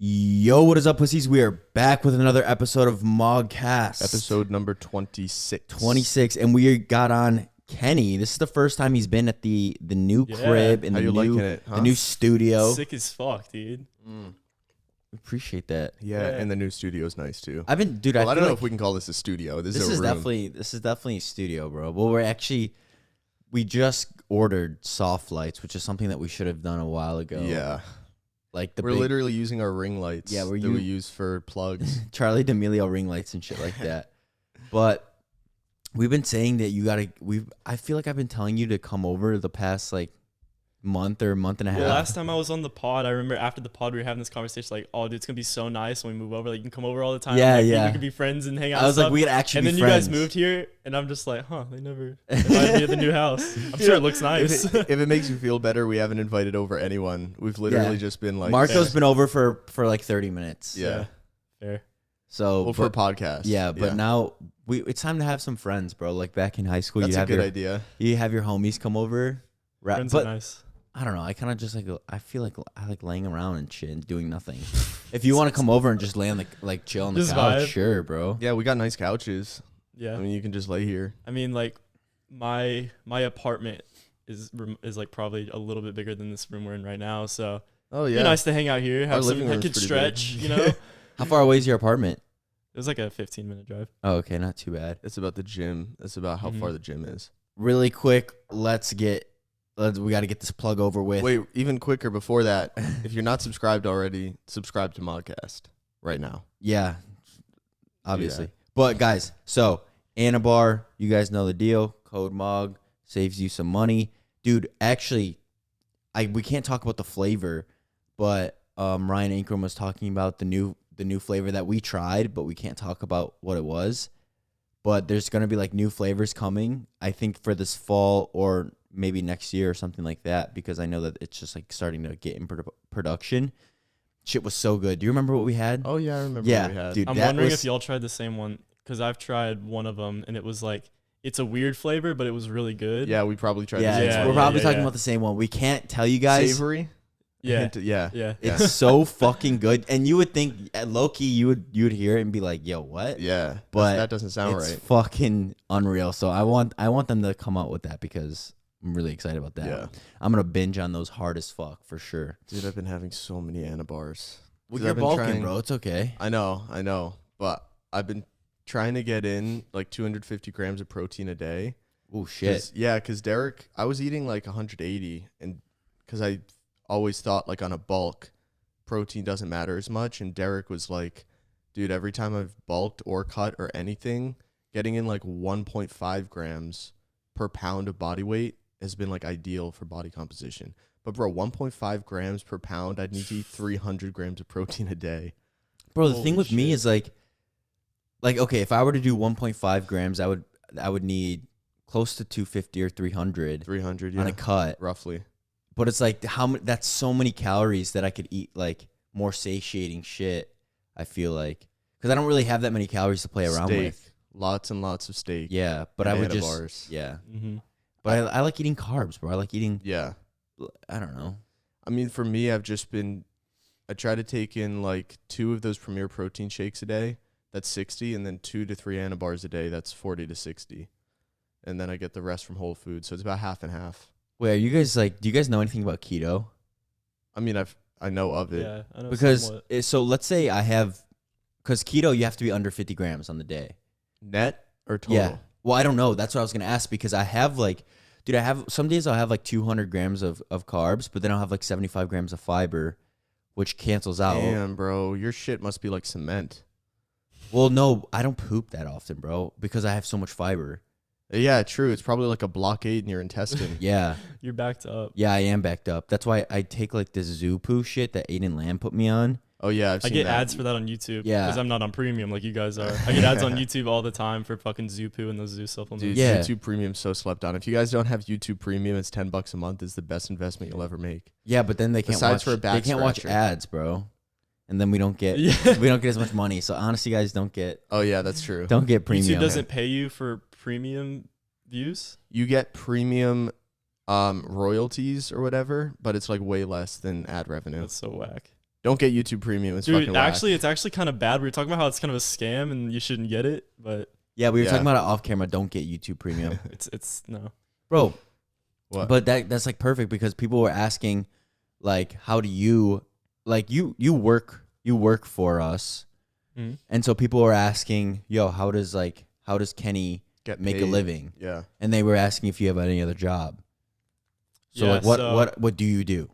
Yo, what is up, pussies? We are back with another episode of MogCast. Episode number 26. 26, and we got on Kenny. This is the first time he's been at the new crib in the new studio. Sick as fuck, dude. Appreciate that. Yeah, and the new studio's nice too. I don't know if we can call this a studio. This is a room. definitely a studio, bro. Well, we just ordered soft lights, which is something that we should have done a while ago. Yeah. Like we're literally using our ring lights that we use for plugs. Charlie D'Amelio ring lights and shit like that. But we've been saying that I feel like I've been telling you to come over the past like month and a half. Last time I was on the pod, I remember after the pod we were having this conversation like, oh dude, it's gonna be so nice when we move over. Like you can come over all the time. Yeah, like, yeah. We could be friends and hang out. I was like, we could actually and be then friends. you guys moved here, and I'm just like, they never invited me to the new house. I'm sure it looks nice. If it makes you feel better, we haven't invited over anyone. We've literally just been like, Marco's been over for like 30 minutes. Yeah. Fair. So for a podcast. Yeah, but now it's time to have some friends, bro. Like back in high school, that's a good idea. You have your homies come over. Friends are nice. I don't know. I kind of just I feel like I like laying around and shit and doing nothing. If you want to come over and just lay on like chill on the couch, sure, bro. Yeah, we got nice couches. Yeah. I mean, you can just lay here. I mean, like my apartment is like probably a little bit bigger than this room we're in right now. So it'd be nice to hang out here. Have I could stretch, you know. How far away is your apartment? It was like a 15-minute drive. Oh, okay, not too bad. It's about the gym. It's about how far the gym is. Really quick, we got to get this plug over with. Wait, even quicker before that, if you're not subscribed already, subscribe to MogCast right now. Yeah, obviously. But guys, so Anabar, you guys know the deal. Code MOG saves you some money. Dude, actually, we can't talk about the flavor, but Ryan Ingram was talking about the new flavor that we tried, but we can't talk about what it was. But there's going to be like new flavors coming, I think, for this fall or maybe next year or something like that, because I know that it's just like starting to get in production. Shit was so good. Do you remember what we had? Oh yeah, I remember what we had. Dude, I'm wondering if y'all tried the same one, because I've tried one of them and it was like, it's a weird flavor, but it was really good. Yeah, we probably tried the same one. We're probably talking about the same one. We can't tell you guys. Savory? Yeah. Yeah. It's so fucking good. And you would think, low-key, you would hear it and be like, yo, what? Yeah. But that doesn't sound right. It's fucking unreal. So I want them to come out with that, because I'm really excited about that. Yeah. I'm going to binge on those hard as fuck for sure. Dude, I've been having so many Anabars. Well, you're bulking, bro. It's okay. I know. But I've been trying to get in like 250 grams of protein a day. Oh, shit. Because Derek, I was eating like 180, and because I always thought like on a bulk, protein doesn't matter as much. And Derek was like, dude, every time I've bulked or cut or anything, getting in like 1.5 grams per pound of body weight has been like ideal for body composition. But bro, 1.5 grams per pound, I'd need to eat 300 grams of protein a day. Bro, the thing with me is like, okay, if I were to do 1.5 grams, I would need close to 250 or 300. 300, on a cut, roughly. But it's like that's so many calories that I could eat like more satiating shit, I feel like. Because I don't really have that many calories to play around with. Lots and lots of steak. Yeah, but I would just bars. Yeah. Mm-hmm. But I like eating carbs, bro. I like eating. Yeah. I don't know. I mean, for me, I try to take in like 2 of those Premier protein shakes a day. That's 60, and then 2 to 3 Anabars a day. That's 40 to 60. And then I get the rest from Whole Foods. So it's about half and half. Wait, are you guys do you guys know anything about keto? I mean, I know of it. Yeah, I know because so let's say because keto, you have to be under 50 grams on the day. Net or total? Yeah. Well, I don't know. That's what I was going to ask, because I have like, dude, some days I'll have like 200 grams of carbs, but then I'll have like 75 grams of fiber, which cancels out. Damn, bro. Your shit must be like cement. Well, no, I don't poop that often, bro, because I have so much fiber. Yeah, true. It's probably like a blockade in your intestine. Yeah. You're backed up. Yeah, I am backed up. That's why I take like this zoo poo shit that Aiden Lamb put me on. Oh, yeah, I get ads for that on YouTube. Yeah. Because I'm not on premium like you guys are. I get ads on YouTube all the time for fucking zoo poo and those zoo supplements. Dude, yeah. YouTube Premium's so slept on. If you guys don't have YouTube Premium, it's $10 a month. It's the best investment you'll ever make. Yeah, but then they can't watch ads, bro. And then we don't get as much money. So honestly, guys, don't get. Oh yeah, that's true. Don't get premium. YouTube doesn't pay you for premium views. You get premium royalties or whatever, but it's like way less than ad revenue. That's so whack. Don't get YouTube Premium. It's Dude, fucking actually, it's actually kind of bad. We were talking about how it's kind of a scam and you shouldn't get it, but yeah, we were talking about it off camera. Don't get YouTube Premium. it's no, bro. What? But that's like perfect because people were asking, like, how do you, like, you work for us, and so people were asking, yo, how does Kenny make a living? Yeah, and they were asking if you have any other job. So yeah, like, what do you do?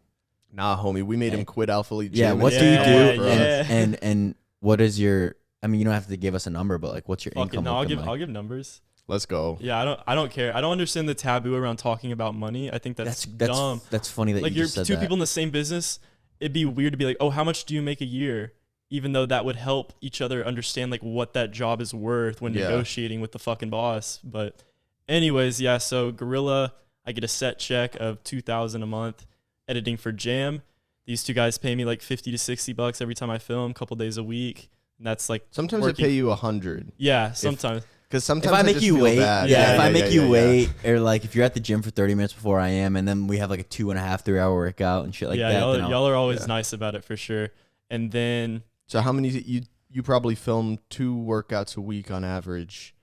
Nah, homie, we made him quit Alpha Elite Gym. Yeah, what do you do? Yeah. And what is your? I mean, you don't have to give us a number, but like, what's your income? No, I'll give numbers. Let's go. Yeah, I don't care. I don't understand the taboo around talking about money. I think that's dumb. That's funny that like you just said two that. people in the same business. It'd be weird to be like, oh, how much do you make a year? Even though that would help each other understand like what that job is worth when negotiating with the fucking boss. But anyways, yeah. So Gorilla, I get a set check of $2,000 a month. Editing for Jam, these two guys pay me like $50 to $60 every time I film, a couple days a week. And that's like sometimes I pay you $100. Yeah, sometimes. Because sometimes if I make you wait, if I make you wait, yeah. or like if you're at the gym for 30 minutes before I am, and then we have like a 2.5, 3 hour workout and shit like that. Y'all are always nice about it for sure. And then so how many you probably film 2 workouts a week on average,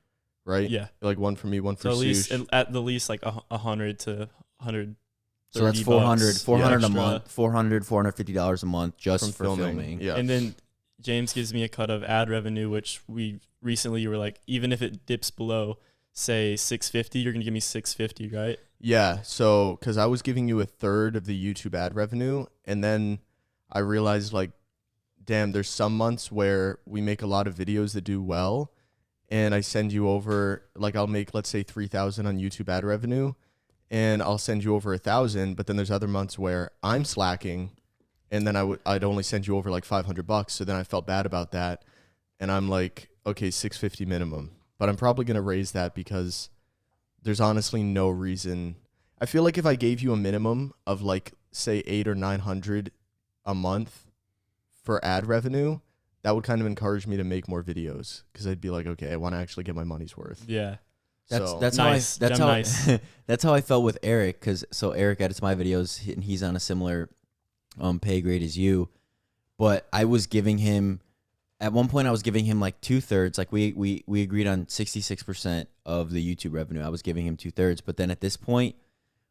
right? Yeah, like one for me, one for at the least like 100 to 100. So that's 400 a month, $450 a month just for filming. Yeah, and then James gives me a cut of ad revenue, which we recently were like, even if it dips below, say 650, you're gonna give me 650, right? Yeah. So, because I was giving you a third of the YouTube ad revenue, and then I realized like, damn, there's some months where we make a lot of videos that do well, and I send you over like I'll make let's say 3,000 on YouTube ad revenue, and I'll send you over 1,000. But then there's other months where I'm slacking. And then I'd only send you over like $500. So then I felt bad about that. And I'm like, okay, 650 minimum. But I'm probably going to raise that because there's honestly no reason. I feel like if I gave you a minimum of like, say 800 or 900 a month for ad revenue, that would kind of encourage me to make more videos. Because I'd be like, okay, I want to actually get my money's worth. Yeah. That's nice. That's how I felt with Eric. Because so Eric edits my videos and he's on a similar pay grade as you, but I was giving him at one point I was giving him like 2/3. Like we agreed on 66% of the YouTube revenue. I was giving him 2/3, but then at this point,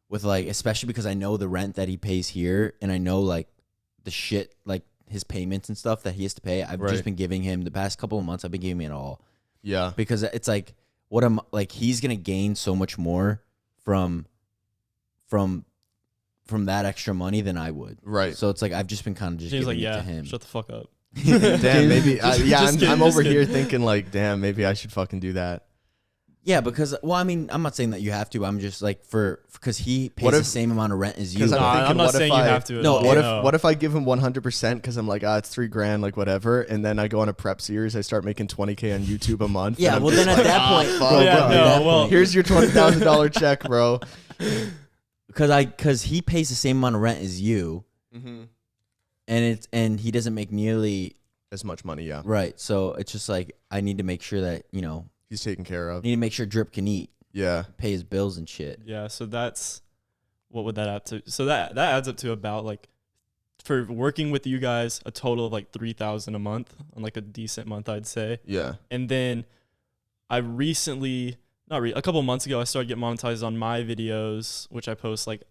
with like especially because I know the rent that he pays here and I know like the shit like his payments and stuff that he has to pay, I've just been giving him the past couple of months. I've been giving him it all. Yeah, because it's like what I'm like he's gonna gain so much more from that extra money than I would. Right. So it's like I've just been kind of just giving it to him. Shut the fuck up. Damn, maybe. I'm over here thinking like, damn, maybe I should fucking do that. Yeah, because well, I mean, I'm not saying that you have to. I'm just like because he pays the same amount of rent as you. I'm not saying you have to. No. What if I give him 100% because I'm like, it's $3,000, like whatever, and then I go on a prep series, I start making $20K on YouTube a month. Yeah. Well, then at that point, here's your $20,000 check, bro. Because he pays the same amount of rent as you, and he doesn't make nearly as much money. Yeah. Right. So it's just like I need to make sure that he's taken care of. I need to make sure Drip can eat. Yeah. Pay his bills and shit. Yeah. So that's what would that add to? So that adds up to about like for working with you guys a total of like $3,000 a month on like a decent month, I'd say. Yeah. And then I recently. A couple months ago, I started getting monetized on my videos, which I post like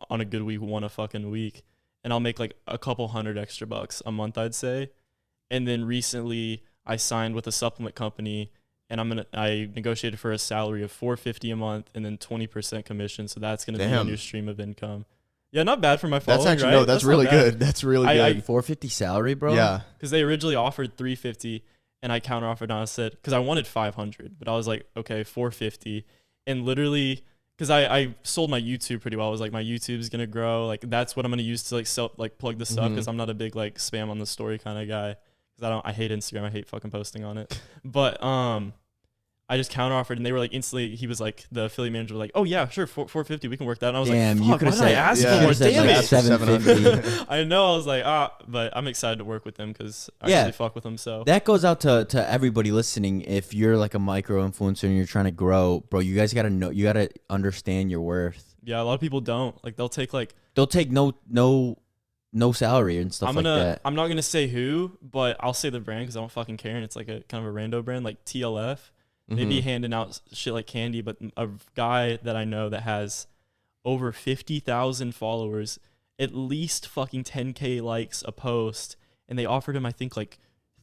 on a good week, one a fucking week, and I'll make like a couple $100 extra a month, I'd say. And then recently, I signed with a supplement company, and I negotiated for a salary of $450 a month, and then 20% commission. So that's gonna be a new stream of income. Yeah, not bad for my following. That's actually right? that's really good. That's really good. $450 salary, bro. Yeah, because they originally offered $350. And I counteroffered and I said, because I wanted 500, but I was like, okay, 450. And literally, because I sold my YouTube pretty well. I was like, my YouTube's going to grow. Like, that's what I'm going to use to like plug this stuff. Because I'm not a big like spam on the story kind of guy. Because I hate Instagram. I hate fucking posting on it. But I just counteroffered and they were like instantly, he was like, the affiliate manager was like, oh yeah, sure, 450, we can work that. And I was like, fuck, you could have said, ask for more, damn like it. 750. I know, I was like, but I'm excited to work with them because I actually fuck with them. So that goes out to everybody listening. If you're like a micro influencer and you're trying to grow, bro, you guys gotta know, you gotta understand your worth. Yeah, a lot of people don't. Like they'll take no no salary and stuff like that. I'm not gonna say who, but I'll say the brand because I don't fucking care, and it's like a kind of a rando brand, like TLF. They be handing out shit like candy, but a guy that I know that has over 50,000 followers, at least fucking 10K likes a post, and they offered him, I think, like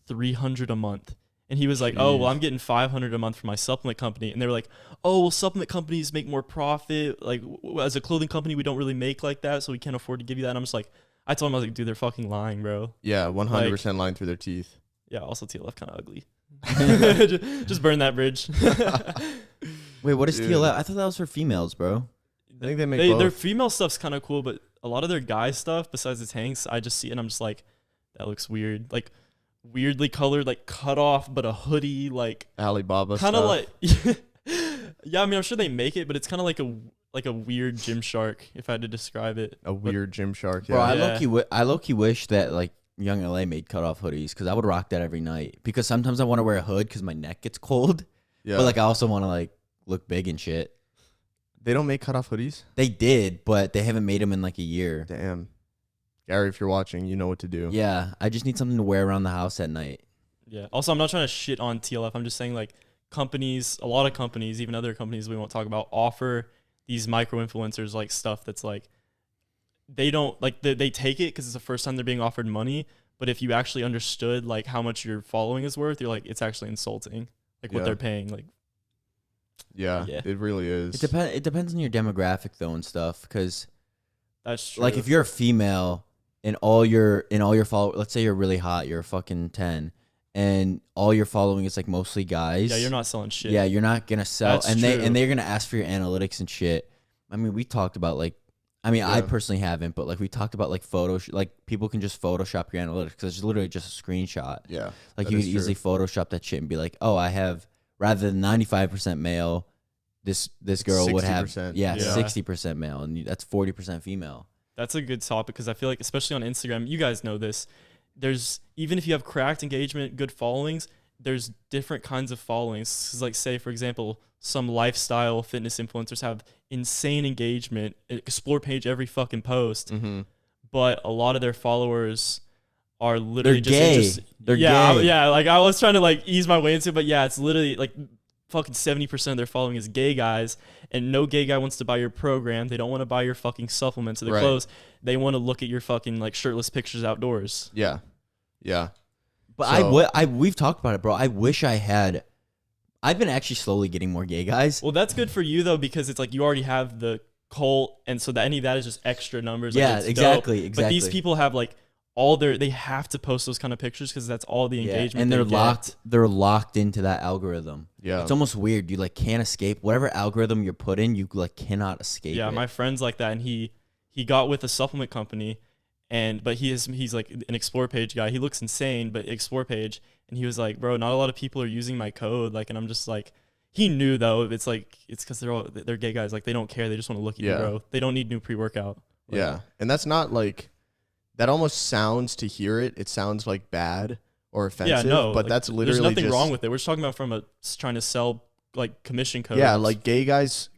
$300 a month. And he was like, oh, well, I'm getting $500 a month from my supplement company. And they were like, oh, well, supplement companies make more profit. Like, as a clothing company, we don't really make like that, so we can't afford to give you that. And I'm just like, I told him, I was like, dude, they're fucking lying, bro. Yeah, 100% lying through their teeth. Yeah, also TLF kind of ugly. Just burn that bridge. Wait, what is Dude. TLF? I thought that was for females, bro. I think they make both. Their female stuff's kind of cool, but a lot of their guy stuff, besides the tanks, I just see it and I'm just like, that looks weird. Like, weirdly colored, like cut off, but a hoodie, like Alibaba kind of stuff. like. Yeah, I mean, I'm sure they make it, but it's kind of like a weird Gymshark, if I had to describe it. A weird Gymshark. Yeah. Bro, I low-key wish that like Young LA made cutoff hoodies because I would rock that every night. Because sometimes I want to wear a hood because my neck gets cold. Yeah. But like I also want to like look big and shit. They don't make cutoff hoodies? They did, but they haven't made them in like a year. Damn. Gary, if you're watching, you know what to do. Yeah, I just need something to wear around the house at night. Yeah. Also, I'm not trying to shit on TLF. I'm just saying, like, a lot of companies, even other companies we won't talk about, offer these micro influencers like stuff that's like, they don't like they take it because it's the first time they're being offered money. But if you actually understood like how much your following is worth, you're like, it's actually insulting, like what they're paying. Like, yeah, it really is. It depends on your demographic though and stuff. Because that's true. like if you're a female and all your followers, let's say you're really hot, you're a fucking 10. And all your following is like mostly guys. Yeah, you're not selling shit. Yeah, you're not gonna sell, That's they're true. gonna ask for your analytics and shit. I mean, we talked about like, I personally haven't, but like we talked about like like people can just Photoshop your analytics because it's literally just a screenshot. Yeah, like you can easily Photoshop that shit and be like, oh, I have rather than 95% male, this girl would have 60% male, and that's 40% female. That's a good topic because I feel like, especially on Instagram, you guys know this. There's, even if you have cracked engagement, good followings, there's different kinds of followings. 'Cause like, say, for example, some lifestyle fitness influencers have insane engagement, explore page every fucking post, but a lot of their followers are literally They're gay. Yeah, like I was trying to like ease my way into it, but yeah, it's literally like fucking 70% of their following is gay guys, and no gay guy wants to buy your program. They don't want to buy your fucking supplements or their clothes. They want to look at your fucking like shirtless pictures outdoors. Yeah. But we've talked about it, bro. I wish I had. I've been actually slowly getting more gay guys. Well, that's good for you though, because it's like you already have the cult, and so that any of that is just extra numbers. Yeah, like, exactly. But these people have like they have to post those kind of pictures because that's all the engagement. And get. they're locked into that algorithm. Yeah. It's almost weird. You like can't escape whatever algorithm you're put in. You like cannot escape. Yeah, it. my friend's like that, and he got with a supplement company, but he's like an explore page guy. He looks insane, but explore page, and he was like, bro, not a lot of people are using my code. Like, and I'm just like, he knew though. It's like it's because they're gay guys. Like they don't care. They just want to look at you, bro. They don't need new pre-workout. Like, yeah, and that's not like. That almost sounds, to hear it, it sounds like bad or offensive. Yeah, no, but like, that's literally there's nothing just, wrong with it. We're just talking about from trying to sell like commission codes. Yeah, like gay guys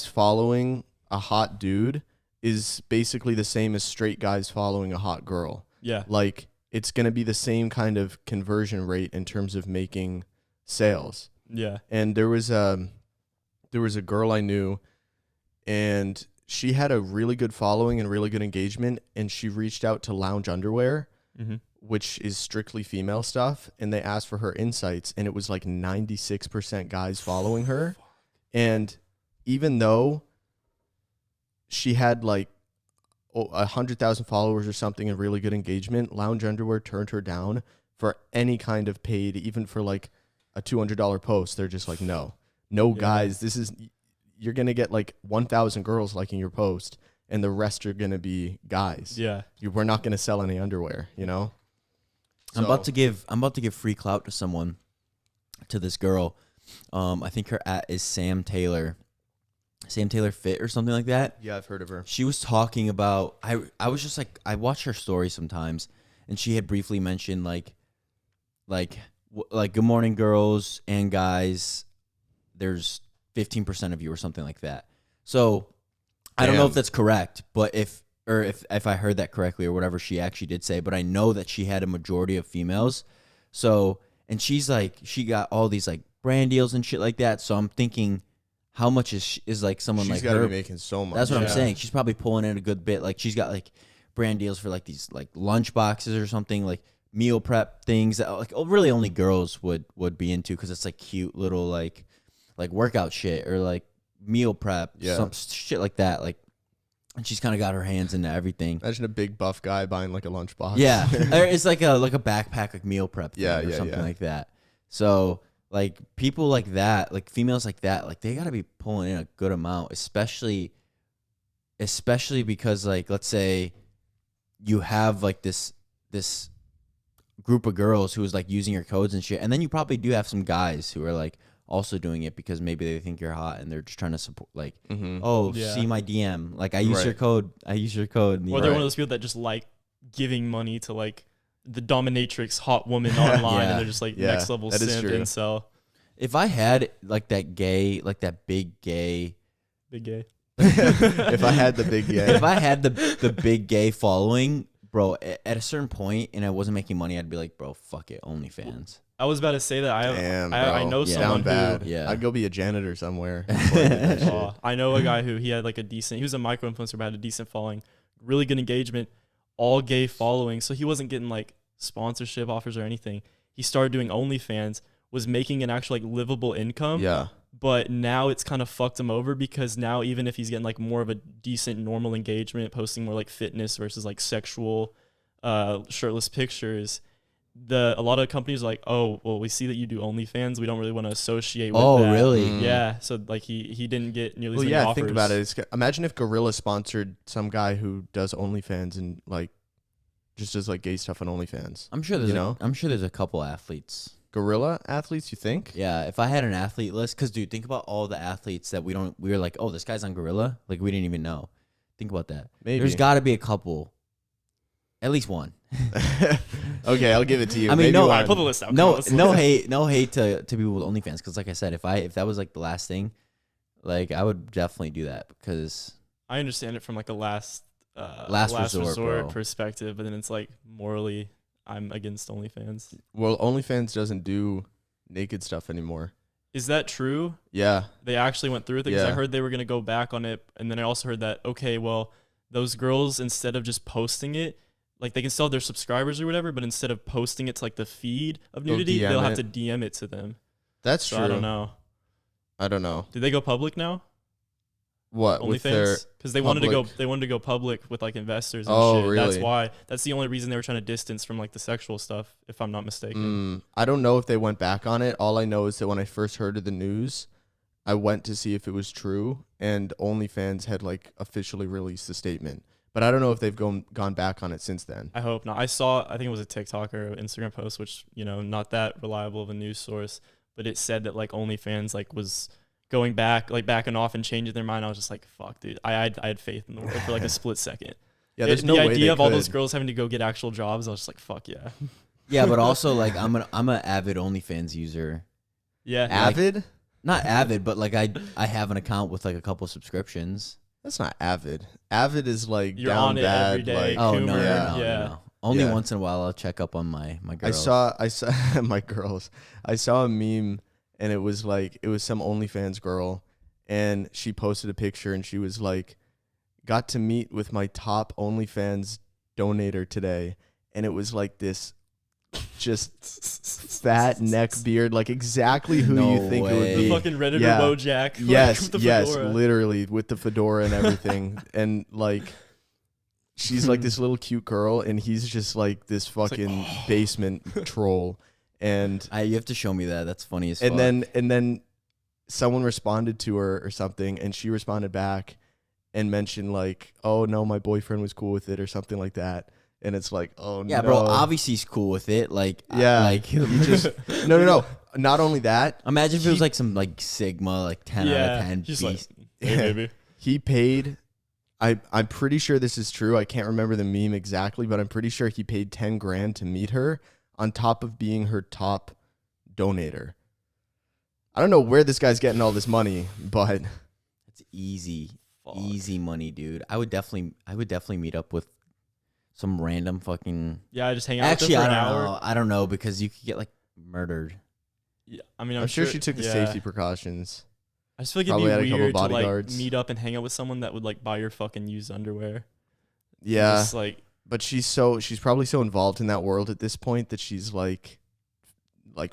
following a hot dude is basically the same as straight guys following a hot girl. Yeah, like it's gonna be the same kind of conversion rate in terms of making sales. Yeah, and there was a girl I knew, and she had a really good following and really good engagement, and she reached out to Lounge Underwear, which is strictly female stuff, and they asked for her insights, and it was like 96% guys following her. And even though she had like 100,000 followers or something and really good engagement, Lounge Underwear turned her down for any kind of paid, even for like a $200 post. They're just like, no, guys, you're going to get like 1,000 girls liking your post, and the rest are going to be guys. Yeah. We're not going to sell any underwear, you know? I'm about to give free clout to this girl. I think her @ is Sam Taylor Fit or something like that. Yeah, I've heard of her. She was talking about, I was just like, I watch her stories sometimes, and she had briefly mentioned like good morning girls and guys, there's 15% of you or something like that. So I don't know if that's correct, but if or if I heard that correctly or whatever she actually did say, but I know that she had a majority of females. So, and she's like, she got all these like brand deals and shit like that. So I'm thinking, how much is like someone like her? She's got to be making so much. That's what I'm saying. She's probably pulling in a good bit. Like she's got like brand deals for like these like lunch boxes or something, like meal prep things that like really only girls would be into because it's like cute little like workout shit or like meal prep, some shit like that. Like, and she's kind of got her hands into everything. Imagine a big buff guy buying like a lunchbox. Yeah, or it's like a backpack, like meal prep thing or something yeah. like that. So like people like that, like females like that, like they got to be pulling in a good amount, especially because like let's say you have like this group of girls who is like using your codes and shit, and then you probably do have some guys who are like also doing it because maybe they think you're hot and they're just trying to support like see my DM, like I use your code, or they're one of those people that just like giving money to like the dominatrix hot woman online and they're just like next level simp incel. If I had like that gay, like that big gay if I had the big gay, if I had the big gay following, bro, at a certain point and I wasn't making money, I'd be like, bro, fuck it, OnlyFans. I was about to say that I know someone bad. who I'd go be a janitor somewhere. I know a guy who he had like he was a micro influencer but had a decent following, really good engagement, all gay following, so he wasn't getting like sponsorship offers or anything. He started doing OnlyFans, was making an actual like livable income. Yeah. But now it's kind of fucked him over because now even if he's getting like more of a decent normal engagement, posting more like fitness versus like sexual shirtless pictures, a lot of companies are like, oh, well, we see that you do OnlyFans. We don't really want to associate with that. Oh, really? Yeah. So like he didn't get nearly as many offers. Think about it. Imagine if Gorilla sponsored some guy who does OnlyFans and like just does like gay stuff on OnlyFans. I'm sure there's a couple athletes. Gorilla athletes, you think? Yeah, if I had an athlete list, because dude, think about all the athletes that we were like, oh, this guy's on Gorilla, like we didn't even know. Think about that. Maybe there's got to be a couple, at least one. Okay, I'll give it to you. I mean, maybe I put the list out. No hate to people with OnlyFans, because like I said, if that was like the last thing, like I would definitely do that because I understand it from like a last resort perspective, but then it's like morally, I'm against OnlyFans. Well, OnlyFans doesn't do naked stuff anymore. Is that true? Yeah. They actually went through with it because I heard they were going to go back on it. And then I also heard that, okay, well, those girls, instead of just posting it, like they can still have their subscribers or whatever, but instead of posting it to like the feed of nudity, they'll have to DM it to them. That's true. I don't know. Did they go public now? What? OnlyFans? Because they wanted to go public with like investors and shit. Really? That's the only reason they were trying to distance from like the sexual stuff, if I'm not mistaken. I don't know if they went back on it. All I know is that when I first heard of the news, I went to see if it was true, and OnlyFans had like officially released a statement. But I don't know if they've gone back on it since then. I hope not. I think it was a TikTok or Instagram post, which, not that reliable of a news source, but it said that like OnlyFans like was going back, like backing off and changing their mind. I was just like, fuck, dude. I had faith in the world for like a split second. Yeah, there's no way. The idea of all those girls having to go get actual jobs, I was just like, fuck yeah. Yeah, but also like I'm an avid OnlyFans user. Yeah. Avid? Like, not avid, but like I have an account with like a couple subscriptions. That's not avid. Avid is like you're down on it bad. every day. Like, no. Only once in a while I'll check up on my girls. I saw my girls. I saw a meme and it was some OnlyFans girl and she posted a picture and she was like, got to meet with my top OnlyFans donator today, and it was like this just fat neck beard, like exactly who you think it would be. The fucking Redditor Wojak. Yes, literally with the fedora and everything. And like she's like this little cute girl and he's just like this fucking basement troll. And you have to show me that. That's funny as fuck. And then someone responded to her or something, and she responded back and mentioned like, oh no, my boyfriend was cool with it or something like that. And it's like, oh no. Yeah, bro, obviously he's cool with it. Like, yeah, like you just no. Not only that, imagine if it was like some like Sigma, like 10 out of 10 beast. Like, hey, baby. He paid. I'm pretty sure this is true. I can't remember the meme exactly, but I'm pretty sure he paid 10 grand to meet her, on top of being her top donator. I don't know where this guy's getting all this money, but it's easy. Fuck. Easy money, dude. I would definitely meet up with some random fucking. Yeah, I just hang out. Actually, with I them don't for an hour. know. I don't know because you could get like murdered. Yeah, I mean, I'm sure she took the yeah. safety precautions. I just feel like Probably had it'd a be couple weird to like bodyguards. meet up and hang out with someone that would like buy your fucking used underwear. Yeah, Just like but she's probably so involved in that world at this point that she's like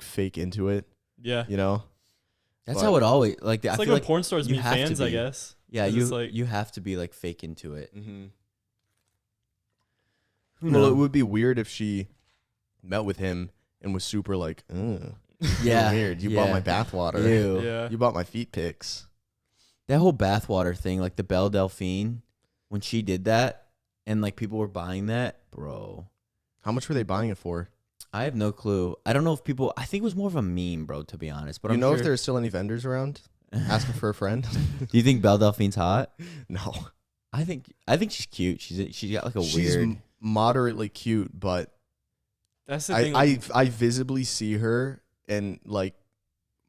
fake into it. yeah. You know. That's But- how it always like. I It's like feel when like porn stars you meet have to fans, I be. guess. yeah, 'Cause you it's like- you have to be like fake into it. Mm-hmm. Who Well, it knows? would be weird if she met with him and was super like, Yeah, weird. You bought my bathwater. Ew. Yeah. You bought my feet pics. That whole bathwater thing, like the Belle Delphine, when she did that, and like people were buying that, bro. How much were they buying it for? I have no clue. I don't know if people. I think it was more of a meme, bro. To be honest, but You I'm know sure, if there's still any vendors around asking for a friend? Do you think Belle Delphine's hot? No. I think she's cute. She's got like a She's weird. moderately cute, but That's the thing. Like, I visibly see her and like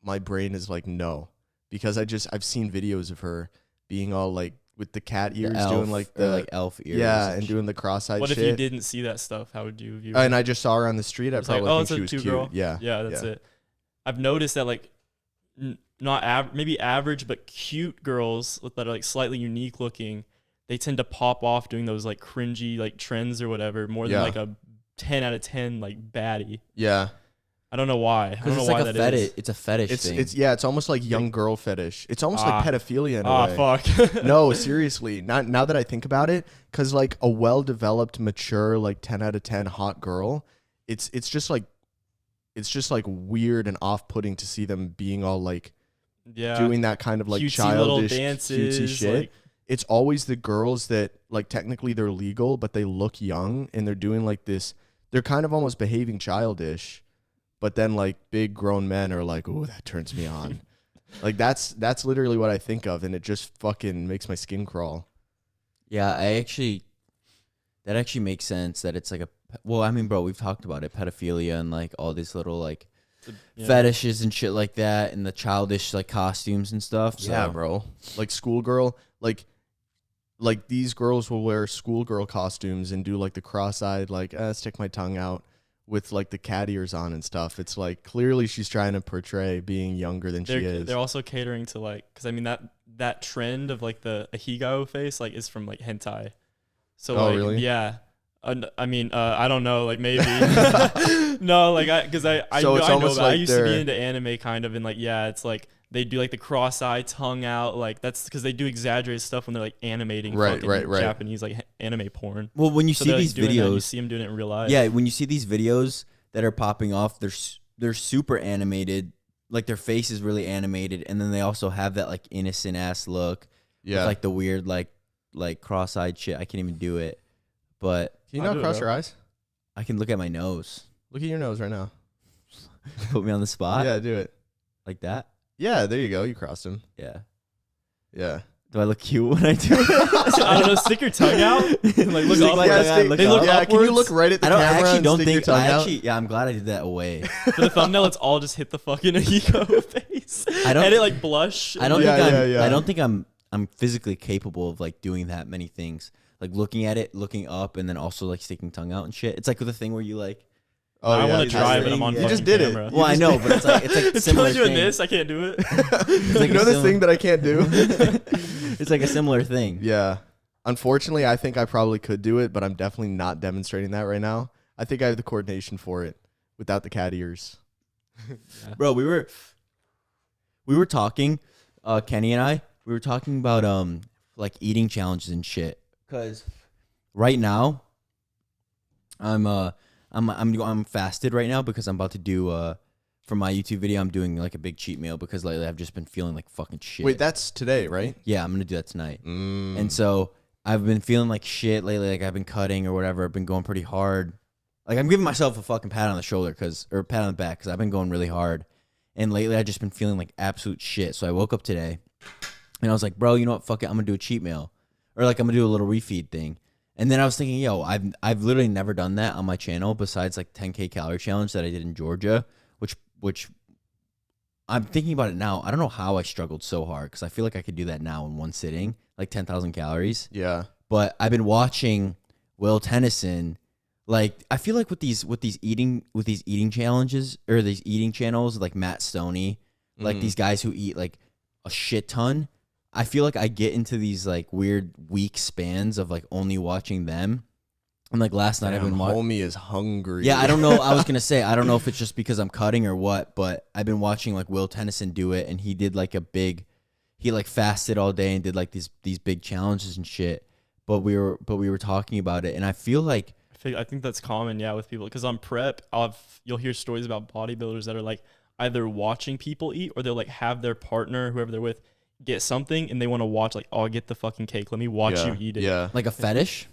my brain is like no, because I've seen videos of her being all like with the cat ears elf, doing like or, the like elf ears. and shit. doing the cross-eyed what shit. if you didn't see that stuff? How would you view it? And I just saw her on the street. I It's like, probably oh, think it's a she was cute cute. girl. Yeah. Yeah, that's it. I've noticed that like maybe average but cute girls that are like slightly unique looking, they tend to pop off doing those like cringy like trends or whatever more than Yeah. like a 10 out of 10 like baddie. Yeah. I don't know why. I don't Because know it's why like a that is. fetish. It's a fetish thing. It's almost like young girl fetish. It's almost like pedophilia in a way. fuck. No, seriously. Not now that I think about it, because like a well-developed, mature, like 10 out of 10 hot girl, it's just like weird and off-putting to see them being all like Yeah. doing that kind of like Cutesy little childish, dances, cutesy shit. like- It's always the girls that like technically they're legal, but they look young and they're doing like this. They're kind of almost behaving childish, but then like big grown men are like, "Oh, that turns me on." Like that's literally what I think of, and it just fucking makes my skin crawl. Yeah, that actually makes sense that it's like well, I mean, bro, we've talked about it, pedophilia and like all these little like Yeah. fetishes and shit like that and the childish like costumes and stuff. So. Yeah, bro. Like schoolgirl, like these girls will wear schoolgirl costumes and do like the cross-eyed like stick my tongue out with like the cat ears on and stuff. It's like clearly she's trying to portray being younger than she is. They're also catering to like, because I mean that trend of like the ahigao face like is from like hentai. So Oh, like, really? Yeah. I mean, I don't know, like maybe. No, like because I So know, it's I know almost that. I like used to be they're- into anime kind of, and like yeah, it's like they do like the cross-eye tongue out, like that's because they do exaggerated stuff when they're like animating Right, fucking right. Japanese like anime porn. Well, when you So see they're, like, these doing that, you videos, see them doing it in real life. yeah, when you see these videos that are popping off, they're super animated. Like their face is really animated, and then they also have that like innocent ass look. Yeah. With, like the weird like cross-eyed shit. I can't even do it, but Can you I'll not do it, cross bro. your eyes? I can look at my nose. Look at your nose right now. Put me on the spot. Yeah, do it. Like that. Yeah, there you go. You crossed him. Yeah. Yeah. Do I look cute when I do it? I don't know. Stick your tongue out. Like look Stick up. my tongue out, look They look up. yeah, can you upwards. look right at the I don't camera actually and don't stick your think tongue I out? actually. Yeah, I'm glad I did that away. For the thumbnail, let's all just hit the fucking ahigao face. I don't- And it like blush. I don't Yeah, think yeah, I'm. yeah. I don't think I'm physically capable of like doing that many things. Like looking at it, looking up, and then also like sticking tongue out and shit. It's like the thing where you like. Oh, I yeah, want to that's try, the but I'm thing. on You fucking just did camera. it. Well, I know, but it's like It's similar only doing thing. this. I can't do it. like you know a this sim- thing that I can't do? It's like a similar thing. Yeah. Unfortunately, I think I probably could do it, but I'm definitely not demonstrating that right now. I think I have the coordination for it without the cat ears. Bro, we were talking, Kenny and I, we were talking about like eating challenges and shit. Cause right now, I'm fasted right now because I'm about to do for my YouTube video. I'm doing like a big cheat meal because lately I've just been feeling like fucking shit. Wait, that's today, right? Yeah, I'm gonna do that tonight. Mm. And so I've been feeling like shit lately. Like I've been cutting or whatever. I've been going pretty hard. Like I'm giving myself a fucking pat on the shoulder or pat on the back because I've been going really hard. And lately I've just been feeling like absolute shit. So I woke up today and I was like, bro, you know what? Fuck it. I'm gonna do a cheat meal or like I'm gonna do a little refeed thing. And then I was thinking, yo, I've literally never done that on my channel besides like 10K calorie challenge that I did in Georgia, which I'm thinking about it now. I don't know how I struggled so hard because I feel like I could do that now in one sitting, like 10,000 calories. Yeah. But I've been watching Will Tennyson. Like I feel like with these eating challenges or these eating channels like Matt Stoney, like these guys who eat like a shit ton. I feel like I get into these like weird week spans of like only watching them. And like last night I've been watching. Homie is hungry. Yeah, I don't know. I was gonna say I don't know if it's just because I'm cutting or what, but I've been watching like Will Tennyson do it, and he did like he like fasted all day and did like these big challenges and shit. But we were talking about it, and I feel like I think that's common, yeah, with people. Because on prep, you'll hear stories about bodybuilders that are like either watching people eat or they'll like have their partner, whoever they're with, get something and they want to watch like, oh, I'll get the fucking cake. Let me watch you eat it. Yeah. like a fetish.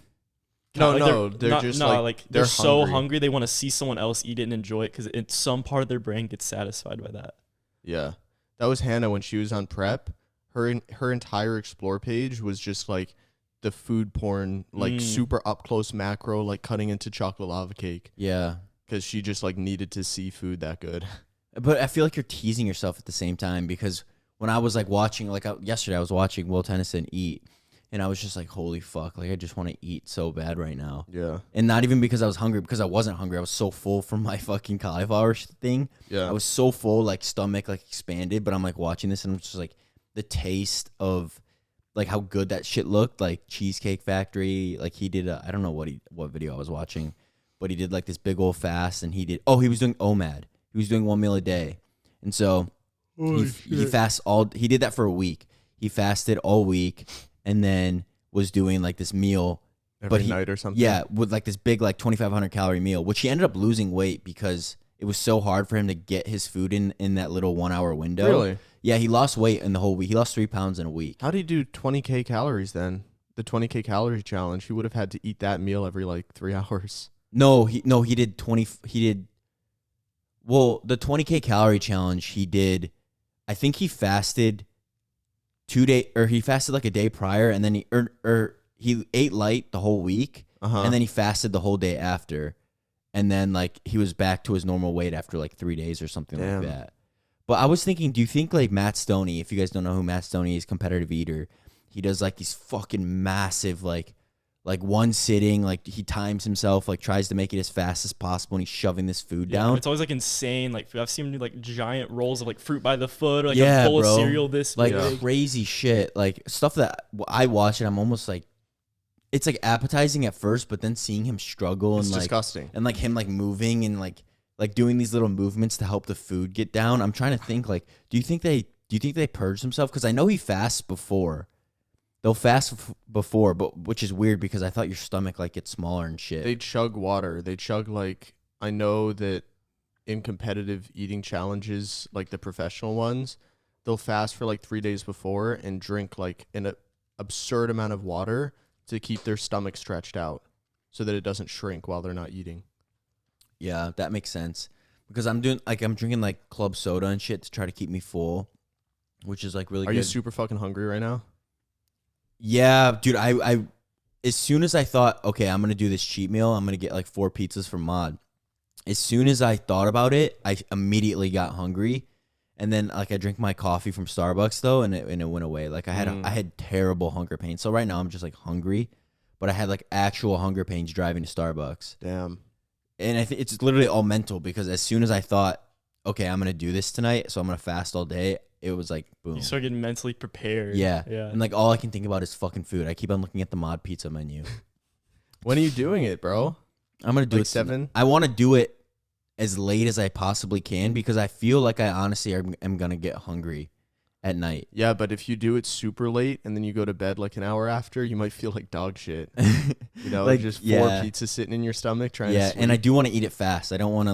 No, they're just like they're so hungry they want to see someone else eat it and enjoy it because some part of their brain gets satisfied by that. Yeah, that was Hannah when she was on prep. Her entire explore page was just like the food porn, like super up close macro, like cutting into chocolate lava cake. Yeah, because she just like needed to see food that good. But I feel like you're teasing yourself at the same time because when I was like watching, like yesterday, I was watching Will Tennyson eat. And I was just like, holy fuck, like I just want to eat so bad right now. Yeah. And not even because I was hungry, because I wasn't hungry. I was so full from my fucking cauliflower thing. Yeah. I was so full, like stomach like expanded, but I'm like watching this and I'm just like the taste of like how good that shit looked, like Cheesecake Factory. Like he did, I don't know what video I was watching, but he did like this big old fast and he was doing OMAD. He was doing 1 meal a day. And so he did that for a week. He fasted all week. And then was doing like this meal every night or something. Yeah, with like this big like 2,500 calorie meal, which he ended up losing weight because it was so hard for him to get his food in that little 1 hour window. Really? Yeah, he lost weight in the whole week. He lost 3 pounds in a week. How did he do 20K calories then? The 20K calorie challenge. He would have had to eat that meal every like 3 hours. No, he did 20. Well, the 20K calorie challenge he did. I think he fasted. 2 days, or he fasted like a day prior, and then he ate light the whole week, and then he fasted the whole day after, and then like he was back to his normal weight after like 3 days or something like that. But I was thinking, do you think like Matt Stoney, if you guys don't know who Matt Stoney is, competitive eater, he does like these fucking massive like one sitting, like he times himself, like tries to make it as fast as possible, and he's shoving this food down. It's always like insane. Like I've seen him do like giant rolls of like fruit by the foot, or like a bowl of cereal this like big. Crazy shit, like stuff that I watch and I'm almost like, it's like appetizing at first, but then seeing him struggle and like disgusting, and like him like moving and like doing these little movements to help the food get down. I'm trying to think like, do you think they purge themselves? Because I know he fasts before. They'll fast before, but which is weird because I thought your stomach like gets smaller and shit. They chug water. They chug like, I know that in competitive eating challenges, like the professional ones, they'll fast for like 3 days before and drink like an absurd amount of water to keep their stomach stretched out so that it doesn't shrink while they're not eating. Yeah, that makes sense because I'm drinking like club soda and shit to try to keep me full, which is like really good. Are you super fucking hungry right now? Yeah, dude, I as soon as I thought, okay, I'm going to do this cheat meal, I'm going to get like 4 pizzas from Mod. As soon as I thought about it, I immediately got hungry. And then like I drank my coffee from Starbucks though, and it went away. Like I had terrible hunger pains. So right now I'm just like hungry, but I had like actual hunger pains driving to Starbucks. Damn. And I think it's literally all mental because as soon as I thought, okay, I'm going to do this tonight, so I'm going to fast all day, it was like, boom. You start getting mentally prepared. Yeah. Yeah. And like all I can think about is fucking food. I keep on looking at the Mod Pizza menu. When are you doing it, bro? I'm going to do like it 7? I want to do it as late as I possibly can because I feel like I honestly am going to get hungry at night. Yeah, but if you do it super late and then you go to bed like an hour after, you might feel like dog shit. You know, like, just 4 pizzas sitting in your stomach trying to sleep. And I do want to eat it fast. I don't want to.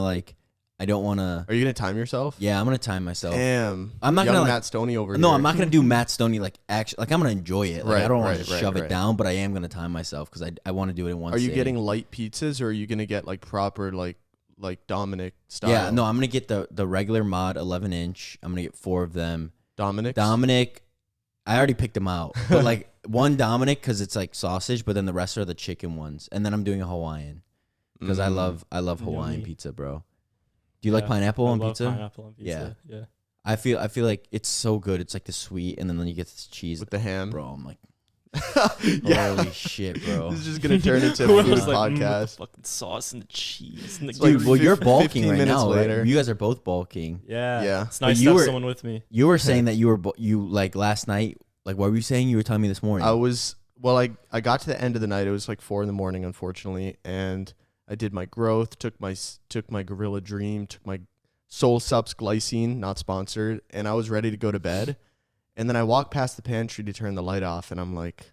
Are you going to time yourself? Yeah, I'm going to time myself. Damn. I'm not going to Matt Stoney over here. No, I'm not going to do Matt Stoney like actually. Like I'm going to enjoy it. Like, right, I don't want to shove right. it down, but I am going to time myself because I want to do it in one Are you sitting. getting light pizzas or are you going to get like proper like Dominic style? Yeah, no, I'm going to get the regular Mod 11-inch. I'm going to get 4 of them. Dominic, I already picked them out. But like one Dominic because it's like sausage, but then the rest are the chicken ones. And then I'm doing a Hawaiian because I love Hawaiian pizza, bro. Do you like pineapple on pizza? Pineapple on pizza. Yeah. I feel like it's so good. It's like the sweet, and then you get this cheese with the ham. bro. I'm like, Yeah. holy shit, bro. This is just gonna turn into a Who food was like, the podcast. fucking sauce and the cheese. And the Dude, well, you're bulking 15 right minutes now, later. right? You guys are both bulking. Yeah. Yeah. It's nice you to have were- someone with me. You were saying that you like last night. Like, what were you saying? You were telling me this morning. I got to the end of the night. It was like 4 a.m, unfortunately, and I did my growth, took my Gorilla Dream, took my Soul Sups glycine, not sponsored, and I was ready to go to bed. And then I walked past the pantry to turn the light off, and I'm like,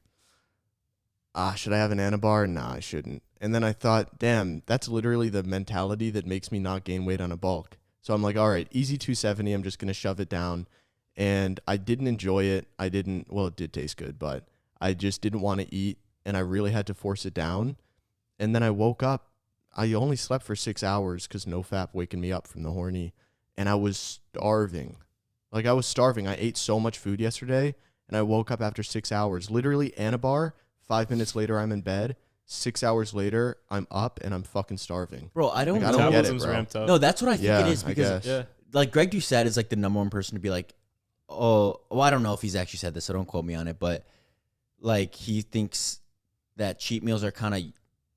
should I have an Anabar? Nah, I shouldn't. And then I thought, damn, that's literally the mentality that makes me not gain weight on a bulk. So I'm like, all right, easy 270. I'm just going to shove it down. And I didn't enjoy it. It did taste good, but I just didn't want to eat, and I really had to force it down. And then I woke up. I only slept for 6 hours because NoFap waking me up from the horny, and I was starving. Like, I was starving. I ate so much food yesterday, and I woke up after 6 hours. Literally, Anabar, 5 minutes later, I'm in bed. 6 hours later, I'm up, and I'm fucking starving. bro, I don't Like, I know. don't get it, Metabolism's bro. ramped up. No, that's what I think Yeah, it is I because guess. Yeah. like Greg Doucette is like the number one person to be like, oh, well, I don't know if he's actually said this, so don't quote me on it, but like he thinks that cheat meals are kind of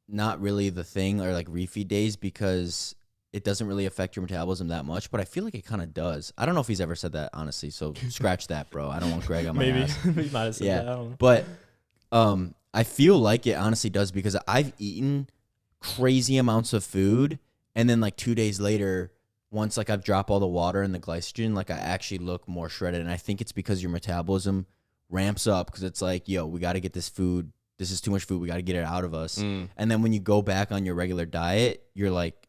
not really the thing, or like refeed days, because it doesn't really affect your metabolism that much. But I feel like it kind of does. I don't know if he's ever said that, honestly. So scratch that, bro. I don't want Greg on my Maybe. ass. He might have said Yeah. that. I don't know. But I feel like it honestly does, because I've eaten crazy amounts of food, and then like 2 days later, once like I've dropped all the water and the glycogen, like I actually look more shredded. And I think it's because your metabolism ramps up, because it's like, yo, we got to get this food. This is too much food. We got to get it out of us. And then when you go back on your regular diet, you're like,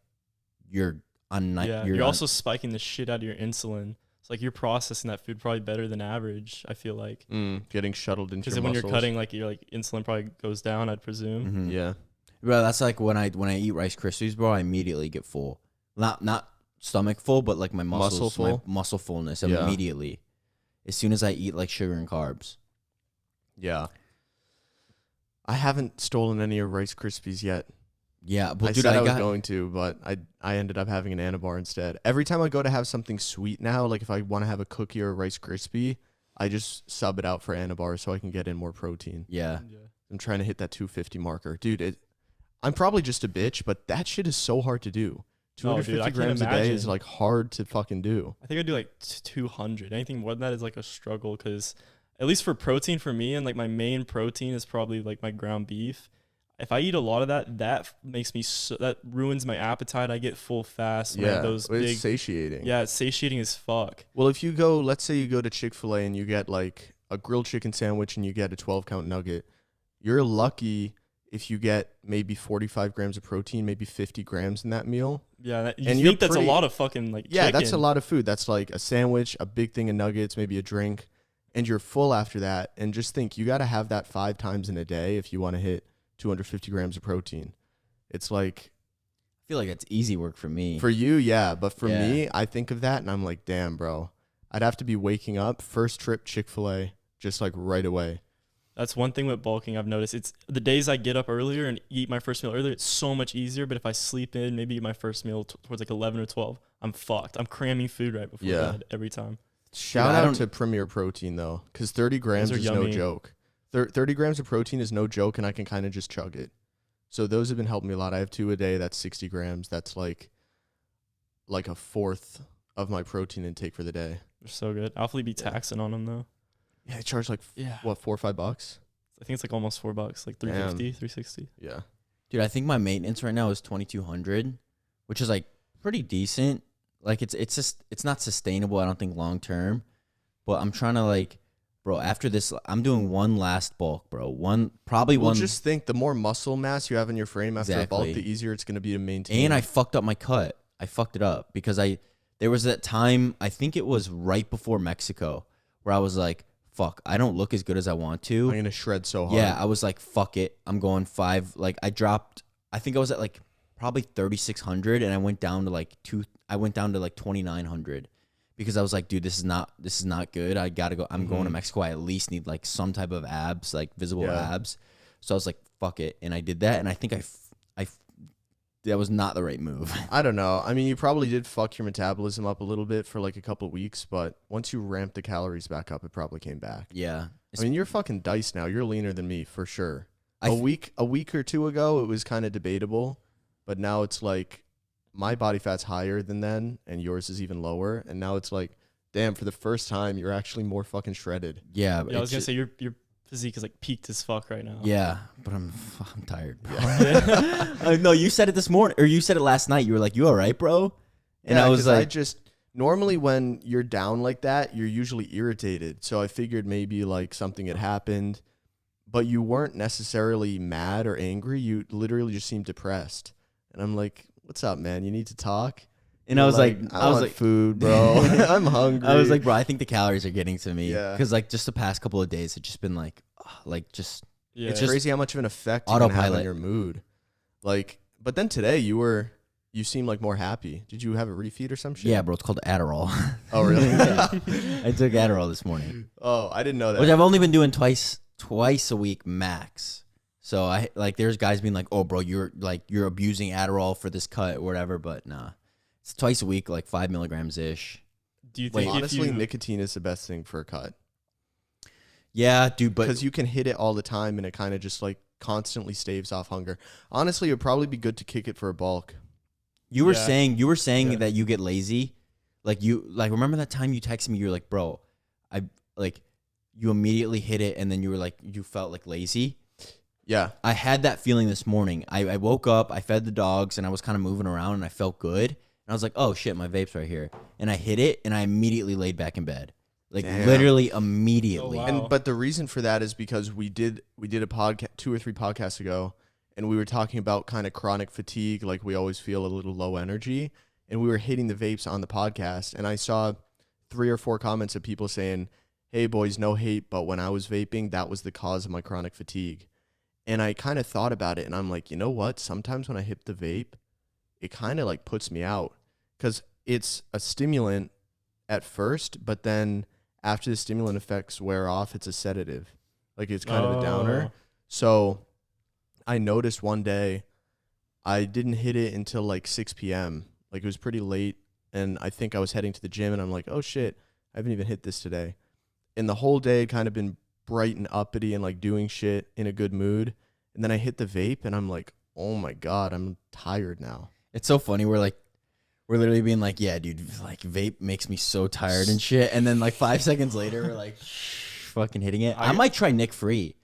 you're on night. Yeah. You're also spiking the shit out of your insulin. It's like you're processing that food probably better than average, I feel like. Getting shuttled into Because your when muscles. you're cutting, like your like insulin probably goes down, I'd presume. Mhm. Yeah. Bro, that's like when I eat Rice Krispies, bro, I immediately get full. Not stomach full, but like my muscles, Muscle full? my muscle fullness Yeah. immediately. As soon as I eat like sugar and carbs. Yeah. I haven't stolen any of Rice Krispies yet. Yeah, but I dude, said I I was got going to, but I ended up having an Anabar instead. Every time I go to have something sweet now, like if I want to have a cookie or a Rice Krispie, I just sub it out for Anabar so I can get in more protein. yeah. I'm trying to hit that 250 marker. Dude, I'm probably just a bitch, but that shit is so hard to do. No, dude, 250 I can't grams a day is imagine. like hard to fucking do. I think I do like 200. Anything more than that is like a struggle, because at least for protein for me, and like my main protein is probably like my ground beef. If I eat a lot of that, that makes me that ruins my appetite. I get full fast. when I have Yeah, those it's big. satiating. Yeah, it's satiating as fuck. Well, if you go, let's say you go to Chick-fil-A and you get like a grilled chicken sandwich and you get a 12-count nugget, you're lucky if you get maybe 45 grams of protein, maybe 50 grams in that meal. Yeah, you And you're think that's pretty- a lot of fucking like Yeah, chicken. that's a lot of food. That's like a sandwich, a big thing of nuggets, maybe a drink, and you're full after that. And just think, you got to have that 5 times in a day if you want to hit 250 grams of protein. It's like, I feel like it's easy work for me. for you, yeah. But for Yeah. me, I think of that and I'm like, damn, bro. I'd have to be waking up, first trip Chick-fil-A, just like right away. That's one thing with bulking I've noticed. It's the days I get up earlier and eat my first meal earlier, it's so much easier. But if I sleep in, maybe eat my first meal towards like 11 or 12, I'm fucked. I'm cramming food right before Yeah. bed every time. Shout I out don't- to Premier Protein, though, because 30 grams are is no yummy. joke. 30 grams of protein is no joke, and I can kind of just chug it. So those have been helping me a lot. I have 2 a day. That's 60 grams. That's like a fourth of my protein intake for the day. They're so good. I'll probably be Yeah. taxing on them though. Yeah, they charge like, Yeah. what, $4 or $5? I think it's like almost $4, like 350, 360. Yeah. Dude, I think my maintenance right now is 2,200, which is like pretty decent. Like it's just it's not sustainable, I don't think, long term. But I'm trying to like, bro, after this I'm doing one last bulk, bro. One. Well, just think, the more muscle mass you have in your frame after a bulk, Exactly. the easier it's going to be to maintain. And I fucked up my cut. I fucked it up because there was that time, I think it was right before Mexico, where I was like, fuck, I don't look as good as I want to. I'm going to shred so hard. Yeah, I was like, fuck it. I'm going 5. Like I dropped, I think I was at like probably 3,600 and I went down to like 2,900 because I was like, dude, this is not good. I got to go. I'm going to Mexico. I at least need like some type of abs, like visible Yeah. abs. So I was like, fuck it. And I did that. And I think that was not the right move. I don't know. I mean, you probably did fuck your metabolism up a little bit for like a couple of weeks, but once you ramped the calories back up, it probably came back. Yeah. I mean, you're fucking diced now. You're leaner than me for sure. I A week or two ago, it was kind of debatable, but now it's like my body fat's higher than then, and yours is even lower. And now it's like, damn, for the first time, you're actually more fucking shredded. Yeah. Yeah, I was gonna say your physique is like peaked as fuck right now. Yeah, but I'm tired, bro. Yeah. No, you said it this morning, or you said it last night. You were like, "You all right, bro?" And Yeah, I was 'cause like, normally when you're down like that, you're usually irritated. So I figured maybe like something had happened, but you weren't necessarily mad or angry. You literally just seemed depressed. And I'm like, "What's up, man? You need to talk." and I was like, I was like, food, bro. I'm hungry. I was like, bro, I think the calories are getting to me. Yeah. Because like just the past couple of days, it's just been like just Yeah. it's just crazy how much of an effect you can have on autopilot. your mood. Like, but then today you seem like more happy. Did you have a refeed or some shit? yeah, bro. It's called Adderall. Oh, really? I took Adderall this morning, Oh, I didn't know that. which I've only been doing twice a week max. So I like there's guys being like, "Oh, bro, you're abusing Adderall for this cut or whatever," but nah, it's twice a week, like 5 milligrams ish. Do you Wait, think honestly, if you, nicotine is the best thing for a cut. Yeah, dude, but Because you can hit it all the time and it kind of just like constantly staves off hunger. Honestly, it would probably be good to kick it for a bulk. you were Yeah. saying Yeah. that you get lazy, like remember that time you texted me, you were like, "Bro, I like." You immediately hit it, and then you were like, you felt like lazy. Yeah. I had that feeling this morning. I woke up, I fed the dogs, and I was kind of moving around, and I felt good. And I was like, oh shit, my vape's right here. And I hit it, and I immediately laid back in bed, like Damn. literally immediately. Oh, wow. And but the reason for that is because we did a podcast 2 or 3 podcasts ago, and we were talking about kind of chronic fatigue, like we always feel a little low energy, and we were hitting the vapes on the podcast, and I saw 3 or 4 comments of people saying, "Hey boys, no hate, but when I was vaping, that was the cause of my chronic fatigue." And I kind of thought about it, and I'm like, you know what? Sometimes when I hit the vape, it kind of like puts me out, because it's a stimulant at first, but then after the stimulant effects wear off, it's a sedative. Like it's kind of a downer. Oh. So I noticed one day I didn't hit it until like 6 p.m. Like it was pretty late, and I think I was heading to the gym, and I'm like, oh shit, I haven't even hit this today. And the whole day had kind of been bright and uppity and like doing shit in a good mood. And then I hit the vape, and I'm like, oh my God, I'm tired now. It's so funny. We're literally being like, yeah, dude, like vape makes me so tired and shit. And then like 5 seconds later, we're like, fucking hitting it. I might try Nick Free.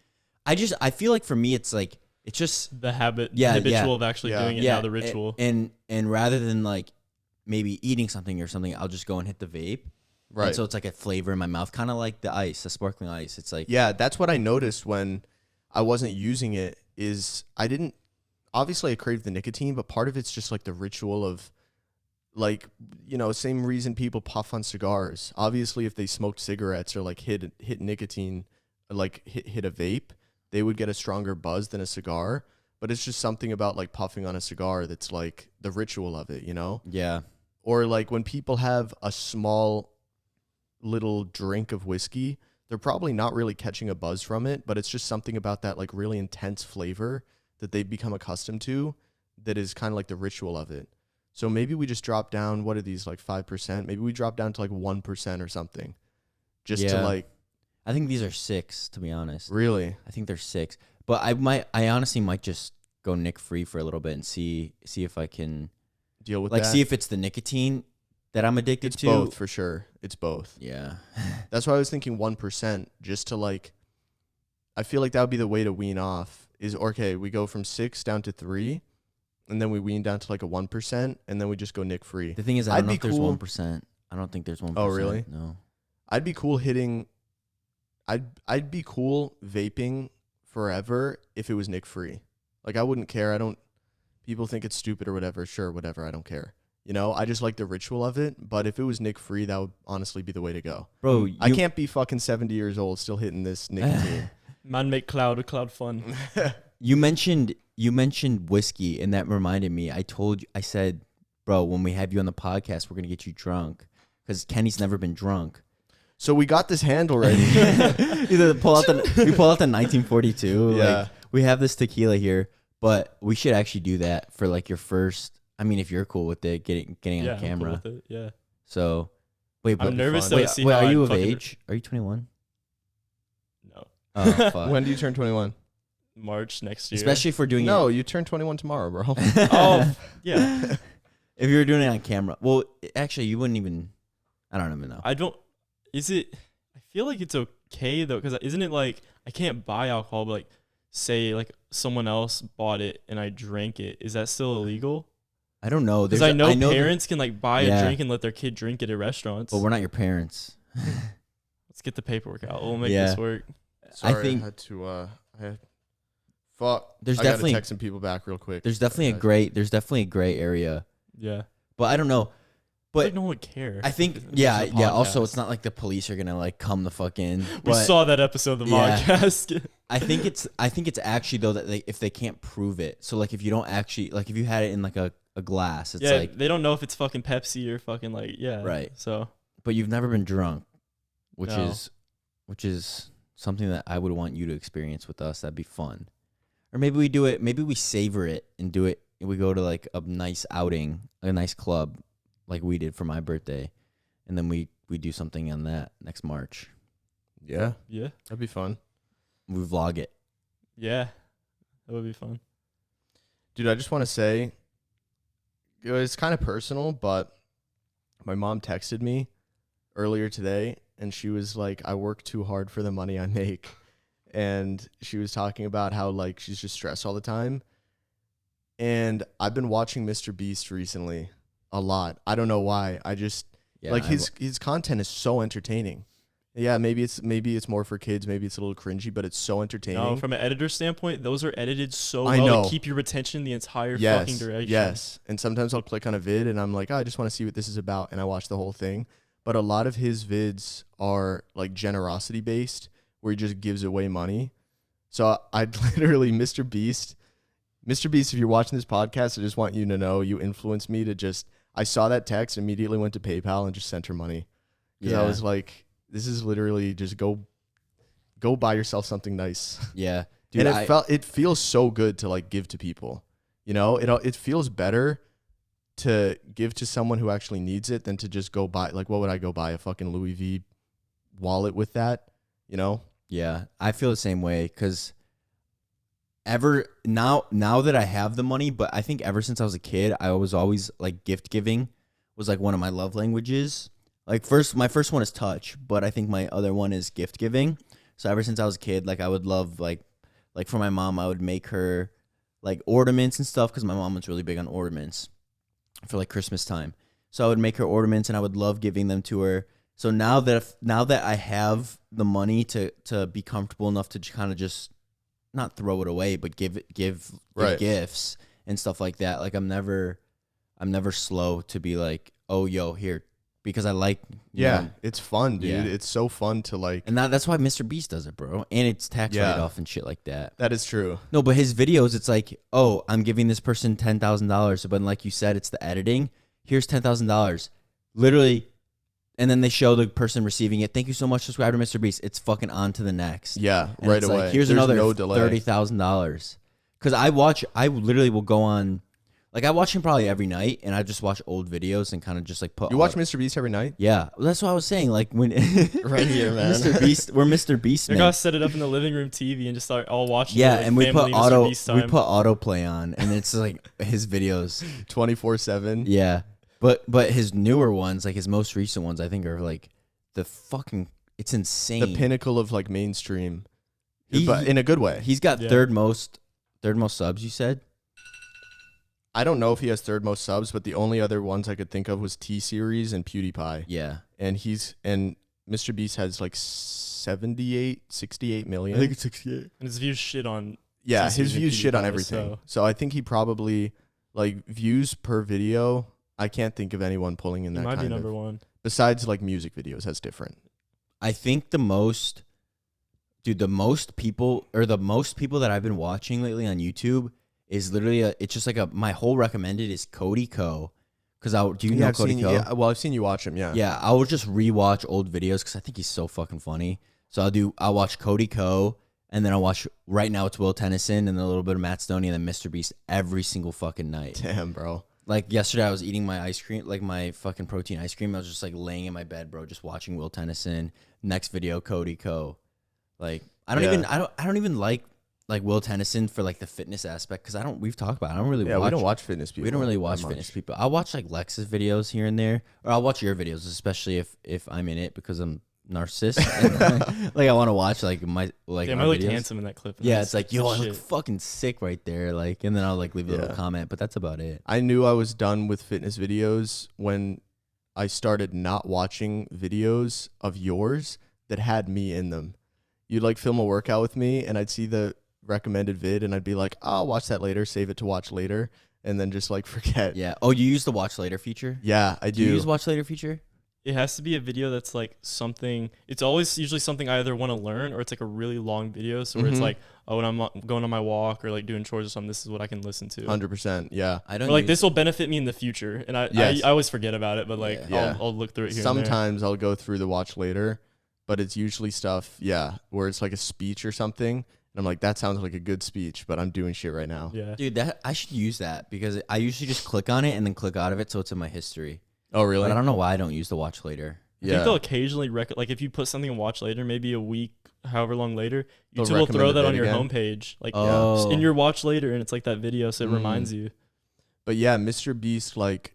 I feel like for me, it's like, it's just The habitual Yeah. of actually Yeah. doing it now, the ritual. And rather than like maybe eating something or something, I'll just go and hit the vape. Right. And so it's like a flavor in my mouth, kind of like the ice, the sparkling ice. It's like, Yeah, that's what I noticed when I wasn't using it. Is I didn't, obviously I craved the nicotine, but part of it's just like the ritual of like, you know, same reason people puff on cigars. Obviously if they smoked cigarettes or like hit nicotine, like hit a vape, they would get a stronger buzz than a cigar. But it's just something about like puffing on a cigar that's like the ritual of it, you know? yeah. Or like when people have a small little drink of whiskey, they're probably not really catching a buzz from it, but it's just something about that like really intense flavor that they've become accustomed to that is kind of like the ritual of it. So maybe we just drop down, what are these, like 5%? Maybe we drop down to like 1% or something. Just to Yeah. like, I think these are 6, to be honest. really? I think they're 6. But I honestly might just go Nick Free for a little bit and see if I can Deal with like that? see if it's the nicotine that I'm addicted It's to. both for sure. It's both. Yeah. That's why I was thinking 1%, just to like, I feel like that would be the way to wean off is, okay, we go from 6 down to 3, and then we wean down to like a 1%, and then we just go Nick Free. The thing is, I I'd don't know be if there's cool- 1%. I don't think there's 1%. Oh, really? No. I'd be cool hitting, I'd be cool vaping forever if it was Nick Free. Like I wouldn't care. People think it's stupid or whatever. Sure, whatever. I don't care. You know, I just like the ritual of it. But if it was Nick Free, that would honestly be the way to go. Bro, I can't be fucking 70 years old still hitting this nicotine. Man, make cloud fun. You mentioned whiskey, and that reminded me. I said, bro, when we have you on the podcast, we're gonna get you drunk because Kenny's never been drunk. So we got this handle ready. We pull out the 1942. Yeah. Like we have this tequila here, But we should actually do that for like your first. I mean, if you're cool with it, getting Yeah, on camera. I'm cool with it. Yeah. So, wait, but I'm nervous fun. to see wait, how are you I of fucking- age? Are you 21? No. Oh, fuck. When do you turn 21? March next year. Especially if we're doing No, you turn 21 tomorrow, bro. it. Oh, yeah. If you were doing it on camera, well, actually, you wouldn't even. I don't even know. I don't. Is it? I feel like it's okay though, because isn't it like I can't buy alcohol, but like say like someone else bought it and I drank it. Is that still illegal? I don't know. Because There's I know that- parents can like buy Yeah. a drink and let their kid drink it at restaurants. but we're not your parents. Let's get the paperwork out. We'll make Yeah. this work. Sorry, think- I had to. I had, fuck. There's I gotta definitely text some people back real quick. there's definitely a gray area, Yeah. but I don't know. But But no one would care. I think This is yeah. a Also, podcast. it's not like the police are gonna like come the fuck in. We But saw that episode of the Yeah. MogCast. I think it's actually though that if they can't prove it. So like if you don't actually like if you had it in like a glass, it's yeah, like they don't know if it's fucking Pepsi or fucking like Right. So but you've never been drunk, which No. is something that I would want you to experience with us. That'd be fun. Or maybe we do it. Maybe we savor it and do it. We go to like a nice outing, a nice club, like we did for my birthday, and then we do something on that next March. Yeah, yeah, that'd be fun, We vlog it. yeah, that would be fun. dude. I just want to say, it's kind of personal, but my mom texted me earlier today, and she was like, "I work too hard for the money I make," and she was talking about how like she's just stressed all the time. And I've been watching Mr. Beast recently a lot. I don't know why. I just Yeah, like his content is so entertaining. Yeah, maybe it's more for kids, maybe it's a little cringy, but it's so entertaining. No, from an editor standpoint, those are edited so I well know. to keep your attention the entire yes, fucking duration. yes. And sometimes I'll click on a vid and I'm like, oh, I just want to see what this is about, and I watch the whole thing. But a lot of his vids are like generosity based, where he just gives away money. So I'd literally, Mr. Beast, if you're watching this podcast, I just want you to know you influenced me to just. I saw that text, immediately went to PayPal and just sent her money, because I was like, this is literally just go buy yourself something nice. yeah, dude. And it feels so good to like give to people. You know, it feels better to give to someone who actually needs it than to just go buy, like, what would I go buy, a fucking Louis V wallet with that, you know? Yeah, I feel the same way because now that I have the money, but I think ever since I was a kid, I was always like gift giving was like one of my love languages. Like my first one is touch, but I think my other one is gift giving. So ever since I was a kid, like I would love like for my mom, I would make her like ornaments and stuff because my mom was really big on ornaments for like Christmas time. So I would make her ornaments and I would love giving them to her. So now that I have the money to be comfortable enough to kind of just not throw it away, but give Right. gifts and stuff like that. Like I'm never slow to be like, oh, yo, here, because I like, you know, It's fun, dude. Yeah. It's so fun to like. and that's why Mr. Beast does it, bro. And it's tax Yeah. write off and shit like that. That is true. No, but his videos, it's like, oh, I'm giving this person $10,000, but like you said, it's the editing. Here's $10,000, literally, and then they show the person receiving it. Thank you so much, subscribe to Mr. Beast. It's fucking on to the next. Yeah, And right it's away. like, here's There's another no delay. $30,000. Because I literally will go on, like I watch him probably every night, and I just watch old videos and kind of just like put. You watch Mr. Beast every night? Yeah, that's what I was saying. Like when Right here, man. Mr. Beast, we're Mr. Beast, They're man. gonna set it up in the living room TV and just start all watching. Yeah, it, like and we put family Mr. Beast time. autoplay on, and it's like his videos. 24/7. Yeah, but his newer ones, like his most recent ones, I think are like the fucking. It's insane. The pinnacle of like mainstream, He- but in a good way. He's got Yeah. third most subs. You said. I don't know if he has third most subs, but the only other ones I could think of was T-Series and PewDiePie. Yeah, And Mr. Beast has like 68 million. it's 68. and his views shit on. Yeah, T-Series his and views shit on PewDiePie, everything. So I think he probably like views per video. I can't think of anyone pulling in He that might be kind number of. one. Besides like music videos, that's different. I think the most people that I've been watching lately on YouTube is literally it's just like my whole recommended is Cody Co. Because do you know I've Cody seen, Co? yeah, well, I've seen you watch him. Yeah. Yeah, I will just rewatch old videos because I think he's so fucking funny. So I'll watch Cody Co. And then I'll watch, right now it's Will Tennyson and a little bit of Matt Stoney and then Mr. Beast every single fucking night. Damn, bro. Like yesterday I was eating my ice cream, like my fucking protein ice cream. I was just like laying in my bed, bro, just watching Will Tennyson. Next video, Cody Co. Like I don't even like Will Tennyson for like the fitness aspect because we've talked about it. I don't really Yeah, watch. we don't watch fitness people. We don't really watch that fitness much. people. I'll watch like Lex's videos here and there, or I'll watch your videos, especially if I'm in it because I'm narcissist. And, like I want to watch like my Damn, our I looked videos. handsome in that clip. Yeah, That's it's like, yo, I shit. look fucking sick right there. Like, and then I'll like leave a little comment, but that's about it. I knew I was done with fitness videos when I started not watching videos of yours that had me in them. You'd like film a workout with me and I'd see the recommended vid and I'd be like, oh, I'll watch that later, save it to watch later, and then just like forget. Yeah. Oh, you use the watch later feature? Yeah, I do. Do you use watch later feature? It has to be a video that's like something. It's always usually something I either want to learn or it's like a really long video. So where it's like, oh, when I'm going on my walk or like doing chores or something, this is what I can listen to. 100%. Yeah. I don't Or like use- this will benefit me in the future, and I always forget about it. But like Yeah. I'll look through it here. and there. Sometimes I'll go through the watch later, but it's usually stuff, where it's like a speech or something. And I'm like, that sounds like a good speech, but I'm doing shit right now. Yeah. Dude, that I should use that because I usually just click on it and then click out of it so it's in my history. Oh, really? But I don't know why I don't use the watch later. I think they'll occasionally like if you put something in watch later, maybe a week, however long later, They'll YouTube will throw recommend that it on your again. homepage, like Oh. just in your watch later, and it's like that video, so it reminds you. But yeah, Mr. Beast, like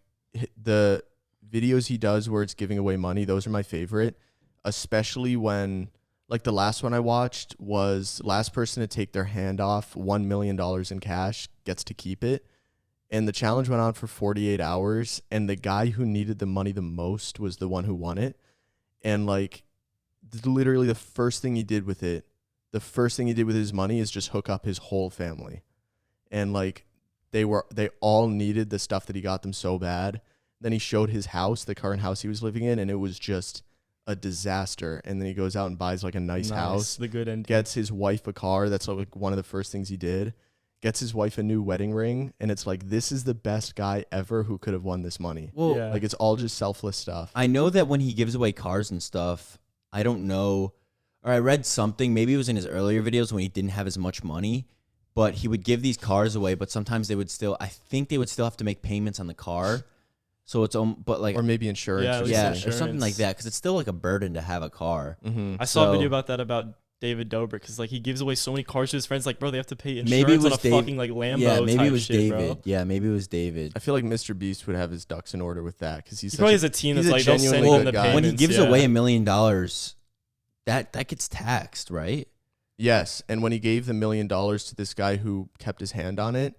the videos he does where it's giving away money, those are my favorite, especially when like the last one I watched was last person to take their hand off $1 million in cash gets to keep it. And the challenge went on for 48 hours. And the guy who needed the money the most was the one who won it. And like literally the first thing he did with his money is just hook up his whole family. And like they all needed the stuff that he got them so bad. Then he showed his house, the current house he was living in, and it was just a disaster. And then he goes out and buys like a nice house, the good end. gets his wife a car. That's like one of the first things he did. Gets his wife a new wedding ring, and it's like, this is the best guy ever who could have won this money. Well, Yeah. Like, it's all just selfless stuff. I know that when he gives away cars and stuff, I don't know, or I read something, maybe it was in his earlier videos when he didn't have as much money, but he would give these cars away, but sometimes I think they would still have to make payments on the car. So it's, but like, Or maybe insurance. Yeah, or yeah, something. or something like insurance. that, because it's still like a burden to have a car. Mm-hmm. I saw a So- video about that about David Dobrik, because like he gives away so many cars to his friends, like bro, they have to pay insurance Maybe it was on a Dave- fucking like Lambo. Yeah, maybe type it was shit, David. Bro. Yeah, maybe it was David. I feel like Mr. Beast would have his ducks in order with that because he's He such probably a, has a team he's that's a like they'll send genuinely him good the guy. payments. When he gives yeah. away $1 million, that gets taxed, right? Yes, and when he gave the $1 million to this guy who kept his hand on it,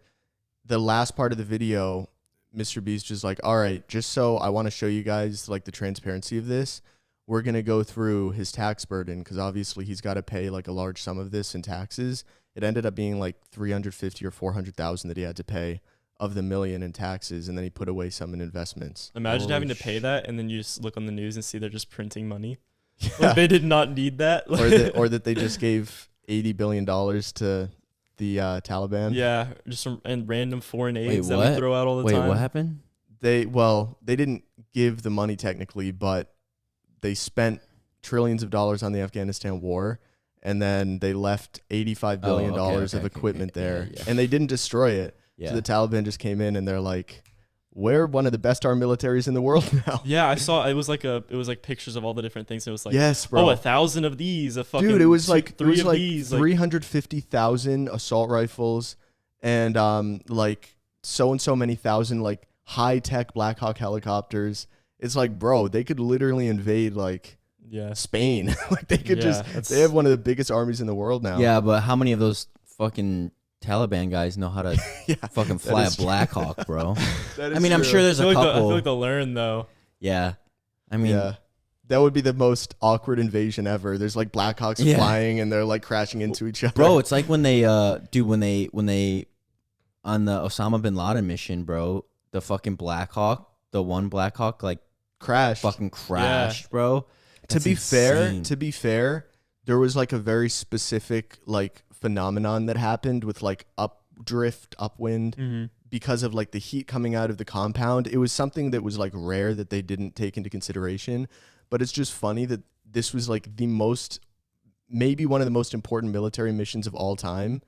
the last part of the video, Mr. Beast just like, all right, just so I want to show you guys like the transparency of this, we're going to go through his tax burden because obviously he's got to pay like a large sum of this in taxes. It ended up being like 350 or 400,000 that he had to pay of the $1 million in taxes, and then he put away some in investments. Imagine Holy having to sh- pay that, and then you just look on the news and see they're just printing money. Yeah. Like they did not need that. or that they just gave $80 billion to the Taliban. Yeah, just some and random foreign Wait, aids that we what? throw out all the Wait, time. what happened? They didn't give the money technically, but they spent trillions of dollars on the Afghanistan war, and then they left $85 billion of equipment there, yeah. and they didn't destroy it. Yeah. So the Taliban just came in and they're like, we're one of the best armed militaries in the world now. Yeah, I saw it was like pictures of all the different things. It was like, Yes, bro. 1,000 of these, a fucking Dude, it was like three of these. Like, 350,000 assault rifles and like so and so many thousand like high-tech Black Hawk helicopters. It's like, bro, they could literally invade like yeah, Spain. Like they could Yeah, that's- they have one of the biggest armies in the world now. Yeah, but how many of those fucking Taliban guys know how to Yeah, fucking fly a is true. Black Hawk, bro? that I is mean, I'm true. sure there's I a feel couple. like they'll learn though. Yeah. I mean, Yeah. That would be the most awkward invasion ever. There's like Black Hawks Yeah. flying and they're like crashing into each other. bro, it's like when they when they on the Osama bin Laden mission, bro, the fucking Black Hawk, the one Black Hawk like crashed. fucking crashed, bro. To That's be fair, there was like a very specific like phenomenon that happened with like upwind Mm-hmm. because of like the heat coming out of the compound. It was something that was like rare that they didn't take into consideration, but it's just funny that this was like the most maybe one of the most important military missions of all time,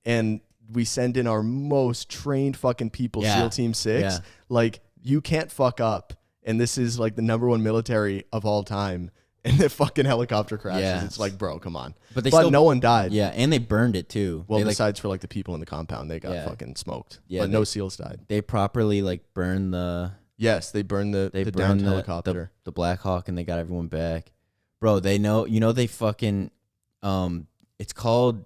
and we send in our most trained fucking people, SEAL Team 6. Yeah. Like, you can't fuck up, and this is like the number one military of all time, and the fucking helicopter crashes. Yeah. It's like, bro, come on. But no one died. Yeah, and they burned it too. Well, they, besides for like the people in the compound, they got Yeah. fucking smoked. Yeah, But no SEALs died. they properly like burned the Yes, they burned the burned downed helicopter. the Black Hawk, and they got everyone back. Bro, they know, they fucking it's called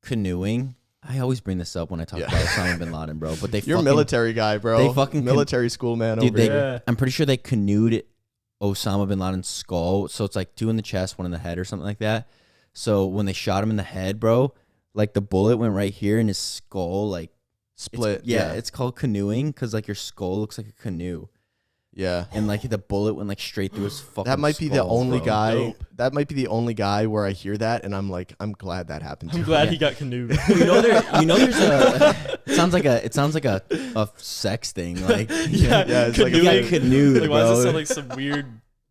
canoeing. I always bring this up when I talk about Osama bin Laden, bro. But You're a military guy, bro. They fucking military school man dude, over here. I'm pretty sure they canoed Osama bin Laden's skull. So it's like 2 in the chest, 1 in the head, or something like that. So when they shot him in the head, bro, like the bullet went right here, and his skull like Split. it's called canoeing because like your skull looks like a canoe. Yeah. And like the bullet went like straight through his fucking That might be the skull, only bro. guy. Dope. That might be the only guy where I hear that, and I'm like, I'm glad that happened. I'm to glad him. he got canoed. There's a it sounds like a sex thing. Like Yeah, it's like he a got canoed, Like, why does bro. this sound like some weird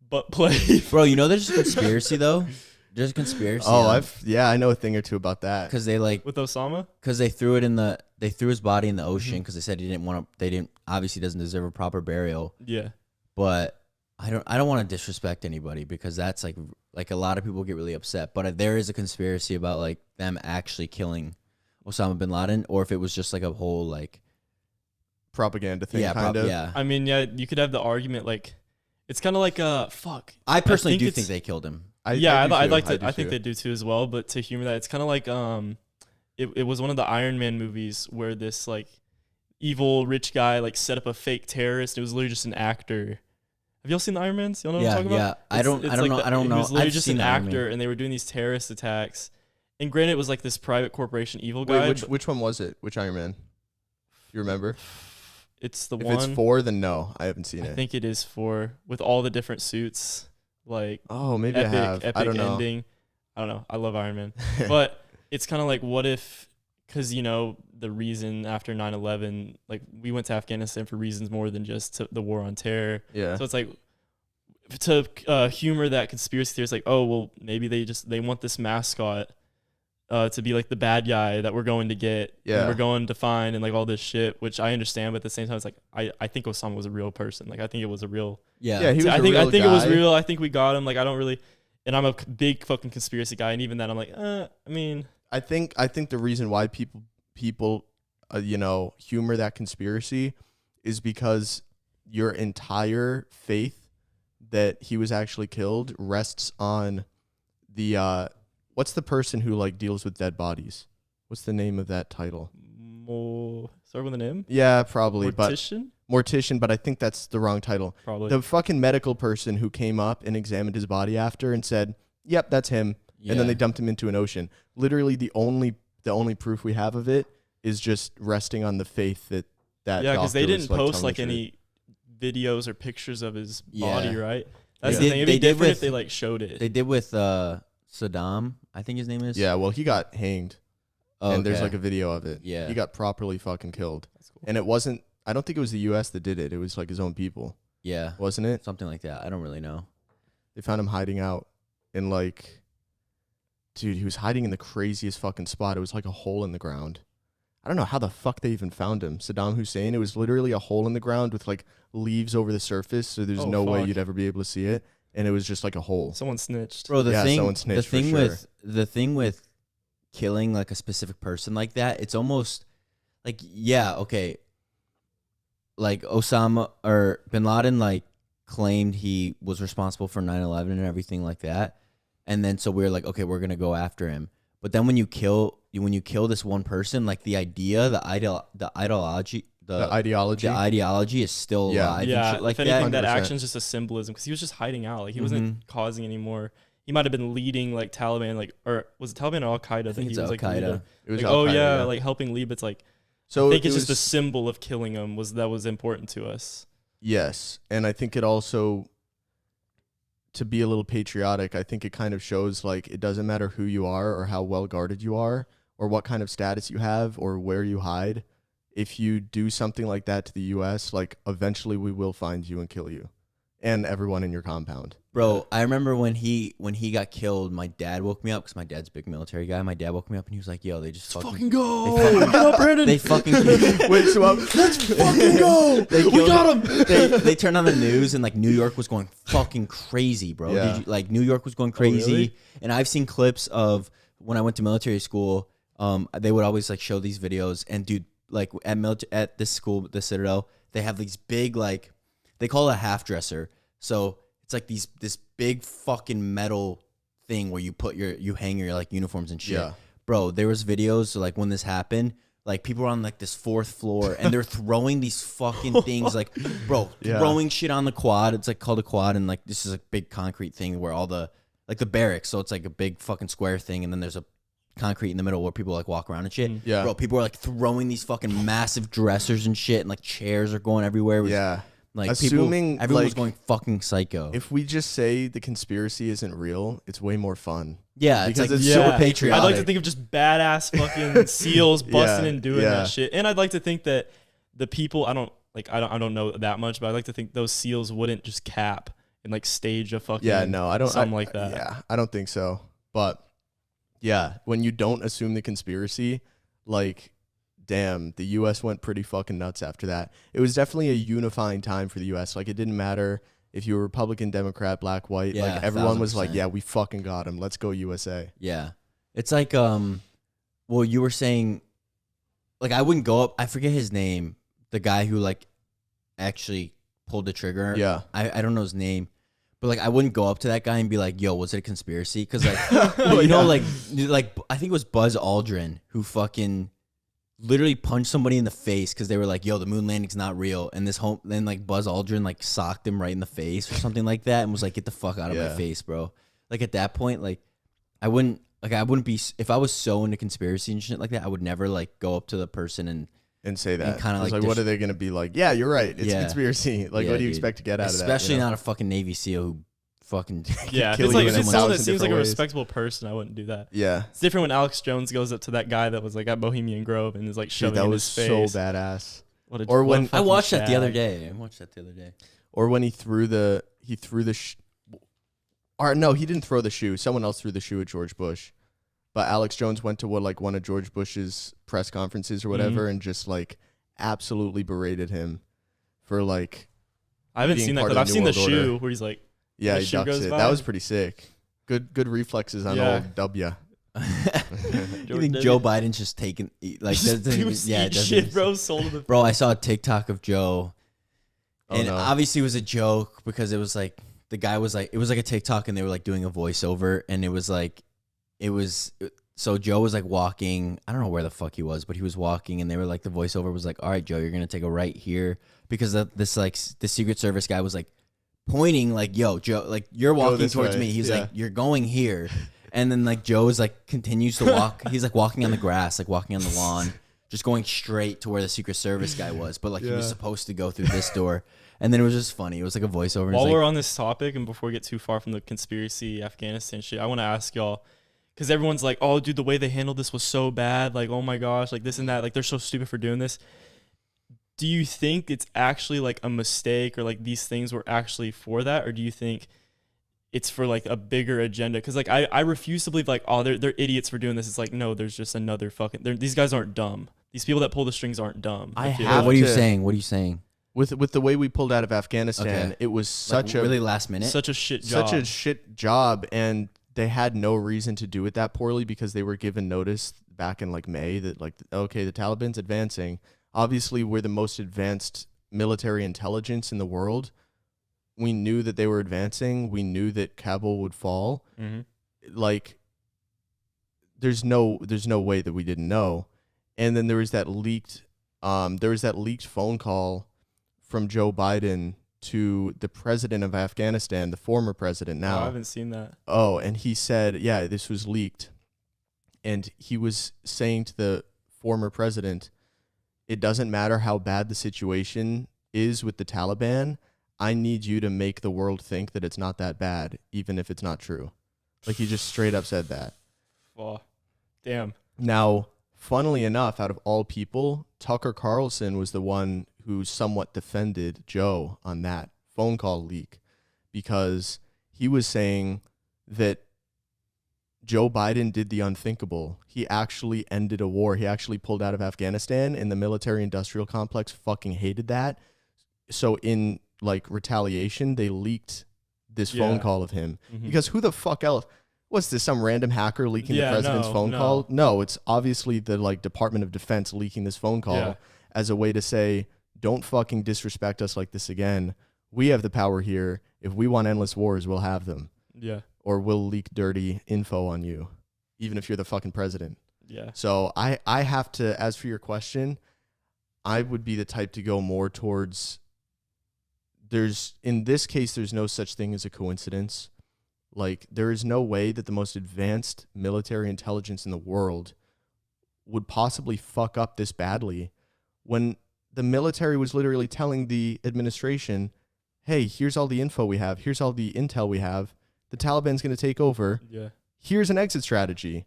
butt play? Bro, there's a conspiracy though. There's a conspiracy. Oh, I know a thing or two about that. because they like With Osama? because they threw his body in the ocean because they said they didn't obviously doesn't deserve a proper burial. Yeah. But I don't want to disrespect anybody because that's like a lot of people get really upset. But there is a conspiracy about like them actually killing Osama bin Laden, or if it was just like a whole like Propaganda thing, kind of. yeah. I mean, yeah, you could have the argument like it's kind of like fuck. I personally do it's- think they killed him. I think they do too as well. But to humor that, it's kind of like it was one of the Iron Man movies where this like evil rich guy like set up a fake terrorist. It was literally just an actor. Have y'all seen the Iron Mans? Y'all know what I'm talking about? I don't know. He was literally I've just seen an the Iron Man. actor, and they were doing these terrorist attacks. And granted, it was like this private corporation evil guy. Wait, which one was it? Which Iron Man? You remember? It's the If one. it's 4, then no, I haven't seen I it. think it is 4 with all the different suits. Like Oh, maybe epic, I have. epic I don't know. ending. I don't know. I love Iron Man, but it's kind of like what if, because the reason after 9/11, like we went to Afghanistan for reasons more than just the war on terror. Yeah. So it's like to humor that conspiracy theory. It's like, oh well, maybe they want this mascot to be like the bad guy that we're going to get, Yeah. and we're going to find, and like all this shit, which I understand, but at the same time, it's like I think Osama was a real person. Like I think it was a real. Yeah. Yeah, he was I a think real it was guy. real. I think we got him. Like I don't really, and I'm a big fucking conspiracy guy, and even then I'm like, I mean, I think the reason why people humor that conspiracy is because your entire faith that he was actually killed rests on the what's the person who like deals with dead bodies? What's the name of that title? start with an M. Yeah, probably, Mortician? but mortician, but I think that's the wrong title. Probably. The fucking medical person who came up and examined his body after and said, "Yep, that's him." Yeah. And then they dumped him into an ocean. Literally the only proof we have of it is just resting on the faith that Yeah, because they doctor was, didn't post telling like the truth. any videos or pictures of his Yeah. body, right? That's They the did- thing. It'd they be did different with- if they like showed it. They did with Saddam, I think his name is. Yeah, well, he got hanged, Oh, and there's okay. like a video of it. Yeah. He got properly fucking killed. That's cool. And it wasn't, I don't think it was the U.S. that did it. It was like his own people, Yeah. wasn't it? Something like that. I don't really know. They found him hiding out in like, dude, he was hiding in the craziest fucking spot. It was like a hole in the ground. I don't know how the fuck they even found him. Saddam Hussein, it was literally a hole in the ground with like leaves over the surface, so there's Oh, no way fuck. you'd ever be able to see it. And it was just like a hole. Someone snitched. Bro, Yeah, someone snitched for sure. the thing with killing like a specific person like that, it's almost like, yeah, okay. Like Osama or bin Laden like claimed he was responsible for 9/11 and everything like that. And then so we're like, okay, we're going to go after him. But then when you kill this one person, like the idea, the ideology is still Yeah. alive and Yeah, shit like if anything, that. that 100%. action's just a symbolism because he was just hiding out. Like he wasn't causing any more. He might have been leading like Taliban, like, or was it Taliban or Al Qaeda? I think it's he was like Al-Qaeda. leading? It was Like, Al-Qaeda, yeah, like helping lead. But it's like so I think it it's just a was- symbol of killing him was important to us. Yes, and I think it also, to be a little patriotic, I think it kind of shows like it doesn't matter who you are or how well guarded you are or what kind of status you have or where you hide. If you do something like that to the U.S., like eventually we will find you and kill you. and everyone in your compound. Bro, I remember when he got killed, my dad woke me up because my dad's a big military guy. My dad woke me up and he was like, "Yo, they just fucking go! Get up, Brandon! They fucking Wakes him up. Let's fucking go! We got him. They turned on the news and like New York was going fucking crazy, bro. Yeah. Like New York was going crazy, really? and I've seen clips of when I went to military school. They would always like show these videos, and dude, like at this school, the Citadel, they have these big like they call it a half dresser. So it's like this big fucking metal thing where you hang your like uniforms and shit. Yeah. Bro, there was videos so, like when this happened, like people were on like this 4th floor and they're throwing these fucking things like, bro, throwing shit on the quad. It's like called a quad, and like this is a big concrete thing where all the like the barracks. So it's like a big fucking square thing, and then there's a concrete in the middle where people like walk around and shit. Yeah. Bro, people are like throwing these fucking massive dressers and shit, and like chairs are going everywhere. It was, Yeah. like Assuming, everyone was like, going fucking psycho. If we just say the conspiracy isn't real, it's way more fun. Yeah, because it's it's so so patriotic. I'd like to think of just badass fucking SEALs busting and doing that shit. And I'd like to think that the people I don't know that much, but I'd like to think those SEALs wouldn't just cap and like stage a fucking something like that. Yeah, I don't think so. But yeah, when you don't assume the conspiracy, like, damn, the U.S. went pretty fucking nuts after that. It was definitely a unifying time for the U.S. Like, it didn't matter if you were Republican, Democrat, black, white. Yeah, like, everyone was 1000%. like, yeah, we fucking got him. Let's go USA. Yeah. It's like, well, you were saying, like, I wouldn't go up. I forget his name. The guy who, like, actually pulled the trigger. Yeah. I don't know his name. But, like, I wouldn't go up to that guy and be like, yo, was it a conspiracy? Because, like, you know, like, I think it was Buzz Aldrin who fucking literally punched somebody in the face because they were like, yo, the moon landing's not real. And then, like, Buzz Aldrin, like, socked him right in the face or something like that and was like, get the fuck out of my face, bro. Like, at that point, like, I wouldn't be, if I was so into conspiracy and shit like that, I would never, like, go up to the person and say that. And kinda like what are they going to be like? Yeah, you're right. It's a conspiracy. Like, Yeah, what do you dude. expect to get out of that? Especially not a fucking Navy SEAL who fucking Yeah, if kill it's you like in if it's someone that 1,000 seems like a different ways. respectable person, I wouldn't do that. Yeah. It's different when Alex Jones goes up to that guy that was like at Bohemian Grove and is like Dude, shoving that in was his so face. badass. Or when- I watched that the other day. Or when he threw the or no, he didn't throw the shoe. Someone else threw the shoe at George Bush. But Alex Jones went to one of George Bush's press conferences or whatever and just like absolutely berated him for like I haven't being seen that part clip. of I've the seen New the World shoe Order. where he's like, yeah, the he shoe ducks goes it. by. That was pretty sick. Good reflexes on Yeah. old W. You think Joe Biden's just taking like just doesn't even, eat shit, bro. Soul of the Bro, I saw a TikTok of Joe, and no. obviously it was a joke because it was like the guy was like, it was like a TikTok and they were like doing a voiceover, and it was like, so Joe was like walking, I don't know where the fuck he was, but he was walking, and they were like, the voiceover was like, all right, Joe, you're gonna take a right here, because this like the Secret Service guy was like pointing like, yo, Joe, like you're walking this towards way. me. He's Yeah. like, you're going here. And then like Joe is like continues to walk. He's like walking on the grass, like walking on the lawn, just going straight to where the Secret Service guy was. But like he was supposed to go through this door. And then it was just funny. It was like a voiceover. While It's we're like, on this topic and before we get too far from the conspiracy Afghanistan shit, I want to ask y'all, because everyone's like, oh, dude, the way they handled this was so bad. Like, oh my gosh, like this and that. Like, they're so stupid for doing this. Do you think it's actually like a mistake, or like these things were actually for that? Or do you think it's for like a bigger agenda? Because like I refuse to believe like, oh, they're idiots for doing this. It's like, no, there's just another fucking, these guys aren't dumb. These people that pull the strings aren't dumb. I feel have like. what are you to- saying? What are you saying? With the way we pulled out of Afghanistan, Okay. it was Like, such a really last minute. Such a shit job. such a shit job, and they had no reason to do it that poorly because they were given notice back in like May that like, okay, the Taliban's advancing. Obviously, we're the most advanced military intelligence in the world. We knew that they were advancing. We knew that Kabul would fall. Mm-hmm. Like, there's no way that we didn't know. And then there was that leaked phone call from Joe Biden to the president of Afghanistan, the former president now. Oh, I haven't seen that. Oh, and he said, yeah, this was leaked. And he was saying to the former president, it doesn't matter how bad the situation is with the Taliban. I need you to make the world think that it's not that bad, even if it's not true. Like, he just straight up said that. Oh, damn. Now, funnily enough, out of all people, Tucker Carlson was the one who somewhat defended Joe on that phone call leak. because he was saying that Joe Biden did the unthinkable. He actually ended a war. He actually pulled out of Afghanistan, and the military-industrial complex fucking hated that. So in like retaliation, they leaked this phone call of him. Because who the fuck else? What's this? Some random hacker leaking the president's phone call? No, it's obviously the like Department of Defense leaking this phone call as a way to say, don't fucking disrespect us like this again. We have the power here. If we want endless wars, we'll have them. Yeah. Or we'll leak dirty info on you, even if you're the fucking president. Yeah. So I have to, as for your question, I would be the type to go more towards, in this case, there's no such thing as a coincidence. Like, there is no way that the most advanced military intelligence in the world would possibly fuck up this badly when the military was literally telling the administration, hey, here's all the info we have. Here's all the intel we have. The Taliban's going to take over. Yeah. Here's an exit strategy.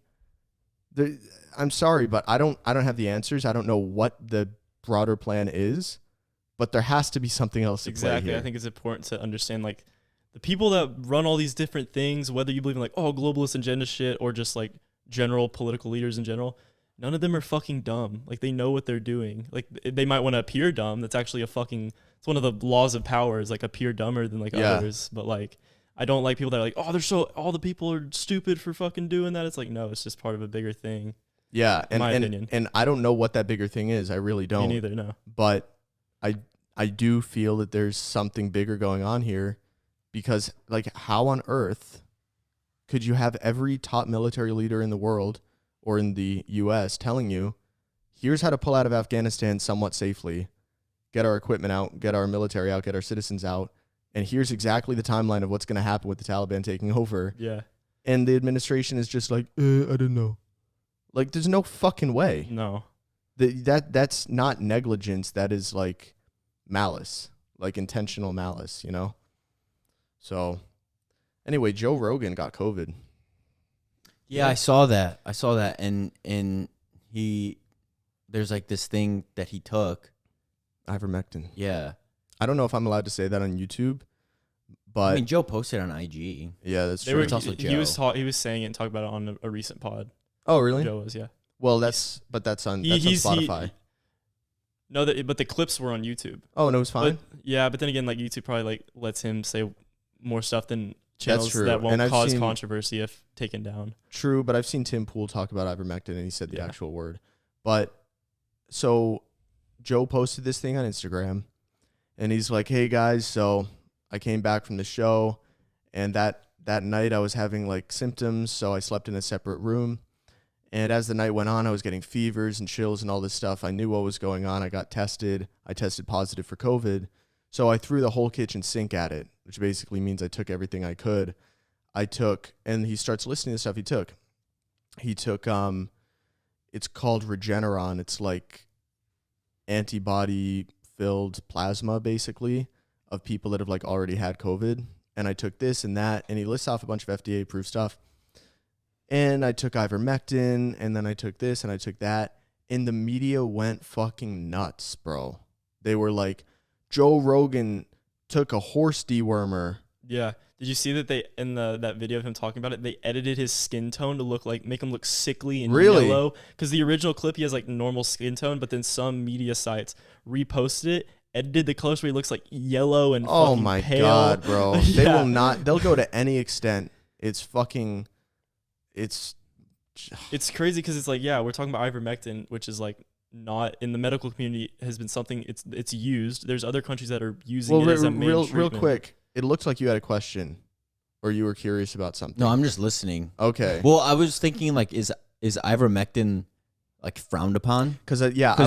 I'm sorry, but I don't have the answers. I don't know what the broader plan is, but there has to be something else to play here. I think it's important to understand, like, the people that run all these different things, whether you believe in like, oh, globalist agenda shit or just like general political leaders in general, none of them are fucking dumb. Like, they know what they're doing. Like, they might want to appear dumb. That's actually it's one of the laws of power is like appear dumber than like others. But like, I don't like people that are like, oh, all the people are stupid for fucking doing that. It's like, no, it's just part of a bigger thing. Yeah. In my opinion. And I don't know what that bigger thing is. I really don't. Me neither, no. But I do feel that there's something bigger going on here, because like, how on earth could you have every top military leader in the world or in the US telling you, here's how to pull out of Afghanistan somewhat safely, get our equipment out, get our military out, get our citizens out, and here's exactly the timeline of what's going to happen with the Taliban taking over. Yeah. And the administration is just like, I didn't know. Like, there's no fucking way. No. That's not negligence. That is like malice, like intentional malice, you know? So anyway, Joe Rogan got COVID. Yeah, I saw that. And there's like this thing that he took. Ivermectin. Yeah. I don't know if I'm allowed to say that on YouTube, but I mean, Joe posted on IG. yeah, that's true. It's also he was Joe. he was saying it and talking about it on a recent pod. Oh, really? Joe was, yeah. Well, that's on Spotify. But the clips were on YouTube. Oh, and it was fine. But then again, like, YouTube probably like lets him say more stuff than channels true. that won't And cause controversy if taken down. True, but I've seen Tim Pool talk about ivermectin, and he said the actual word. But so Joe posted this thing on Instagram, and he's like, "Hey guys, so I came back from the show, and that night I was having like symptoms, so I slept in a separate room. And as the night went on, I was getting fevers and chills and all this stuff. I knew what was going on. I got tested. I tested positive for COVID. So I threw the whole kitchen sink at it, which basically means I took everything I could. And he starts listing the stuff he took. He took, it's called Regeneron. It's like antibody-filled plasma, basically, of people that have like already had COVID. And I took this and that, and he lists off a bunch of FDA-approved stuff. And I took ivermectin, and then I took this, and I took that. And the media went fucking nuts, bro. They were like, Joe Rogan took a horse dewormer. Yeah. Did you see that they, in that video of him talking about it, they edited his skin tone to make him look sickly and yellow? Because the original clip, he has like normal skin tone, but then some media sites reposted it, edited the colors where he looks like yellow and oh fucking my pale. God, bro. They will not, they'll go to any extent. It's fucking... It's crazy because it's like, yeah, we're talking about ivermectin, which is like not in the medical community has been something it's used. There's other countries that are using it as a main treatment. Real quick, it looks like you had a question or you were curious about something. No, I'm just listening. Okay. Well, I was thinking like, is ivermectin like frowned upon? Because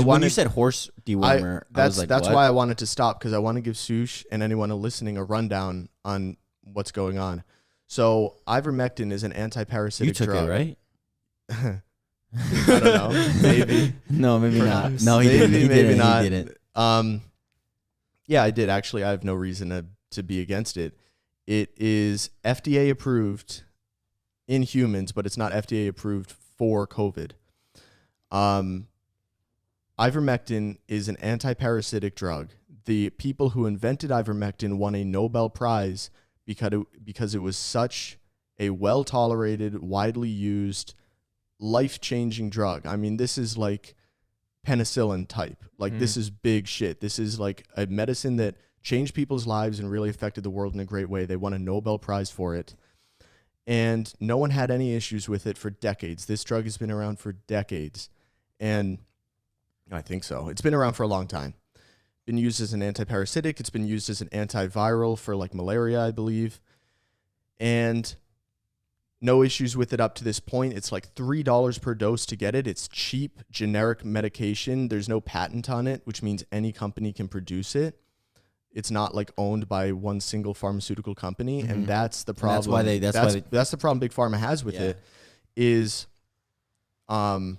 when you said horse dewormer, that's what? why I wanted to stop, because I want to give Sush and anyone listening a rundown on what's going on. So ivermectin is an anti-parasitic drug. You took it, right? I don't know. Maybe. No, maybe not. No, maybe not. He didn't. Yeah, I did. Actually, I have no reason to be against it. It is FDA approved in humans, but it's not FDA approved for COVID. Ivermectin is an anti-parasitic drug. The people who invented ivermectin won a Nobel Prize because it was such a well-tolerated, widely used, life-changing drug. I mean, this is like penicillin type. Like, this is big shit. This is like a medicine that changed people's lives and really affected the world in a great way. They won a Nobel Prize for it. And no one had any issues with it for decades. This drug has been around for decades. And I think so. It's been around for a long time. Been used as an antiparasitic. It's been used as an antiviral for like malaria, I believe. And no issues with it up to this point. It's like $3 per dose to get it. It's cheap, generic medication. There's no patent on it, which means any company can produce it. It's not like owned by one single pharmaceutical company, and that's the problem. That's the problem Big Pharma has with it. Is, there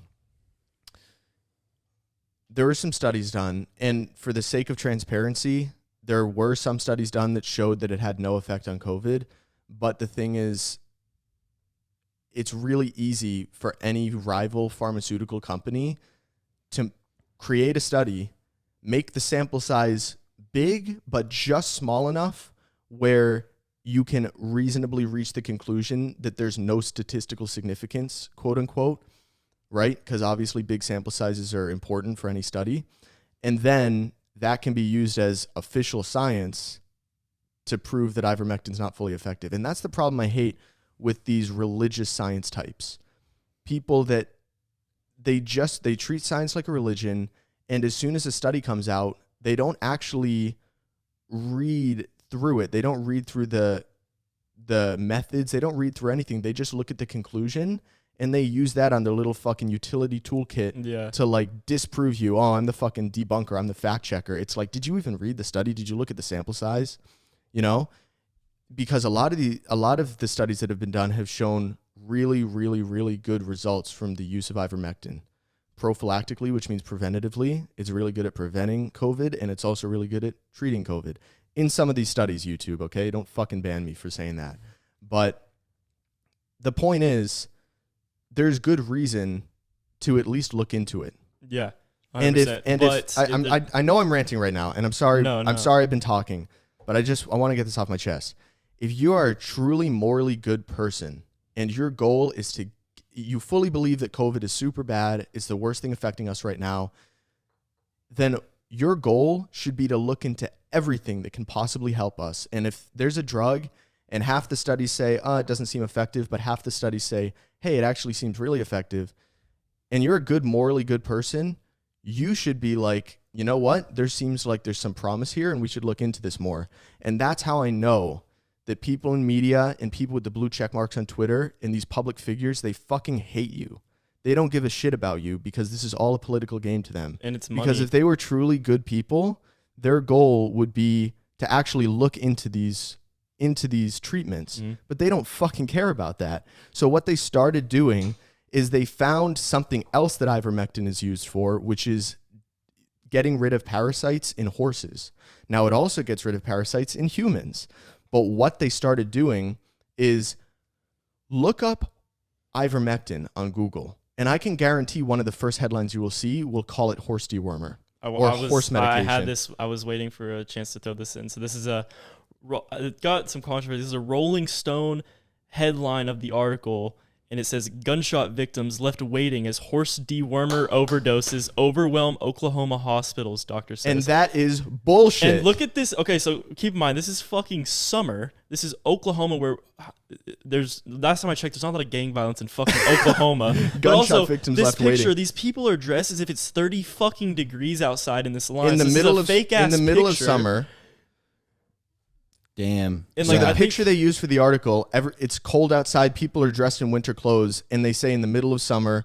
were some studies done, and for the sake of transparency, there were some studies done that showed that it had no effect on COVID. But the thing is, it's really easy for any rival pharmaceutical company to create a study, make the sample size big, but just small enough where you can reasonably reach the conclusion that there's no statistical significance, quote unquote, right? Because obviously big sample sizes are important for any study. And then that can be used as official science to prove that ivermectin's not fully effective. And that's the problem I hate with these religious science types. People that they treat science like a religion, and as soon as a study comes out, they don't actually read through it. They don't read through the methods. They don't read through anything. They just look at the conclusion, and they use that on their little fucking utility toolkit to like disprove you. Oh, I'm the fucking debunker. I'm the fact checker. It's like, did you even read the study? Did you look at the sample size? You know, because a lot of the studies that have been done have shown really, really, really good results from the use of ivermectin. Prophylactically, which means preventatively, it's really good at preventing COVID, and it's also really good at treating COVID. In some of these studies, YouTube, okay? Don't fucking ban me for saying that. But the point is, there's good reason to at least look into it. Yeah. 100%. I know I'm ranting right now, and I'm sorry. No. I'm sorry I've been talking, but I want to get this off my chest. If you are a truly morally good person, and your goal is you fully believe that COVID is super bad, it's the worst thing affecting us right now, then your goal should be to look into everything that can possibly help us. And if there's a drug and half the studies say, it doesn't seem effective, but half the studies say, hey, it actually seems really effective, and you're a good, morally good person, you should be like, you know what? There seems like there's some promise here, and we should look into this more. And that's how I know that people in media and people with the blue check marks on Twitter and these public figures, they fucking hate you. They don't give a shit about you because this is all a political game to them. And it's money. Because if they were truly good people, their goal would be to actually look into these treatments. But they don't fucking care about that. So what they started doing is they found something else that ivermectin is used for, which is getting rid of parasites in horses. Now, it also gets rid of parasites in humans. But what they started doing is look up ivermectin on Google, and I can guarantee one of the first headlines you will see will call it horse dewormer horse medication. I was waiting for a chance to throw this in. So this is it got some controversy. This is a Rolling Stone headline of the article, and it says gunshot victims left waiting as horse dewormer overdoses overwhelm Oklahoma hospitals, doctor says. And that is bullshit. And look at this. Okay, so keep in mind, this is fucking summer. This is Oklahoma, where last time I checked, there's not a lot of gang violence in fucking Oklahoma. But also, victims this left picture, waiting. these people are dressed as if it's 30 fucking degrees outside in this line. In the middle of picture. summer. Damn. And So like, the I picture they use for the article, it's cold outside, people are dressed in winter clothes, and they say in the middle of summer,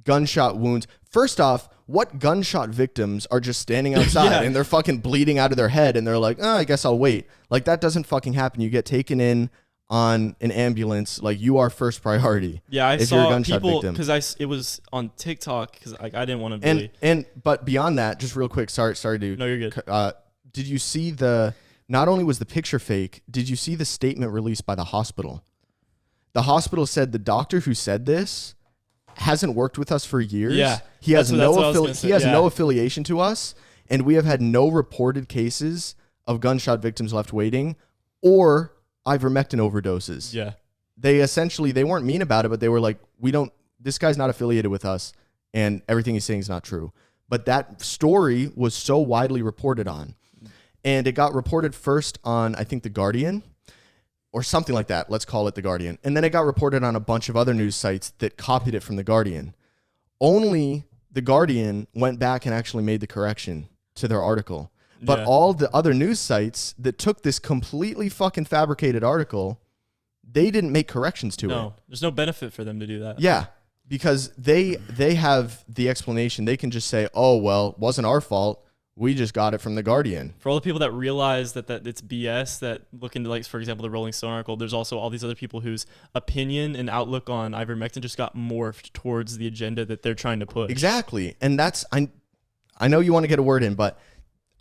gunshot wounds. First off, what gunshot victims are just standing outside and they're fucking bleeding out of their head, and they're like, I guess I'll wait. Like, that doesn't fucking happen. You get taken in on an ambulance, like, you are first priority. Yeah, I if saw you're a gunshot people, victim. because it was on TikTok, because I didn't want to really. But beyond that, just real quick, sorry, dude. No, you're good. Did you see not only was the picture fake, did you see the statement released by the hospital? The hospital said the doctor who said this hasn't worked with us for years. Yeah, he has no affiliation to us, and we have had no reported cases of gunshot victims left waiting or ivermectin overdoses. Yeah. They weren't mean about it, but they were like, this guy's not affiliated with us, and everything he's saying is not true. But that story was so widely reported on. And it got reported first on, I think, The Guardian or something like that. Let's call it The Guardian. And then it got reported on a bunch of other news sites that copied it from The Guardian. Only The Guardian went back and actually made the correction to their article. But all the other news sites that took this completely fucking fabricated article, they didn't make corrections to it. No, there's no benefit for them to do that. Yeah, because they have the explanation. They can just say, oh, well, it wasn't our fault. We just got it from The Guardian. For all the people that realize that it's BS, that look into, like, for example, the Rolling Stone article, there's also all these other people whose opinion and outlook on ivermectin just got morphed towards the agenda that they're trying to push. Exactly. And that's, I know you want to get a word in, but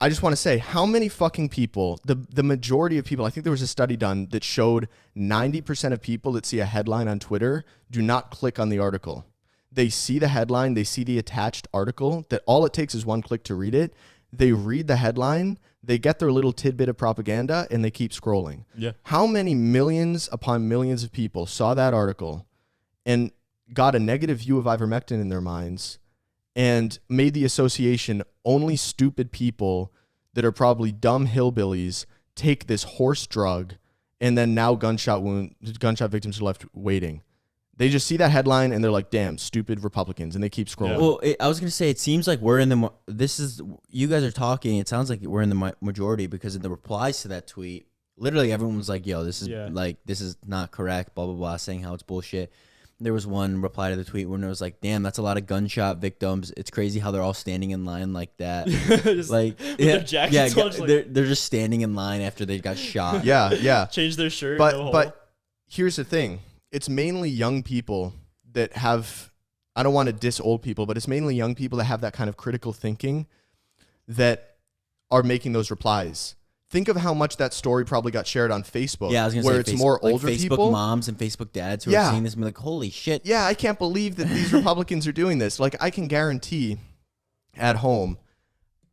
I just want to say, how many fucking people, the majority of people, I think there was a study done that showed 90% of people that see a headline on Twitter do not click on the article. They see the headline, they see the attached article, that all it takes is one click to read it. They read the headline, they get their little tidbit of propaganda, and they keep scrolling. Yeah. How many millions upon millions of people saw that article and got a negative view of ivermectin in their minds and made the association only stupid people that are probably dumb hillbillies take this horse drug, and then now gunshot victims are left waiting? They just see that headline and they're like, damn, stupid Republicans, and they keep scrolling. Yeah. Well, I was going to say, it seems like we're in the, you guys are talking, it sounds like we're in the majority, because in the replies to that tweet, literally everyone was like, yo, this is this is not correct, blah, blah, blah, saying how it's bullshit. There was one reply to the tweet when it was like, damn, that's a lot of gunshot victims. It's crazy how they're all standing in line like that. Like, their jackets on, they're just standing in line after they got shot. Yeah. Change their shirt. But here's the thing. It's mainly young people that have, I don't want to diss old people, but it's mainly young people that have that kind of critical thinking that are making those replies. Think of how much that story probably got shared on Facebook. Yeah, I was going to say, where it's more older Facebook people. moms and Facebook dads who are seeing this and be like, holy shit. Yeah, I can't believe that these Republicans are doing this. Like, I can guarantee at home,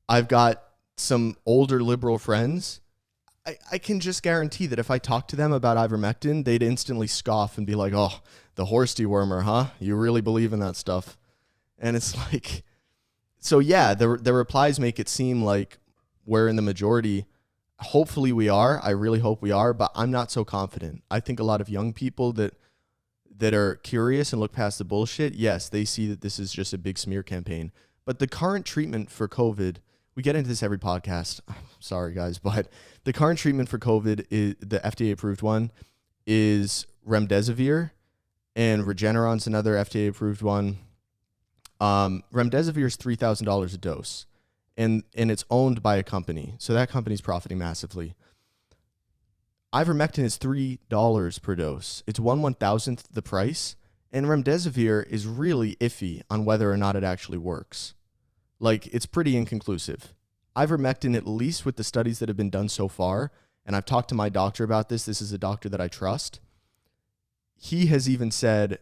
I've got some older liberal friends. I can just guarantee that if I talk to them about ivermectin, they'd instantly scoff and be like, oh, the horse dewormer, huh? You really believe in that stuff? And it's like, so yeah, the replies make it seem like we're in the majority. Hopefully we are. I really hope we are, but I'm not so confident. I think a lot of young people that are curious and look past the bullshit, yes, they see that this is just a big smear campaign. But the current treatment for COVID, we get into this every podcast. Sorry, guys, but the current treatment for COVID, is the FDA-approved one, is remdesivir, and Regeneron's another FDA-approved one. Remdesivir is $3,000 a dose, and it's owned by a company, so that company's profiting massively. Ivermectin is $3 per dose. It's 1/1000th the price, and remdesivir is really iffy on whether or not it actually works. Like, it's pretty inconclusive. Ivermectin, at least with the studies that have been done so far, and I've talked to my doctor about this. This is a doctor that I trust. He has even said,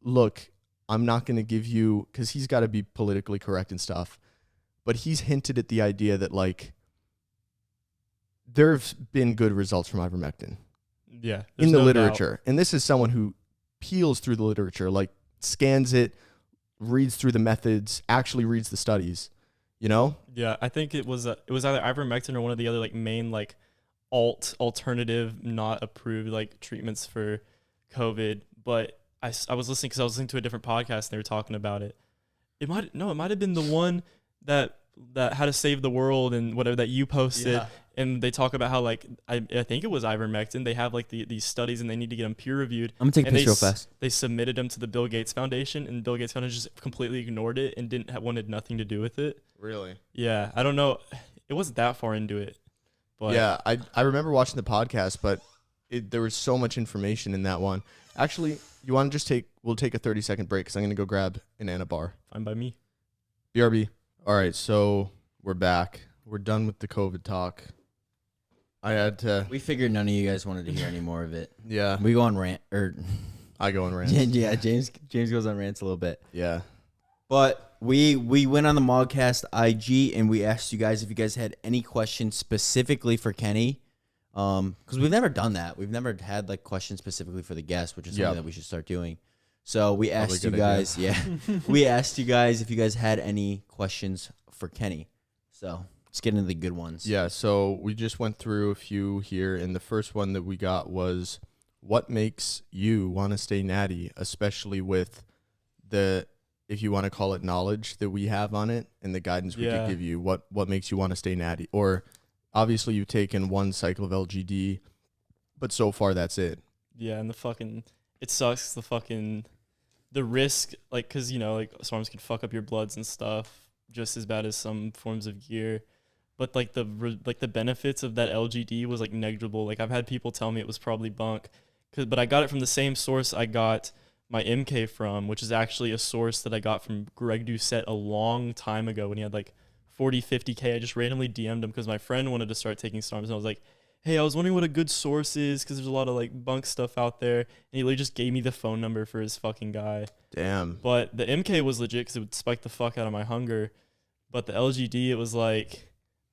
look, I'm not going to give you, because he's got to be politically correct and stuff, but he's hinted at the idea that, like, there have been good results from ivermectin. Yeah. In the literature. And this is someone who peels through the literature, like scans it, reads through the methods, actually reads the studies, you know? Yeah, I think it was either ivermectin or one of the other like main like alternative not approved like treatments for COVID. But I was listening because I was listening to a different podcast and they were talking about it. It might have been the one that How to Save the World and whatever that you posted. Yeah. And they talk about how, like, I think it was ivermectin. They have, like, these studies, and they need to get them peer-reviewed. I'm going to take a picture real fast. They submitted them to the Bill Gates Foundation, and Bill Gates Foundation just completely ignored it and wanted nothing to do with it. Really? Yeah, I don't know. It wasn't that far into it. But yeah, I remember watching the podcast, but there was so much information in that one. Actually, you want to we'll take a 30-second break because I'm going to go grab an Anabar. Fine by me. BRB. All right, so we're back. We're done with the COVID talk. I had to. We figured none of you guys wanted to hear any more of it. Yeah. We go on rant, or I go on rants. yeah, James goes on rants a little bit. Yeah. But we went on the MogCast IG and we asked you guys if you guys had any questions specifically for Kenny Because we've never done that. We've never had like questions specifically for the guest, which is something that we should start doing. So we asked you guys, we asked you guys if you guys had any questions for Kenny. So let's get into the good ones. Yeah, so we just went through a few here, and the first one that we got was, what makes you want to stay natty, especially with the, if you want to call it, knowledge that we have on it and the guidance we could give you? What makes you want to stay natty? Or obviously you've taken one cycle of LGD, but so far that's it. Yeah, and it sucks, the risk, like, because, you know, like, storms can fuck up your bloods and stuff just as bad as some forms of gear. But, like, the benefits of that LGD was, like, negligible. Like, I've had people tell me it was probably bunk, but I got it from the same source I got my MK from, which is actually a source that I got from Greg Doucette a long time ago when he had, like, 40, 50K. I just randomly DM'd him because my friend wanted to start taking storms, and I was like, hey, I was wondering what a good source is because there's a lot of, like, bunk stuff out there. And he literally just gave me the phone number for his fucking guy. Damn. But the MK was legit because it would spike the fuck out of my hunger. But the LGD, it was like,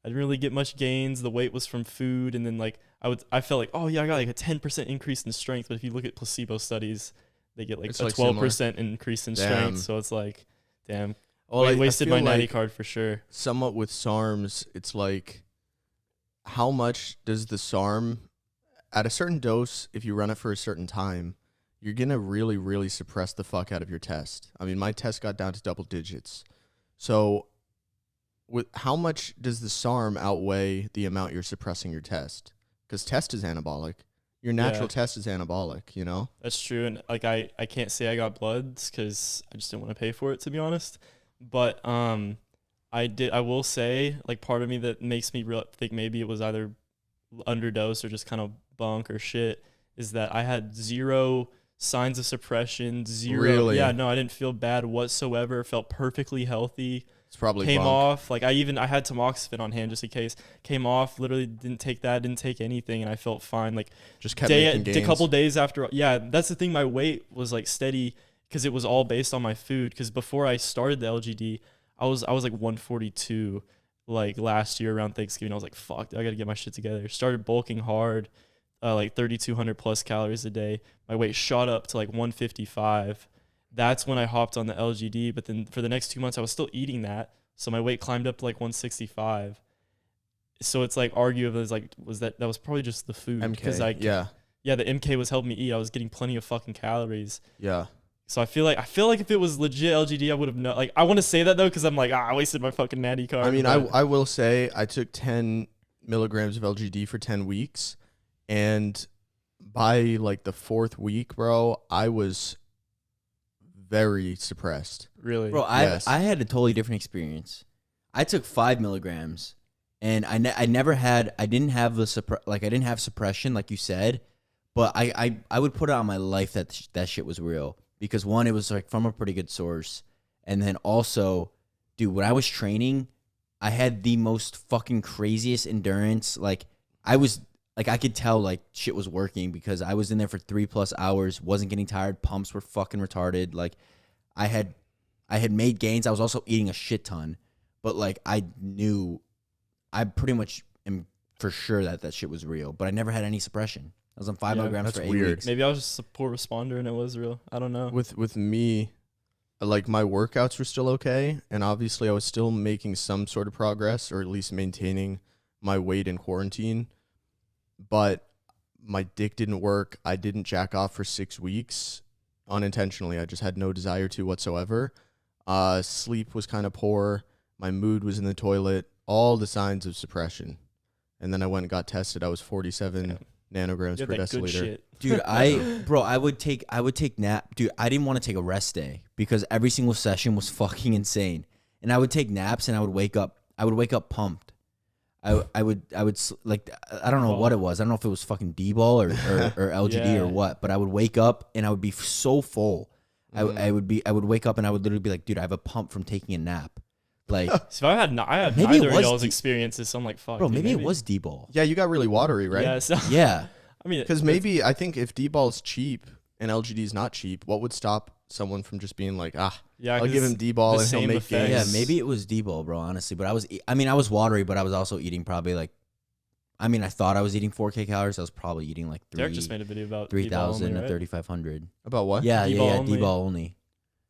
I didn't really get much gains. The weight was from food. And then, like, I felt like, oh, yeah, I got, like, a 10% increase in strength. But if you look at placebo studies, they get, like, it's a like 12% increase in strength. So it's like, damn. Well, I wasted my natty like card for sure. Somewhat with SARMs, it's like, how much does the SARM, at a certain dose, if you run it for a certain time, you're going to really, really suppress the fuck out of your test. I mean, my test got down to double digits. So how much does the SARM outweigh the amount you're suppressing your test? Because test is anabolic. Your natural test is anabolic, you know? That's true. And, like, I can't say I got bloods because I just didn't want to pay for it, to be honest. But I will say, like, part of me that makes me think maybe it was either underdose or just kind of bunk or shit is that I had zero signs of suppression, zero. Really? Yeah, no, I didn't feel bad whatsoever. Felt perfectly healthy. It's probably came bunk. off. Like, I had tamoxifen on hand just in case. Came off, literally didn't take that, didn't take anything, and I felt fine. Like, just kept making gains. A couple days after. Yeah, that's the thing. My weight was, like, steady because it was all based on my food. Because before I started the LGD, I was like 142 like last year around Thanksgiving. I was like, fuck, I got to get my shit together. Started bulking hard, like 3,200 plus calories a day. My weight shot up to like 155. That's when I hopped on the LGD. But then for the next 2 months, I was still eating that. So my weight climbed up to like 165. So it's like arguably that was probably just the food. MK, the MK was helping me eat. I was getting plenty of fucking calories. Yeah. So I feel like if it was legit LGD, I would have known. Like, I want to say that though, because I'm like, I wasted my fucking natty card. I mean, I will say I took 10 milligrams of LGD for 10 weeks, and by like the 4th week, bro, I was very suppressed. Really, bro. Yes. I had a totally different experience. I took 5 milligrams, and I didn't have suppression like you said, but I would put it on my life that shit was real. Because one, it was like from a pretty good source. And then also, dude, when I was training, I had the most fucking craziest endurance. Like, I could tell like shit was working because I was in there for 3+ hours, wasn't getting tired, pumps were fucking retarded. Like, I had made gains. I was also eating a shit ton. But like, I pretty much am for sure that shit was real. But I never had any suppression. I was on 5 milligrams for 8 weeks. Maybe I was just a poor responder and it was real. I don't know. With me, like, my workouts were still okay, and obviously I was still making some sort of progress, or at least maintaining my weight in quarantine. But my dick didn't work. I didn't jack off for 6 weeks unintentionally. I just had no desire to whatsoever. Sleep was kind of poor. My mood was in the toilet. All the signs of suppression. And then I went and got tested. I was 47 nanograms per deciliter. Dude, I would take nap. Dude, I didn't want to take a rest day because every single session was fucking insane. And I would take naps and I would wake up pumped. I would like, I don't know what it was. I don't know if it was fucking D-ball or LGD or what, but I would wake up and I would be so full. I would wake up and I would literally be like, dude, I have a pump from taking a nap. Like, so I had neither of y'all's experiences. So I'm like, fuck. Bro, dude, maybe it was D-ball. Yeah, you got really watery, right? Yeah. So, yeah. I mean, because maybe I think if D-ball's cheap and LGD's not cheap, what would stop someone from just being like, I'll give him D-ball and he'll make gains? Yeah, maybe it was D-ball, bro, honestly. But I was watery, but I was also eating probably like I mean, I thought I was eating 4K calories. I was probably eating like Derek just made a video about 3,000 D-ball to only, right? 3,500. About what? Yeah, D-ball yeah, only. D-ball only.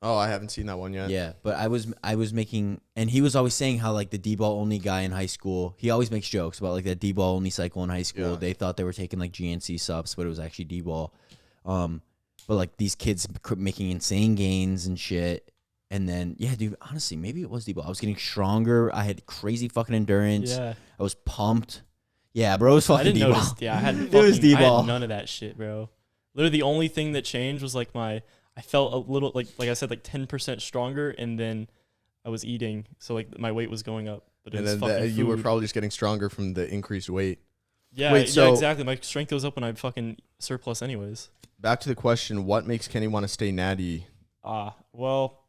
Oh, I haven't seen that one yet. Yeah, but I was making, and he was always saying how like the D-ball only guy in high school, he always makes jokes about like that D-ball only cycle in high school. Yeah. They thought they were taking like GNC subs, but it was actually D-ball. But like these kids making insane gains and shit. And then, yeah, dude, honestly, maybe it was D-ball. I was getting stronger. I had crazy fucking endurance. Yeah. I was pumped. Yeah, bro, it was I fucking didn't D-ball. notice. Yeah, I had It was fucking, I D-ball. had none of that shit, bro. Literally, the only thing that changed was like I felt a little like I said, like 10% stronger, and then I was eating, so like my weight was going up. But it And was then fucking you were food. probably just getting stronger from the increased weight. Yeah, Wait, so- exactly. My strength goes up when I fucking surplus, anyways. Back to the question, what makes Kenny want to stay natty? Well,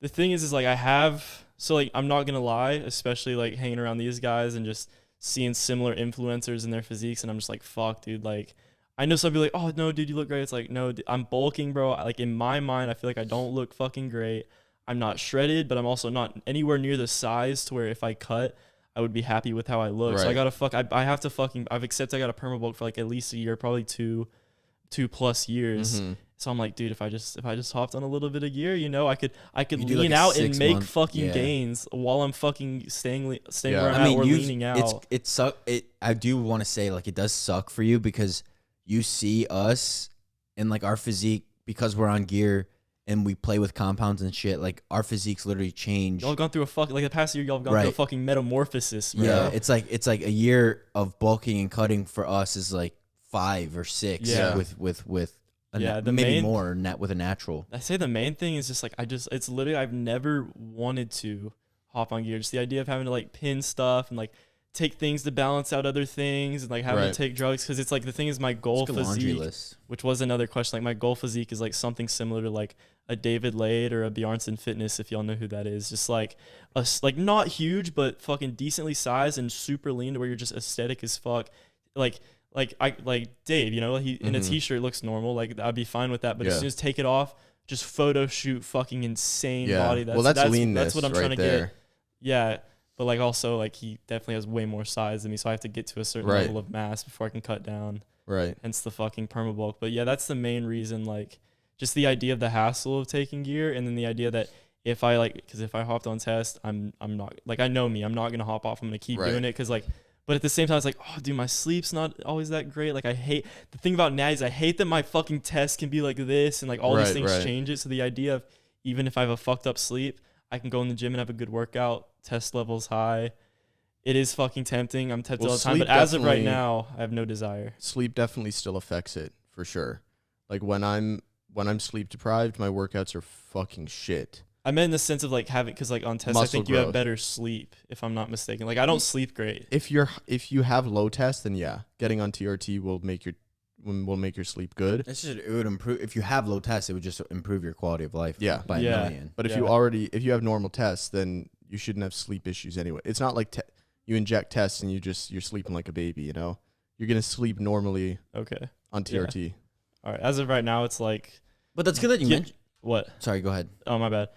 the thing is like I have, so like I'm not gonna lie, especially like hanging around these guys and just seeing similar influencers in their physiques, and I'm just like, fuck, dude, like I know some people like, oh no, dude, you look great. It's like, no, I'm bulking, bro. Like in my mind, I feel like I don't look fucking great. I'm not shredded, but I'm also not anywhere near the size to where if I cut, I would be happy with how I look. So I Right. gotta I have to fucking, I've accepted I got to perma bulk for like at least a year, probably two plus years. Mhm. So I'm like, dude, if I just hopped on a little bit of gear, you know, I could You do, lean like, a out and 6 make month- fucking yeah. gains while I'm fucking staying Yeah. where I'm I at mean, or leaning out. it suck. I do want to say like it does suck for you because you see us and like our physique because we're on gear and we play with compounds and shit. Like our physiques literally change. Y'all have gone through a fuck like the past year. Y'all have gone through a Right. fucking metamorphosis. Bro. Yeah, it's like a year of bulking and cutting for us is like 5 or 6. Yeah. with Yeah, the maybe main- more with a natural. I say the main thing is just like it's literally I've never wanted to hop on gear. Just the idea of having to like pin stuff and like take things to balance out other things and like having Right. to take drugs because it's like the thing is my goal It's like a laundry physique, list. which was another question. Like my goal physique is like something similar to like a David Lade or a Bjarnson Fitness, if y'all know who that is. Just like like not huge but fucking decently sized and super lean to where you're just aesthetic as fuck. Like Dave, you know, he in a Mhm. t-shirt looks normal. Like I'd be fine with that. But as Yeah. soon as take it off, just photo shoot fucking insane Yeah. body. Well, that's leanness That's what I'm right trying to there. get. Yeah. But like also like he definitely has way more size than me, so I have to get to a certain Right. level of mass before I can cut down. Right. Hence the fucking permabulk. But yeah, that's the main reason. Like just the idea of the hassle of taking gear, and then the idea that if I because if I hopped on test, I'm not like I know me. I'm not gonna hop off. I'm gonna keep Right. doing it because like. But at the same time, it's like, oh, dude, my sleep's not always that great. Like, I hate the thing about Natty is I hate that my fucking test can be like this and like all these Right, things right. change it. So the idea of even if I have a fucked up sleep, I can go in the gym and have a good workout. Test levels high. It is fucking tempting. I'm tempted Well, all the time, but sleep as of right definitely- now, I have no desire. Sleep definitely still affects it for sure. Like when I'm sleep deprived, my workouts are fucking shit. I meant in the sense of like having, because like on tests, I Muscle think you have growth. better sleep, if I'm not mistaken. Like I don't sleep great. If you have low test, then yeah, getting on TRT will make your sleep good. It would improve if you have low tests. It would just improve your quality of life. Yeah. by Yeah. a million. But if Yeah. you have normal tests, then you shouldn't have sleep issues anyway. It's not like you inject tests and you're sleeping like a baby. You know, you're gonna sleep normally Okay. on TRT. All right. As of right now, it's like, But that's good that you Yeah. mentioned. what? Sorry, go ahead. Oh, my bad.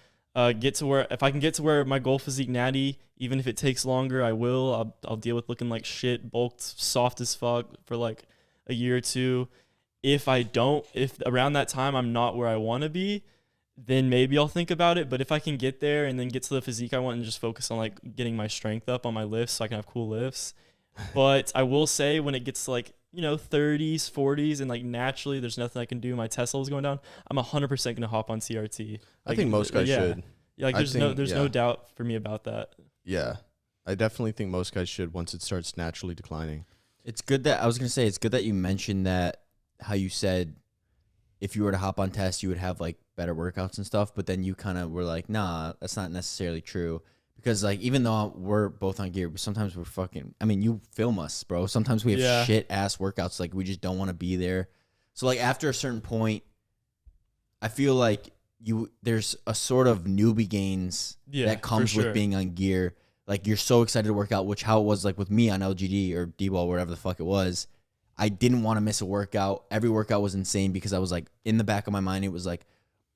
Get to where, if I can get to where my goal physique natty, even if it takes longer, I will. I'll deal with looking like shit, bulked, soft as fuck for like a year or two. If around that time I'm not where I want to be, then maybe I'll think about it. But if I can get there and then get to the physique I want and just focus on like getting my strength up on my lifts so I can have cool lifts. But I will say when it gets to like, 30s, 40s, and like naturally there's nothing I can do, my test level's going down, I'm 100% going to hop on CRT. I think most guys should. Yeah, like I there's think- no yeah. doubt for me about that. Yeah, I definitely think most guys should once it starts naturally declining. It's good that it's good that you mentioned that, how you said if you were to hop on test, you would have like better workouts and stuff. But then you kind of were like, nah, that's not necessarily true. Because like, even though we're both on gear, sometimes we're fucking, I mean, you film us, bro. Sometimes we have Yeah. shit ass workouts. Like we just don't want to be there. So like after a certain point, I feel like there's a sort of newbie gains that For comes sure. with being on gear. Like you're so excited to work out, which how it was like with me on LGD or D-ball, whatever the fuck it was. I didn't want to miss a workout. Every workout was insane because I was like, in the back of my mind, it was like,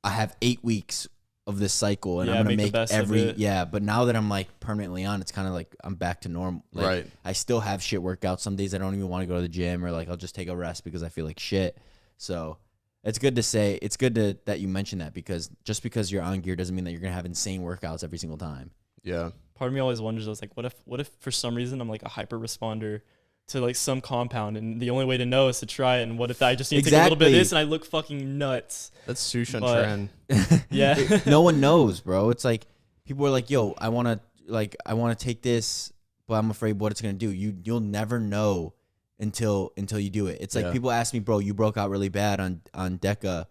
I have 8 weeks of this cycle, and Yeah, I'm gonna make the make best of it. But now that I'm like permanently on, it's kind of like I'm back to normal. Like, Right. I still have shit workouts. Some days I don't even want to go to the gym, or like I'll just take a rest because I feel like shit. So it's good to say. It's good that you mention that, because just because you're on gear doesn't mean that you're gonna have insane workouts every single time. Yeah. Part of me always wonders, I was like, what if for some reason I'm like a hyper responder to like some compound, and the only way to know is to try it, and what if I just need to take a little bit of this and I look fucking nuts? That's sushi on But- trend. Yeah. No one knows, bro. It's like people are like, yo, I want to take this, but I'm afraid what it's going to do. You'll never know until you do it. It's like Yeah. people ask me, bro, you broke out really bad on Deca.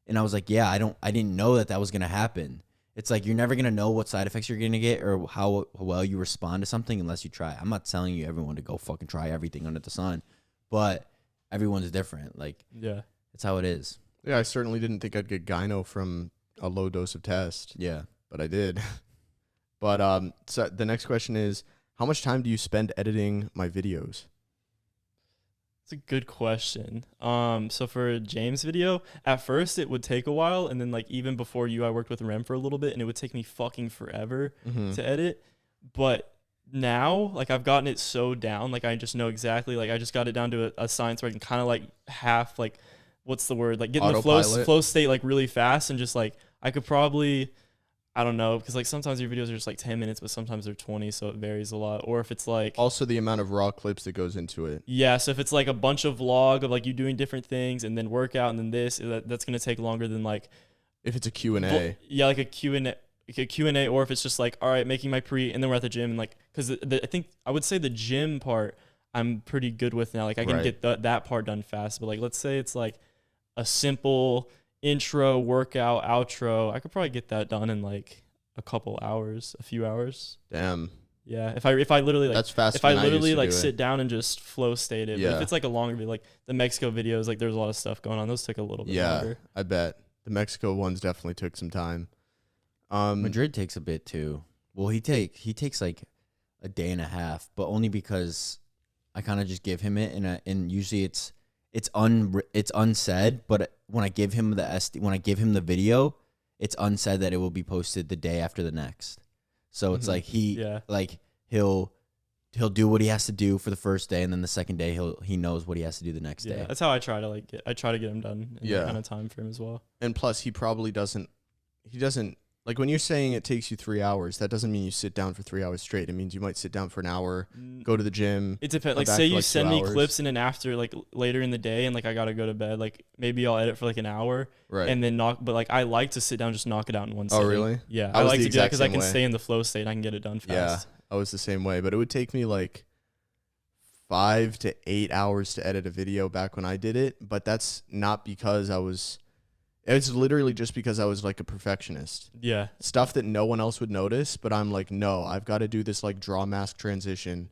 And I was like, yeah, I didn't know that was going to happen. It's like, you're never going to know what side effects you're going to get or how well you respond to something unless you try. I'm not telling you everyone to go fucking try everything under the sun, but everyone's different. Like, Yeah. it's how it is. Yeah, I certainly didn't think I'd get gyno from a low dose of test, Yeah. but I did. But so the next question is, how much time do you spend editing my videos? It's a good question. So for James' video, at first it would take a while, and then like even before you, I worked with Rem for a little bit, and it would take me fucking forever to edit. But now, like I've gotten it so down, like I just know exactly, like I just got it down to a science where I can kind of like half, like what's the word, like get in the flow state like really fast, and just like I could probably, I don't know, because like sometimes your videos are just like 10 minutes, but sometimes they're 20, so it varies a lot. Or if it's like Also the amount of raw clips that goes into it. yeah, so if it's like a bunch of vlog of like you doing different things and then workout and then this, that's gonna take longer than like If it's a Q&A. yeah, like a Q&A, or if it's just like, all right, making my pre and then we're at the gym, and like because I think I would say the gym part I'm pretty good with now. Like I can Right. get that part done fast, but like let's say it's like a simple intro, workout, outro, I could probably get that done in like a few hours. Damn. Yeah, if I literally like That's faster if I than used literally to like do it. sit down and just flow state it. But Yeah. if it's like a longer video, like the Mexico videos, like there's a lot of stuff going on. Those took a little bit Yeah, longer. I bet. The Mexico ones definitely took some time. Madrid takes a bit too. Well, he takes like a day and a half, but only because I kind of just give him it, and usually it's unsaid. But when I give him the video, it's unsaid that it will be posted the day after the next. So it's like he'll do what he has to do for the first day, and then the second day he knows what he has to do the next day. That's how I try to like I try to get him done in that kind of time frame as well. And plus, he doesn't, like when you're saying it takes you 3 hours, that doesn't mean you sit down for 3 hours straight. It means you might sit down for an hour, go to the gym. It depends. Like back say for, you like, 2 send me hours. clips in and after like later in the day, and like I gotta go to bed. Like maybe I'll edit for like an hour, Right. and then but like I like to sit down, just knock it out in one Oh, sitting. really? Yeah, I I was like the to do that exact because I same can way. stay in the flow state and I can get it done fast. Yeah, I was the same way, but it would take me like 5 to 8 hours to edit a video back when I did it. But that's not because it's literally just because I was like a perfectionist. Yeah. Stuff that no one else would notice, but I'm like, no, I've got to do this like draw mask transition.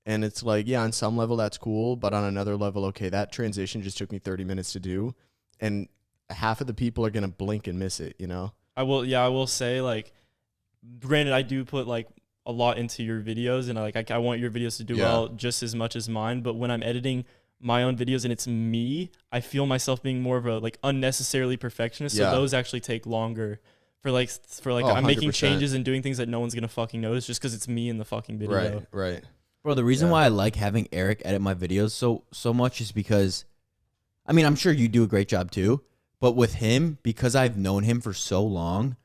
And it's like, yeah, on some level that's cool, but on another level, okay, that transition just took me 30 minutes to do. And half of the people are going to blink and miss it, you know? I will say, like, granted, I do put like a lot into your videos, and I want your videos to do well just as much as mine. But when I'm editing my own videos and it's me, I feel myself being more of a like unnecessarily perfectionist. So those actually take longer for like I'm making 100%. changes and doing things that no one's gonna fucking notice just because it's me in the fucking video. Right. Bro, the reason why I like having Eric edit my videos so much is because, I mean, I'm sure you do a great job too, but with him, because I've known him for so long,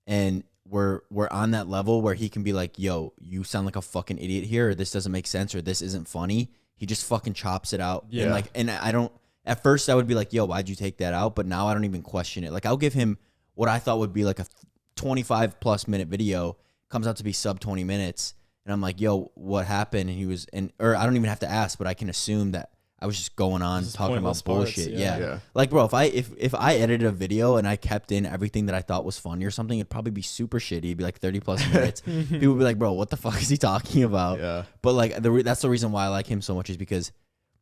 and we're on that level where he can be like, yo, you sound like a fucking idiot here, or this doesn't make sense, or this isn't funny. He just fucking chops it out. Yeah. And I don't, at first I would be like, yo, why'd you take that out? But now I don't even question it. Like, I'll give him what I thought would be like a 25 plus minute video, comes out to be sub 20 minutes. And I'm like, yo, what happened? And or I don't even have to ask, but I can assume that I was just going on Just talking about pointless parts, bullshit. yeah. Yeah. Like, bro, if I edited a video and I kept in everything that I thought was funny or something, it'd probably be super shitty. It'd be like 30 plus minutes. People would be like, bro, what the fuck is he talking about? Yeah. But like, that's the reason why I like him so much, is because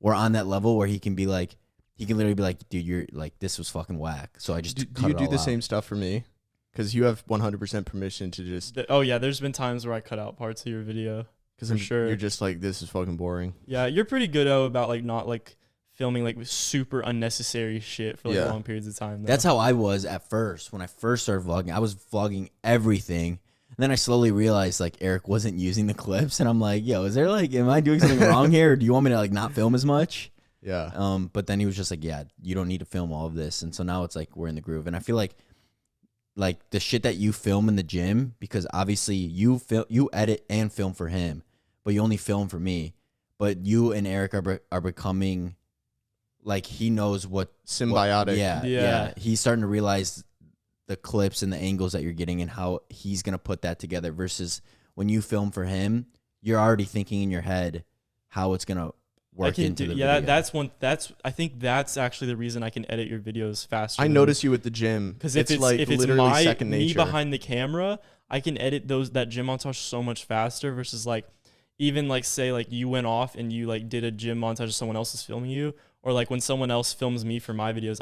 we're on that level where he can be like, he can literally be like, dude, you're like, this was fucking whack. So I just Do you do the same stuff for me? Because you have 100% permission to just, Oh yeah, there's been times where I cut out parts of your video. because For sure. you're just like, this is fucking boring. Yeah, you're pretty good about like not like filming like super unnecessary shit for like long periods of time. Though. That's how I was at first. When I first started vlogging, I was vlogging everything. And then I slowly realized like Eric wasn't using the clips, and I'm like, yo, is there like, am I doing something wrong here? Or do you want me to like not film as much? Yeah. But then he was just like, yeah, you don't need to film all of this. And so now it's like we're in the groove. And I feel like the shit that you film in the gym, because obviously you edit and film for him, but you only film for me. But you and Eric are becoming like, he knows what symbiotic. Yeah. He's starting to realize the clips and the angles that you're getting and how he's going to put that together, versus when you film for him, you're already thinking in your head how it's going to work into the video. I think that's actually the reason I can edit your videos faster. I notice you at the gym. Because if it's literally second nature. Me behind the camera, I can edit that gym montage so much faster versus like, even like say like you went off and you like did a gym montage of someone else is filming you, or like when someone else films me for my videos,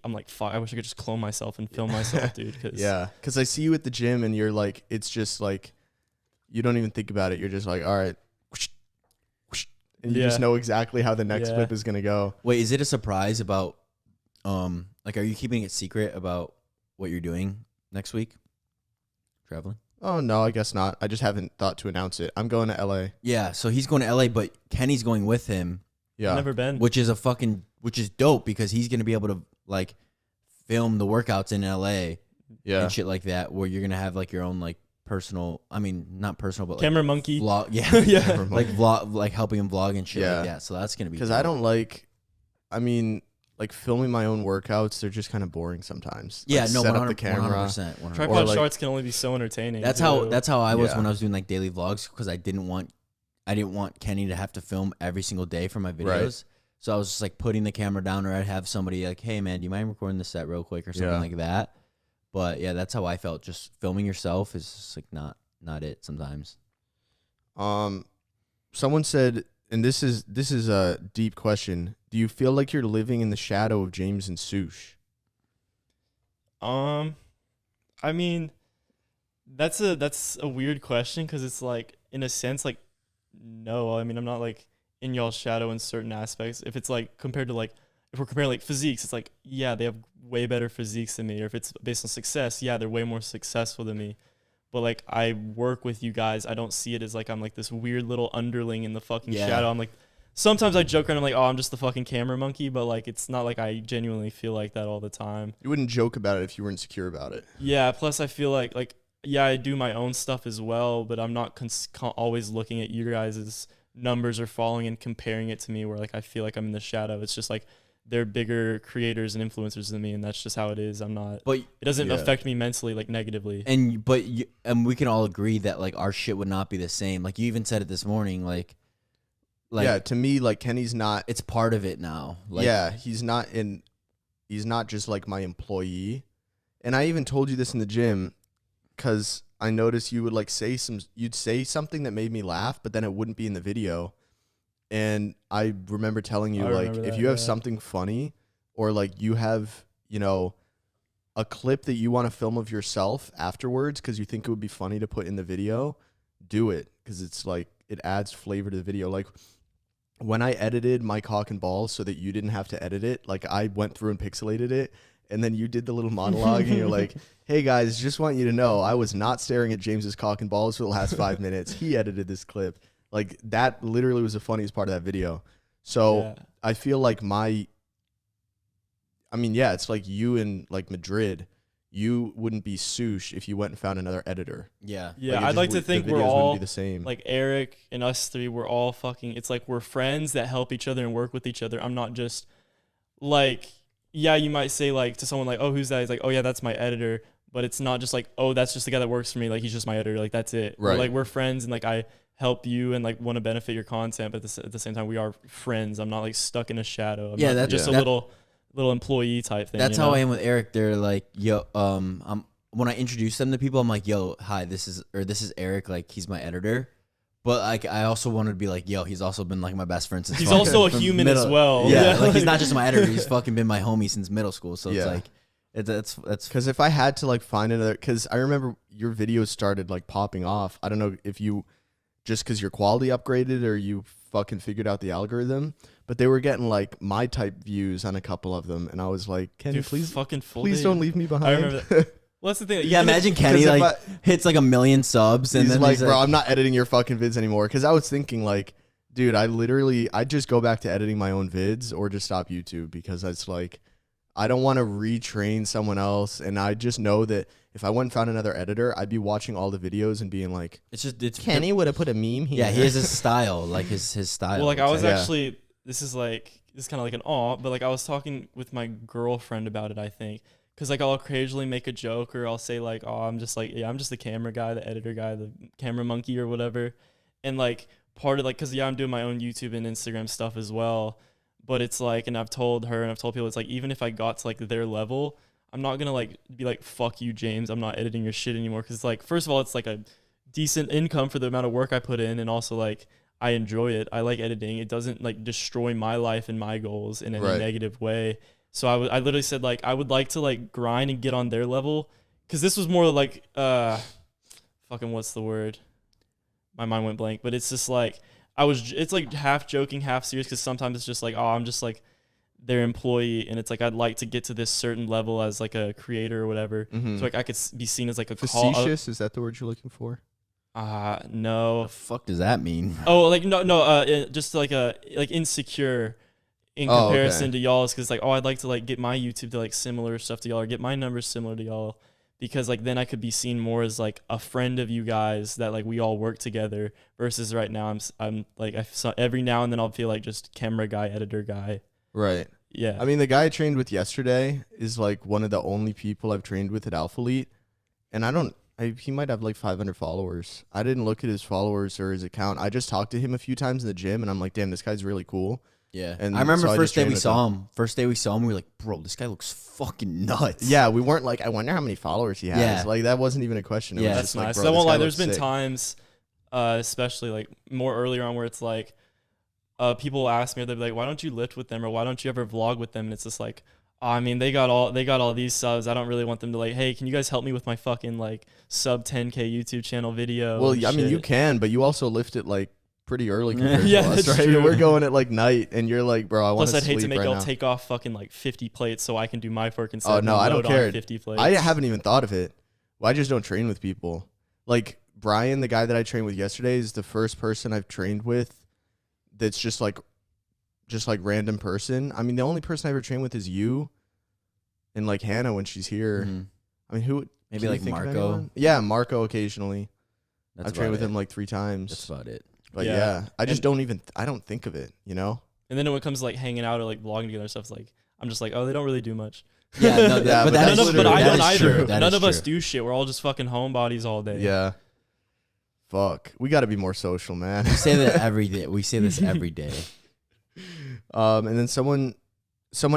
I'm like, fuck, I wish I could just clone myself and film myself, dude. Because I see you at the gym and you're like, it's just like, you don't even think about it. You're just like, all right. And you just know exactly how the next clip is going to go. Wait, is it a surprise about, like, are you keeping it secret about what you're doing next week? Traveling? Oh, no, I guess not. I just haven't thought to announce it. I'm going to LA. Yeah, so he's going to LA, but Kenny's going with him. Yeah. I've never been. Which is dope, because he's going to be able to like film the workouts in LA. Yeah. And shit like that, where you're going to have like your own like personal, I mean, not personal, but like camera monkey vlog. Yeah. Yeah. Like vlog, like helping him vlog and shit like that. So that's going to be, because I don't like, I mean, like filming my own workouts, they're just kind of boring sometimes. Yeah, like, no, set 100%, up the camera. 100%. Tripod like, shots can only be so entertaining. That's how I was when I was doing like daily vlogs, because I didn't want Kenny to have to film every single day for my videos. Right. So I was just like putting the camera down, or I'd have somebody like, hey man, do you mind recording this set real quick or something like that? But yeah, that's how I felt. Just filming yourself is just like not it sometimes. Someone said, and this is a deep question, do you feel like you're living in the shadow of James and Sush? I mean, that's a weird question, because it's like, in a sense, like, no, I mean, I'm not like in y'all's shadow in certain aspects. If it's like compared to like, if we're comparing like physiques, it's like, yeah, they have way better physiques than me. Or if it's based on success, yeah, they're way more successful than me. But like, I work with you guys, I don't see it as like I'm like this weird little underling in the fucking shadow. I'm like, sometimes I joke around, I'm like, oh, I'm just the fucking camera monkey, but like, it's not like I genuinely feel like that all the time. You wouldn't joke about it if you were insecure about it. Yeah, plus I feel like yeah, I do my own stuff as well, but I'm not always looking at you guys' numbers or following and comparing it to me, where like I feel like I'm in the shadow. It's just like they're bigger creators and influencers than me, and that's just how it is. I'm not, but it doesn't affect me mentally like negatively. And we can all agree that like our shit would not be the same. Like you even said it this morning, like yeah, to me, like Kenny's not, it's part of it now. Like, yeah, he's not just like my employee. And I even told you this in the gym, because I noticed you would like you'd say something that made me laugh, but then it wouldn't be in the video. And I remember telling you, like, if you have something funny, or like you have, you know, a clip that you want to film of yourself afterwards because you think it would be funny to put in the video, do it, because it's like, it adds flavor to the video. Like when I edited my cock and balls so that you didn't have to edit it, like I went through and pixelated it, and then you did the little monologue and you're like, hey guys, just want you to know I was not staring at James's cock and balls for the last 5 minutes. He edited this clip. Like that literally was the funniest part of that video. So I feel like it's like you in like Madrid, you wouldn't be Sush if you went and found another editor. Yeah. Yeah, I'd like to think we're all be the same. Like Eric and us three, we're all fucking, it's like we're friends that help each other and work with each other. I'm not just like, yeah, you might say like to someone like, oh, who's that? He's like, oh yeah, that's my editor. But it's not just like, oh, that's just the guy that works for me. Like he's just my editor. Like that's it. Right. Like we're friends, and like I help you and like want to benefit your content, but at the same time we are friends. I'm not like stuck in a shadow. I'm that's just a little employee type thing. That's how I am with Eric. They're like, yo, when I introduce them to people, I'm like, yo, hi, this is Eric. Like he's my editor. But like, I also wanted to be like, yo, he's also been like my best friend since. He's also a human as well. Yeah, like he's not just my editor. He's fucking been my homie since middle school. So it's like, that's because if I had to like find another, because I remember your videos started like popping off. I don't know if you just because your quality upgraded or you fucking figured out the algorithm. But they were getting like my type views on a couple of them, and I was like, Kenny, please don't leave me behind. I remember that. Well, that's the thing. Yeah, imagine Kenny like hits like 1 million subs and he's then like, he's bro, I'm not editing your fucking vids anymore. Because I was thinking like, dude, I just go back to editing my own vids or just stop YouTube, because it's like, I don't want to retrain someone else. And I just know that if I went and found another editor, I'd be watching all the videos and being like, it's Kenny would have put a meme here. Yeah, he has his style, like his style. Well, like I was Yeah. actually, this is kind of like an awe, but like I was talking with my girlfriend about it, I think. Because like I'll occasionally make a joke, or I'll say like, oh, I'm just the camera guy, the editor guy, the camera monkey or whatever. And like part of like, because I'm doing my own YouTube and Instagram stuff as well. But it's like, and I've told her and I've told people, it's like, even if I got to like their level, I'm not going to like be like, fuck you, James, I'm not editing your shit anymore. Because like, first of all, it's like a decent income for the amount of work I put in. And also like, I enjoy it. I like editing. It doesn't like destroy my life and my goals in any negative way. So I literally said like, I would like to like grind and get on their level. Cause this was more like, fucking what's the word? My mind went blank, but it's just like, it's like half joking, half serious. Cause sometimes it's just like, oh, I'm just like their employee. And it's like, I'd like to get to this certain level as like a creator or whatever. Mm-hmm. So like I could be seen as like a facetious. Is that the word you're looking for? No. The fuck does that mean? Oh, like no, just like insecure in comparison to y'all's, because like, oh, I'd like to like get my YouTube to like similar stuff to y'all, or get my numbers similar to y'all, because like then I could be seen more as like a friend of you guys, that like we all work together, versus right now I'm like every now and then I'll feel like just camera guy, editor guy. Right. Yeah. I mean, the guy I trained with yesterday is like one of the only people I've trained with at Alpha Elite, and he might have like 500 followers. I didn't look at his followers or his account. I just talked to him a few times in the gym, and I'm like, damn, this guy's really cool. Yeah. And I remember so first day we saw him, we were like, bro, this guy looks fucking nuts. Yeah, we weren't like, I wonder how many followers he has. Yeah. Like, that wasn't even a question. It was That's just nice. like, bro, I won't lie, there's sick. been times, especially like more earlier on, where it's like, people ask me, they'll be like, why don't you lift with them, or why don't you ever vlog with them? And it's just like, oh, I mean, they got all these subs. I don't really want them to like, hey, can you guys help me with my fucking like sub 10K YouTube channel video? Well, I mean, you can, but you also lift it like pretty early compared Yeah, to us, that's right? true. We're going at like night, and you're like, bro, I want to Plus, I'd hate to sleep make right y'all now. take off fucking like 50 plates so I can do my work instead. Oh no, I don't care. 50 plates. I haven't even thought of it. Well, I just don't train with people. Like Brian, the guy that I trained with yesterday, is the first person I've trained with that's just like random person. I mean, the only person I ever trained with is you and like Hannah when she's here. Mm-hmm. I mean, who? Maybe like Marco. Yeah, Marco occasionally. I've trained with it. him like 3 times. That's about it. But yeah, I just don't think of it, you know? And then when it comes to like hanging out or like vlogging together and stuff, it's like, I'm just like, oh, they don't really do much. Yeah, no, Yeah, but that is true. But I That don't is either. true. That None is of us true. do shit. We're all just fucking homebodies all day. Yeah. Fuck. We got to be more social, man. We say that every day. We say this every day. And then someone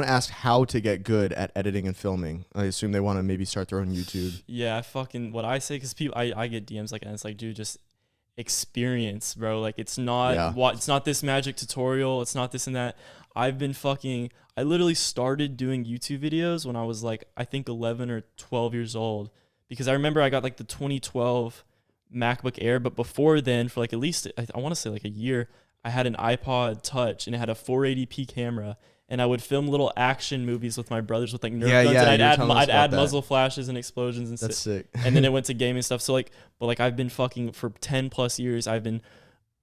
asked how to get good at editing and filming. I assume they want to maybe start their own YouTube. Yeah, what I say, because people, I get DMs like, and it's like, dude, just experience, bro. Like, it's not it's not this magic tutorial. It's not this and that. I literally started doing YouTube videos when I was like, I think 11 or 12 years old, because I remember I got like the 2012 MacBook Air, but before then, for like at least, I want to say like a year, I had an iPod Touch, and it had a 480p camera, and I would film little action movies with my brothers with like Nerf guns, and I'd add muzzle flashes and explosions and That's sick. And then it went to gaming stuff. So like, but like I've been fucking for 10 plus years, I've been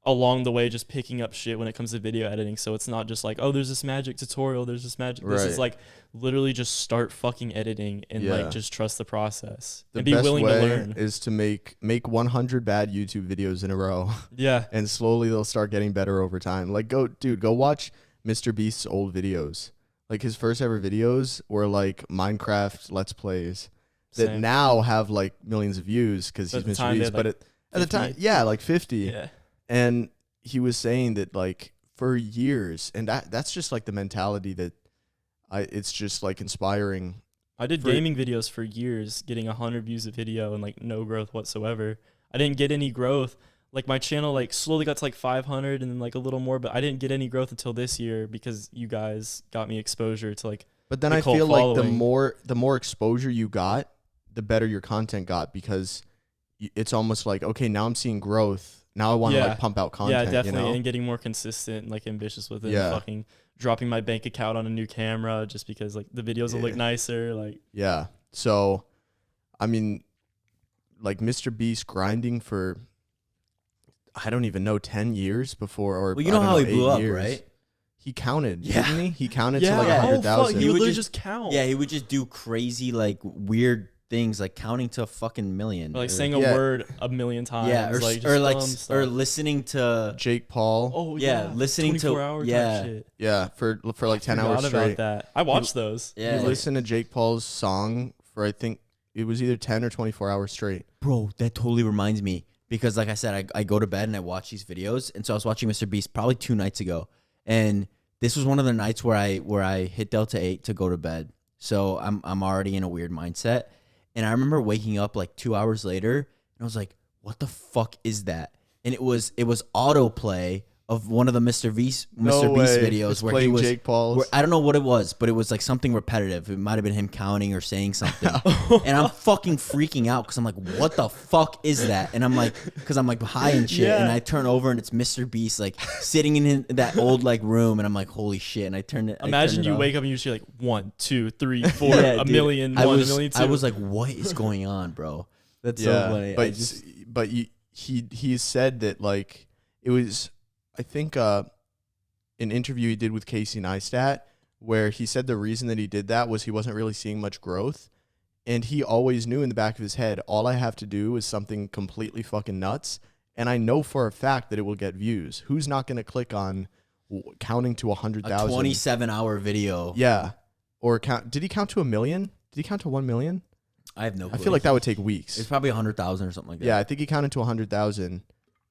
along the way just picking up shit when it comes to video editing. So it's not just like, oh, there's this magic tutorial, there's this magic. This is like literally just start fucking editing and like just trust the process and be willing to learn. Is to make 100 bad YouTube videos in a row. Yeah. And slowly they'll start getting better over time. Like go watch Mr. Beast's old videos. Like his first ever videos were like Minecraft Let's Plays that now have like millions of views because he's Mr. Beast. But at the time, like 50. Yeah. And he was saying that like for years, and that's just like the mentality that it's just like inspiring. I did gaming videos for years, getting 100 views a video and like no growth whatsoever. I didn't get any growth. Like my channel like slowly got to like 500 and then like a little more, but I didn't get any growth until this year because you guys got me exposure to like. But then I feel like the more exposure you got, the better your content got, because it's almost like, okay, now I'm seeing growth. now I want to like pump out content. Yeah, definitely, you know? and getting more consistent and like ambitious with it. Yeah. And fucking dropping my bank account on a new camera just because like the videos will look nicer. Like yeah. So, I mean, like Mr. Beast grinding for I don't even know 10 years before, or Well, you know how he blew up, years. Right? He counted, Yeah. didn't he? He counted to yeah, like Yeah. 100,000. He would literally just- just count. Yeah, he would just do crazy like weird things, like counting to a fucking million, Or, like or, saying Yeah. a word a million times. yeah, or like, or just like dumb or stuff. listening to Jake Paul. Oh yeah, listening to 24-hour yeah. type shit. Yeah, for like 10 Forgot hours about straight. that. I watched those. Yeah. You listen to Jake Paul's song for I think it was either 10 or 24 hours straight. Bro, that totally reminds me because, like I said, I go to bed and I watch these videos, and so I was watching Mr. Beast probably 2 nights ago, and this was one of the nights where I hit Delta 8 to go to bed, so I'm already in a weird mindset, and I remember waking up like 2 hours later, and I was like, "What the fuck is that?" And it was autoplay of one of the Mr. Beast videos It's where he playing was. Jake Paul's. Where, I don't know what it was, but it was like something repetitive. It might have been him counting or saying something. And I'm fucking freaking out because I'm like, what the fuck is that? And I'm like, because I'm like high and shit. Yeah. And I turn over and it's Mr. Beast like sitting in that old like room. And I'm like, holy shit. And I turn it. Imagine you off. wake up and you see like 1, 2, 3, 4, Yeah, a dude. million, I 1, was, a million, 2. I was like, what is going on, bro? That's so funny. But he said that like it was I think an interview he did with Casey Neistat where he said the reason that he did that was he wasn't really seeing much growth, and he always knew in the back of his head, all I have to do is something completely fucking nuts, and I know for a fact that it will get views. Who's not going to click on counting to 100,000? a 27-hour video. Yeah. Or did he count to 1 million? Did he count to 1 million? I have no clue. I feel like that would take weeks. It's probably 100,000 or something like that. Yeah, I think he counted to 100,000,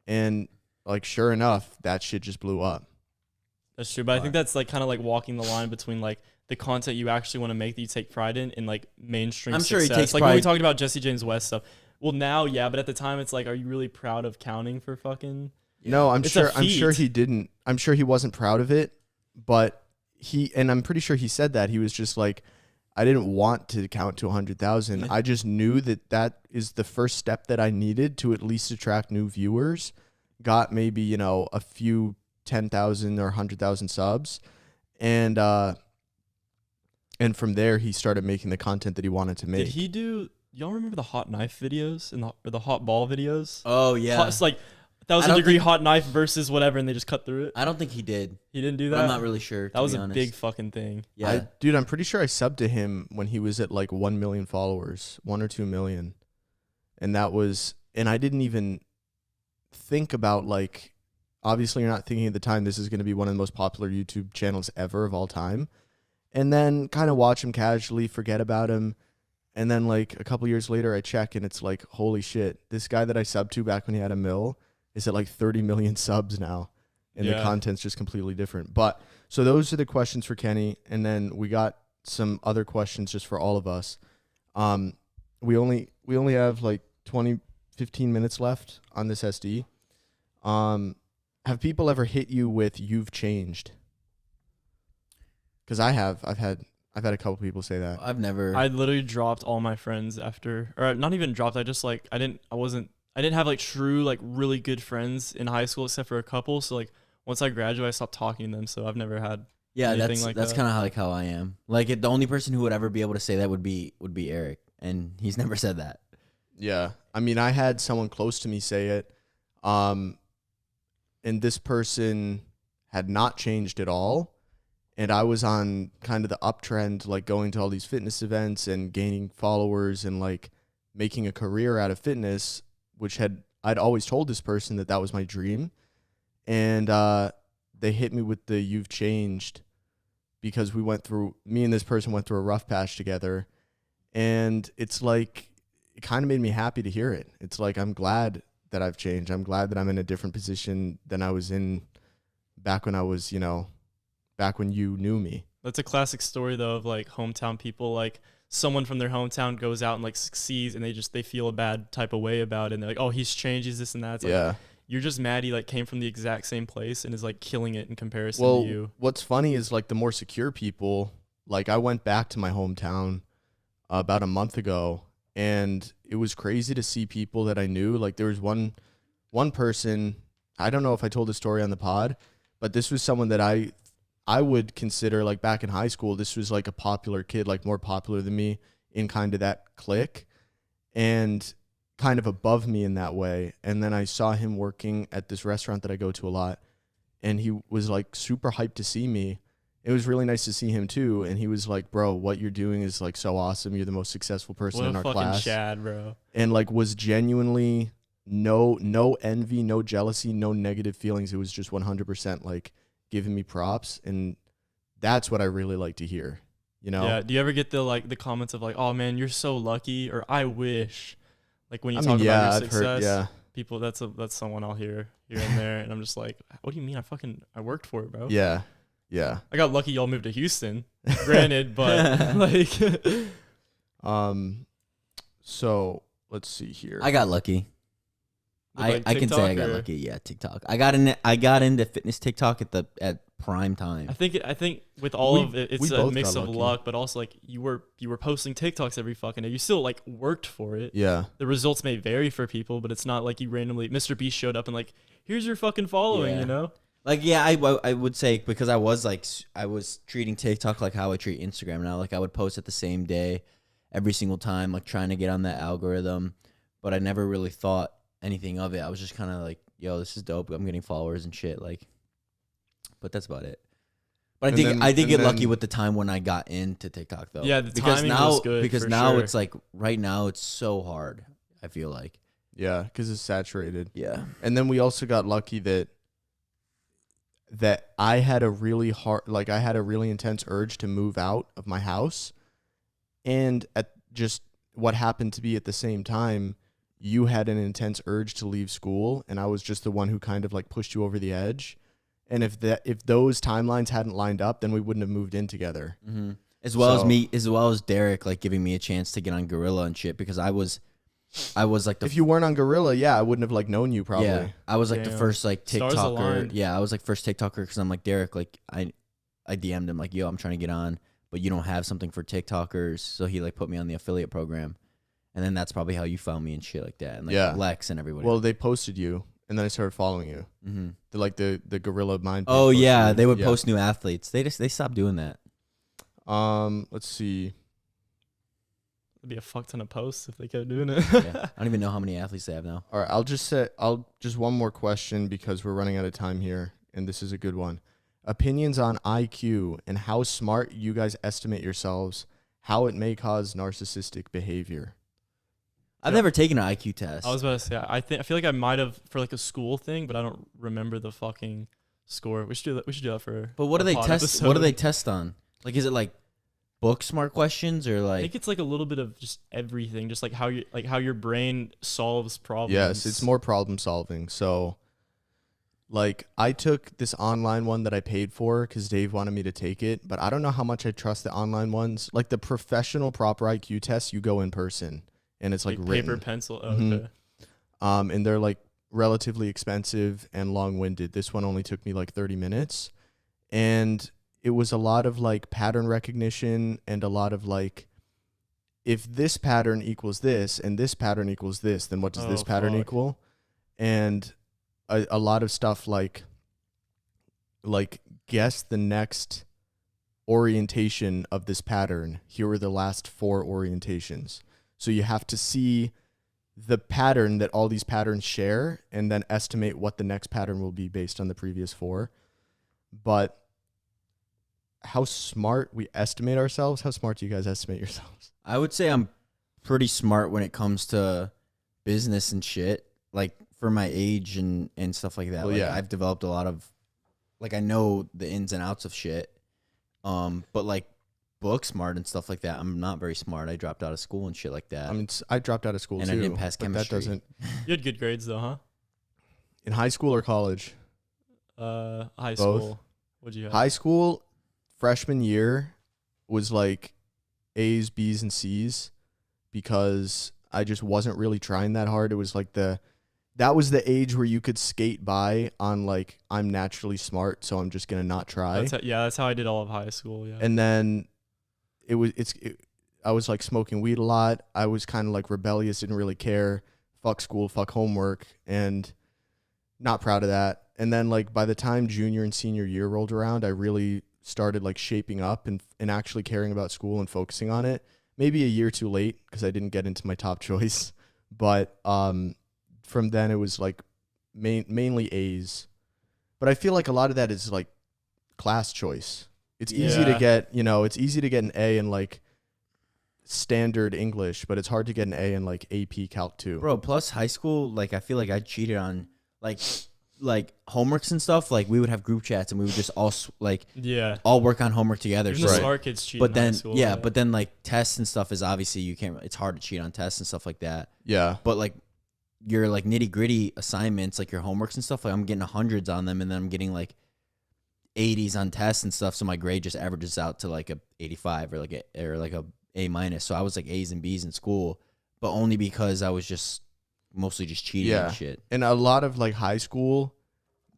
and like sure enough, that shit just blew up. That's true, but I think that's like kind of like walking the line between like the content you actually want to make that you take pride in and like mainstream I'm sure success. he takes like when we pride. talked about Jesse James West stuff. Well, now, yeah, but at the time, it's like, are you really proud of counting for fucking? No, I'm It's a sure feat. he didn't. I'm sure he wasn't proud of it, but I'm pretty sure he said that he was just like, I didn't want to count to 100,000. I just knew that is the first step that I needed to at least attract new viewers. Got maybe a few 10,000 or 100,000 subs, and from there he started making the content that he wanted to make. Did he do? Y'all remember the hot knife videos and or the hot ball videos? Oh, yeah. It's like I 1,000 don't degree think- hot knife versus whatever, and they just cut through it. I don't think he did. He didn't do But that. I'm not really sure. That was to a be honest. big fucking thing. Yeah. Dude, I'm pretty sure I subbed to him when he was at like 1 million followers, 1 or 2 million. And I didn't even think about like, obviously you're not thinking at the time this is going to be one of the most popular YouTube channels ever of all time. And then kind of watch him casually, forget about him. And then like a couple years later I check and it's like, holy shit, this guy that I subbed to back when he had 1 mil is at like 30 million subs now. And the Yeah. content's just completely different. But so those are the questions for Kenny. And then we got some other questions just for all of us. We only have like 15 minutes left on this SD. Have people ever hit you with "you've changed"? Because I have. I've had a couple people say that. I've never. I literally dropped all my friends after, or not even dropped. I just like I didn't have like true like really good friends in high school except for a couple. So like once I graduated, I stopped talking to them. So I've never had. yeah, anything like that's that. kind of how I am. Like the only person who would ever be able to say that would be Eric, and he's never said that. Yeah. I mean, I had someone close to me say it. And this person had not changed at all. And I was on kind of the uptrend, like going to all these fitness events and gaining followers and like making a career out of fitness, which I'd always told this person that was my dream. And they hit me with the "you've changed" because me and this person went through a rough patch together. And it's like, it kind of made me happy to hear it. It's like, I'm glad that I've changed. I'm glad that I'm in a different position than I was in back when back when you knew me. That's a classic story though of like hometown people. Like someone from their hometown goes out and like succeeds, and they feel a bad type of way about it. And they're like, oh, he's changed, he's this and that. It's like, Yeah. you're just mad he like came from the exact same place and is like killing it in comparison Well, to you. what's funny is like the more secure people, like I went back to my hometown about a month ago, and it was crazy to see people that I knew. Like there was one one person, I don't know if I told this story on the pod, but this was someone that I would consider, like, back in high school, this was like a popular kid, like more popular than me in kind of that clique and kind of above me in that way. And then I saw him working at this restaurant that I go to a lot, and he was like super hyped to see me. It was really nice to see him too. And he was like, bro, what you're doing is like so awesome. You're the most successful person in our class. What a fucking Chad, bro. And like was genuinely no envy, no jealousy, no negative feelings. It was just 100% like giving me props. And that's what I really like to hear, you know? Yeah. Do you ever get the comments of like, oh man, you're so lucky, or I wish, like when you talk about your success, heard, people, that's someone I'll hear here and there. And I'm just like, what do you mean? I worked for it, bro. Yeah. Yeah. I got lucky y'all moved to Houston, granted, but like, so let's see here. I got lucky. I can say I got lucky. Yeah, TikTok. I got into fitness TikTok at prime time. I think with all of it, it's a mix of luck, but also like you were posting TikToks every fucking day. You still like worked for it. Yeah. The results may vary for people, but it's not like you randomly Mr. Beast showed up and like, here's your fucking following, you know? Like, yeah, I would say, because I was treating TikTok like how I treat Instagram now. Like, I would post it the same day every single time, like trying to get on that algorithm, but I never really thought anything of it. I was just kind of like, yo, this is dope. I'm getting followers and shit. Like, but that's about it. But I did get lucky with the time when I got into TikTok though. Yeah, the timing was good. Because now it's like, right now it's so hard, I feel like. Yeah, because it's saturated. Yeah. And then we also got lucky that I had a really intense urge to move out of my house. And at just what happened to be at the same time, you had an intense urge to leave school, and I was just the one who kind of like pushed you over the edge. And if those timelines hadn't lined up, then we wouldn't have moved in together. Mm-hmm. As well as Derek, like giving me a chance to get on Gorilla and shit, because I was like if you weren't on Gorilla, I wouldn't have like known you probably. Yeah, I was like the first like TikToker. Yeah, I was like first TikToker because I'm like, Derek, like I DM'd him like, yo, I'm trying to get on, but you don't have something for TikTokers, so he like put me on the affiliate program, and then that's probably how you found me and shit like that, and like Lex and everybody. Well, they posted you, and then I started following you. Mm-hmm. The Gorilla Mind. Oh yeah, they would post new athletes. They stopped doing that. Let's see. It'd be a fuck ton of posts if they kept doing it. I don't even know how many athletes they have now. All right, I'll just one more question because we're running out of time here, and this is a good one. Opinions on IQ and how smart you guys estimate yourselves, how it may cause narcissistic behavior. I've never taken an IQ test. I was about to say, I feel like I might have for like a school thing, but I don't remember the fucking score. We should do that. We should do that for. But what do they test? Episode. What do they test on? Like, is it like book smart questions or like? I think it's like a little bit of just everything, just like how your brain solves problems. Yes, it's more problem solving. So, like, I took this online one that I paid for because Dave wanted me to take it, but I don't know how much I trust the online ones. Like the professional proper IQ tests, you go in person. And it's like paper, written. pencil. Oh, mm-hmm. Okay. And they're like relatively expensive and long-winded. This one only took me like 30 minutes. And it was a lot of like pattern recognition and a lot of like, if this pattern equals this and this pattern equals this, then what does this pattern equal? And a lot of stuff like guess the next orientation of this pattern. Here are the last 4 orientations. So you have to see the pattern that all these patterns share and then estimate what the next pattern will be based on the previous 4. But how smart we estimate ourselves, how smart do you guys estimate yourselves? I would say I'm pretty smart when it comes to business and shit, like for my age and stuff like that. Well, like, I've developed a lot of, like, I know the ins and outs of shit. But like, book smart and stuff like that, I'm not very smart. I dropped out of school and shit like that. I mean, I dropped out of school and too. I didn't pass chemistry. That doesn't. You had good grades though, huh? In high school or college? High school. What'd you have? High school, freshman year was like A's, B's, and C's because I just wasn't really trying that hard. It was like that was the age where you could skate by on like, I'm naturally smart, so I'm just gonna not try. That's how I did all of high school. Yeah. And then I was like smoking weed a lot. I was kind of like rebellious, didn't really care. Fuck school, fuck homework. And not proud of that. And then like by the time junior and senior year rolled around, I really started like shaping up and actually caring about school and focusing on it. Maybe a year too late because I didn't get into my top choice. But from then it was like mainly A's. But I feel like a lot of that is like class choice. It's easy to get, it's easy to get an A in like standard English, but it's hard to get an A in like AP Calc 2. Bro, plus high school, like I feel like I cheated on like homeworks and stuff. Like we would have group chats and we would just all all work on homework together. Even the smart kids cheat. But then in high school, but then like tests and stuff is obviously it's hard to cheat on tests and stuff like that. Yeah. But like your like nitty gritty assignments, like your homeworks and stuff, like I'm getting hundreds on them and then I'm getting like 80s on tests and stuff. So my grade just averages out to like a 85 or like a A minus. So I was like A's and B's in school, but only because I was just mostly just cheating and shit. And a lot of like high school,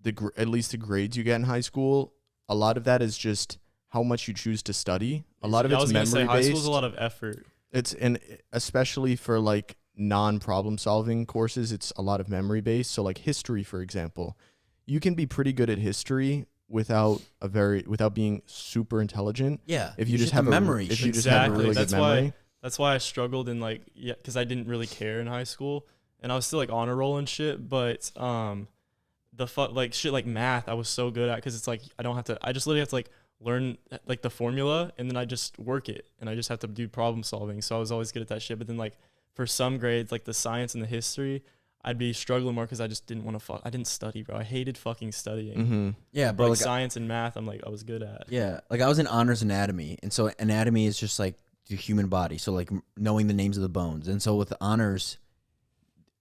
at least the grades you get in high school, a lot of that is just how much you choose to study. A lot of it's memory based. High school's a lot of effort. And especially for like non-problem solving courses, it's a lot of memory based. So like history, for example, you can be pretty good at history without being super intelligent. Yeah. If you just have memory. If you just have a really good memory. That's why I struggled in like, because I didn't really care in high school and I was still like honor roll and shit. But like shit like math, I was so good at, because it's like I just literally have to like learn like the formula and then I just work it and I just have to do problem solving. So I was always good at that shit. But then like for some grades, like the science and the history, I'd be struggling more because I just didn't want to I didn't study, bro. I hated fucking studying. Mm-hmm. Yeah, bro. Like science and math, I was good at. Yeah, like I was in honors anatomy, and so anatomy is just like the human body. So like knowing the names of the bones, and so with the honors,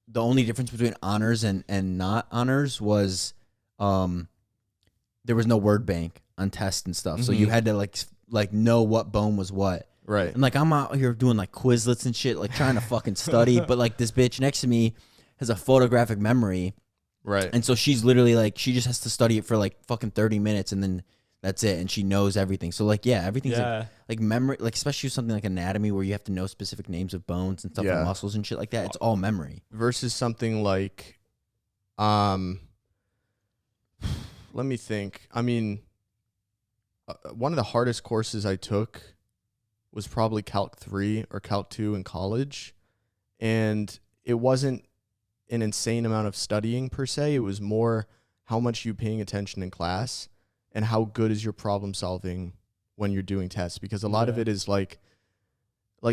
the only difference between honors and not honors was, there was no word bank on tests and stuff. Mm-hmm. So you had to like know what bone was what. Right. And like I'm out here doing like Quizlets and shit, like trying to fucking study, but like this bitch next to me has a photographic memory. Right. And so she's literally like, she just has to study it for like fucking 30 minutes and then that's it. And she knows everything. So like, yeah, everything's like memory, like especially something like anatomy where you have to know specific names of bones and stuff and muscles and shit like that. It's all memory. Versus something like, let me think. I mean, one of the hardest courses I took was probably Calc 3 or Calc 2 in college. And it wasn't an insane amount of studying per se. It was more how much you paying attention in class and how good is your problem solving when you're doing tests, because a lot of it is like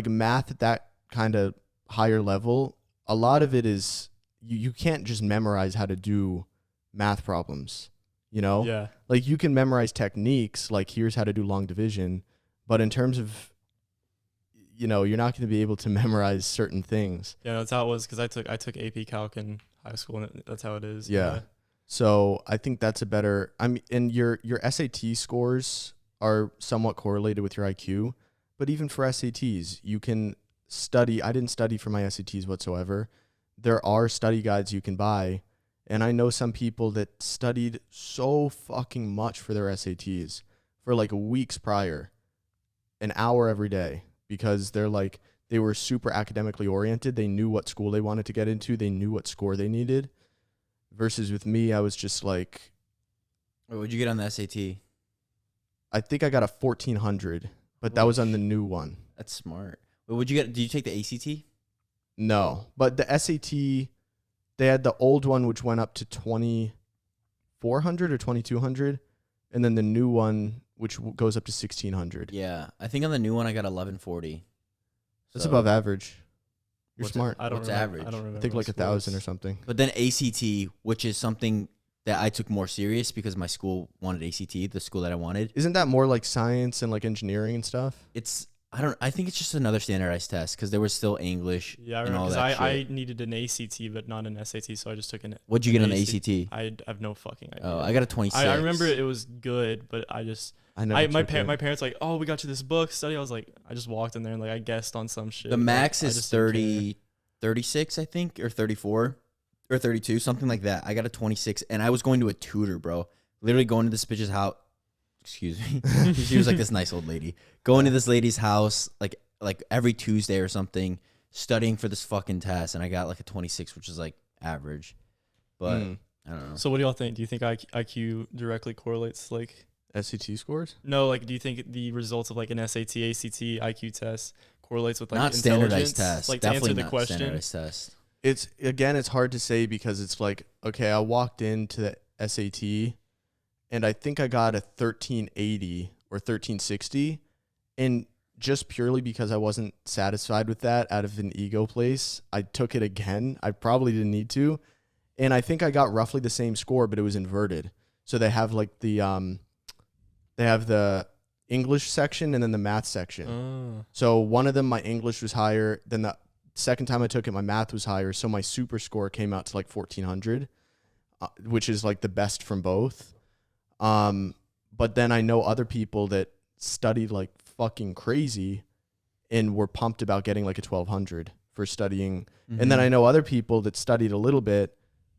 math at that kind of higher level. A lot of it is you can't just memorize how to do math problems, like you can memorize techniques, like here's how to do long division, but in terms of you're not going to be able to memorize certain things. Yeah, that's how it was, because I took AP Calc in high school, and that's how it is. Yeah. So I think that's a better. And your SAT scores are somewhat correlated with your IQ, but even for SATs, you can study. I didn't study for my SATs whatsoever. There are study guides you can buy, and I know some people that studied so fucking much for their SATs for like weeks prior, an hour every day. Because they were super academically oriented. They knew what school they wanted to get into. They knew what score they needed. Versus with me, I was just like... Wait, what'd you get on the SAT? I think I got a 1400, but that was on the new one. That's smart. Wait, what'd you get? Did you take the ACT? No, but the SAT, they had the old one, which went up to 2400 or 2200. And then the new one, which goes up to 1600. Yeah, I think on the new one I got 1140. That's above average. You're smart. What's average? I don't remember. I think like 1,000 or something. But then ACT, which is something that I took more serious because my school wanted ACT, the school that I wanted. Isn't that more like science and like engineering and stuff? I think it's just another standardized test because there was still English. Yeah, I remember, because I needed an ACT but not an SAT, so I just took an. What'd you get on the ACT? I have no fucking idea. Oh, I got a 26. I remember it was good, but my parents like, oh, we got you this book study. I was like, I just walked in there and like I guessed on some shit. The max is 36, I think, or 34 or 32, something like that. I got a 26, and I was going to a tutor, bro. Literally going to this bitch's house. Excuse me. She was like this nice old lady. Going to this lady's house like every Tuesday or something, studying for this fucking test, and I got like a 26, which is like average. But I don't know. So what do y'all think? Do you think IQ directly correlates like SAT scores? no, like do you think the results of like an SAT, ACT, IQ test correlates with like Not intelligence? standardized test. Like Definitely to answer the not question. standardized test. It's hard to say because it's like, okay, I walked into the SAT and I think I got a 1380 or 1360, and just purely because I wasn't satisfied with that out of an ego place, I took it again. I probably didn't need to. And I think I got roughly the same score, but it was inverted. So they have like they have the English section and then the math section. Oh. So one of them, my English was higher. Then the second time I took it, my math was higher. So my super score came out to like 1400, which is like the best from both. But then I know other people that studied like fucking crazy and were pumped about getting like a 1200 for studying. Mm-hmm. And then I know other people that studied a little bit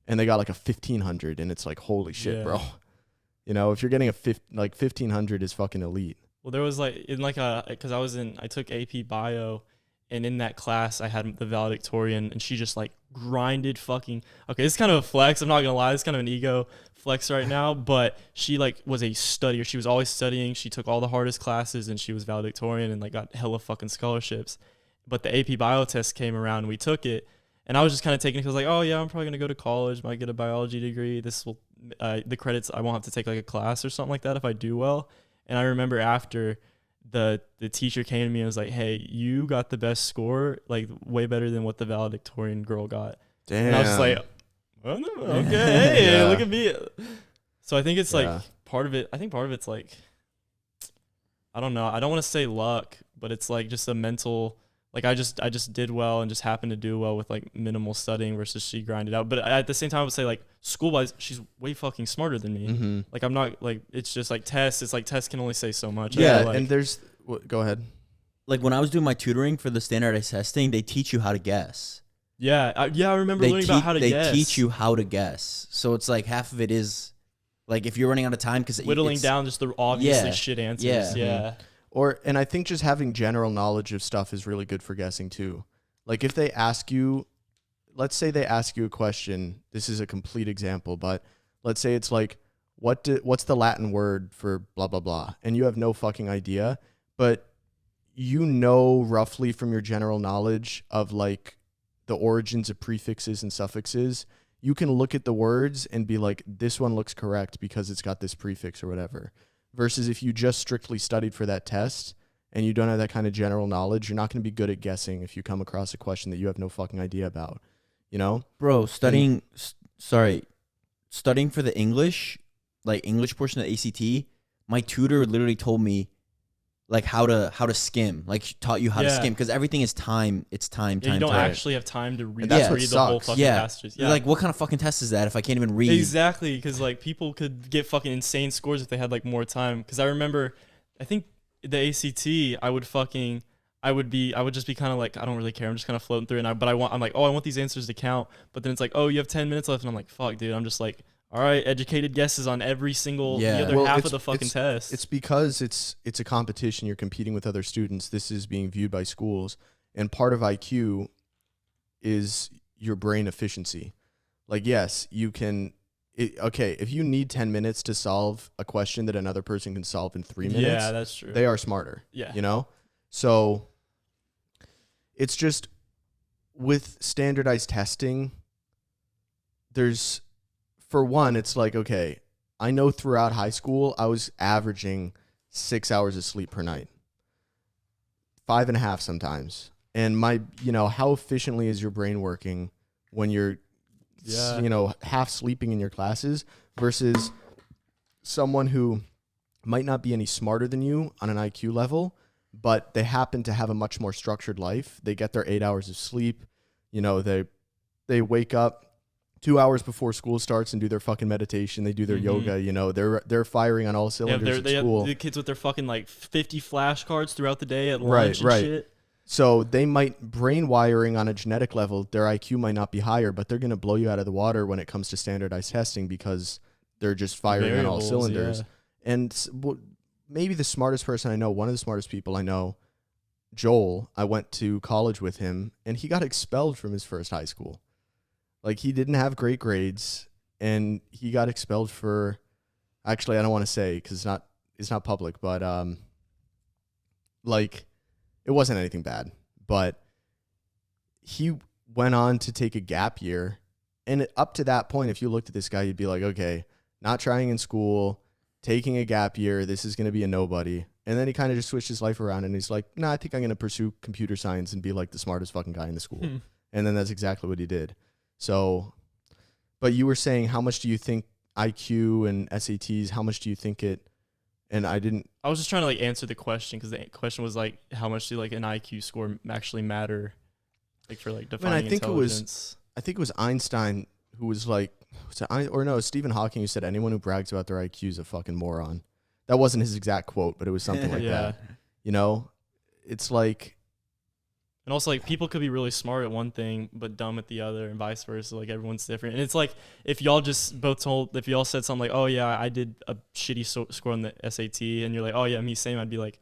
and they got like a 1500, and it's like, holy shit, bro. You know, if you're getting like 1500 is fucking elite. Well, there was like in like because I took AP Bio, and in that class I had the valedictorian, and she just like grinded fucking. Okay, it's kind of a flex. I'm not gonna lie, it's kind of an ego flex right now, but she like was a studier. She was always studying. She took all the hardest classes, and she was valedictorian and like got hella fucking scholarships. But the AP Bio test came around, and we took it. And I was just kind of taking it because like, oh yeah, I'm probably gonna go to college, might get a biology degree. This will the credits, I won't have to take like a class or something like that if I do well. And I remember after the teacher came to me and was like, hey, you got the best score, like way better than what the valedictorian girl got. Damn. And I was just like, oh, no, okay, hey, Yeah. look at me. So I think it's like Yeah. part of it. I think part of it's like, I don't know. I don't want to say luck, but it's like just a mental. Like I just did well and just happened to do well with like minimal studying versus she grinded out. But at the same time, I would say like school wise, she's way fucking smarter than me. Mm-hmm. Like I'm not like, it's just like tests. It's like tests can only say so much. I Yeah, feel like. and there's go ahead. Like when I was doing my tutoring for the standardized testing, they teach you how to guess. I remember learning about how to guess. They teach you how to guess. So it's like half of it is like if you're running out of time because whittling down just the obviously Yeah, shit answers. yeah. Yeah. And I think just having general knowledge of stuff is really good for guessing too. Like if they ask you, let's say they ask you a question, this is a complete example, but let's say it's like, what's the Latin word for blah, blah, blah? And you have no fucking idea, but you know roughly from your general knowledge of like the origins of prefixes and suffixes, you can look at the words and be like, this one looks correct because it's got this prefix or whatever. Versus if you just strictly studied for that test and you don't have that kind of general knowledge, you're not going to be good at guessing if you come across a question that you have no fucking idea about, you know? Bro, studying for the English portion of the ACT, my tutor literally told me like how to skim, like taught you how to skim because everything is time. It's time. You don't time. actually have time to read, that's what read the whole sucks. fucking Yeah. passages. You're like, what kind of fucking test is that if I can't even read? Exactly, because like people could get fucking insane scores if they had like more time. Because I remember, I think the ACT, I would just be kind of like, I don't really care. I'm just kind of floating through, I'm like, oh, I want these answers to count. But then it's like, oh, you have 10 minutes left, and I'm like, fuck, dude. I'm just like, all right, educated guesses on every single the other half of the fucking test. It's because it's a competition. You're competing with other students. This is being viewed by schools, and part of IQ is your brain efficiency. Like, yes, you can. Okay, if you need 10 minutes to solve a question that another person can solve in 3 minutes, Yeah, that's true. they are smarter. Yeah. You know? So it's just with standardized testing, for one, it's like, okay, I know throughout high school, I was averaging 6 hours of sleep per night, 5.5 sometimes. And how efficiently is your brain working when you're, half sleeping in your classes versus someone who might not be any smarter than you on an IQ level, but they happen to have a much more structured life. They get their 8 hours of sleep. They wake up 2 hours before school starts and do their fucking meditation. They do their yoga. They're firing on all cylinders at school. Have the kids with their fucking like 50 flashcards throughout the day at lunch and shit. So they might brain wiring on a genetic level. Their IQ might not be higher, but they're going to blow you out of the water when it comes to standardized testing because they're just firing on all cylinders. Yeah. And maybe the smartest person I know, one of the smartest people I know, Joel, I went to college with him, and he got expelled from his first high school. Like, he didn't have great grades. and he got expelled for. Actually, I don't want to say because it's not public, but like it wasn't anything bad. But he went on to take a gap year, and up to that point, if you looked at this guy, you'd be like, okay, not trying in school, taking a gap year, this is going to be a nobody. And then he kind of just switched his life around, and he's like, nah, I think I'm going to pursue computer science and be like the smartest fucking guy in the school. And then that's exactly what he did. So, but you were saying, how much do you think IQ and SATs, how much do you think it, and I was just trying to like answer the question because the question was like, how much do like an IQ score actually matter? Like for like defining intelligence. I think it was Einstein who was like, Stephen Hawking who said anyone who brags about their IQ is a fucking moron. That wasn't his exact quote, but it was something like that. You know, it's like, and also like people could be really smart at one thing but dumb at the other, and vice versa. Like everyone's different, and it's like if y'all said something like, "Oh yeah, I did a shitty score on the SAT," and you're like, "Oh yeah, me same," I'd be like,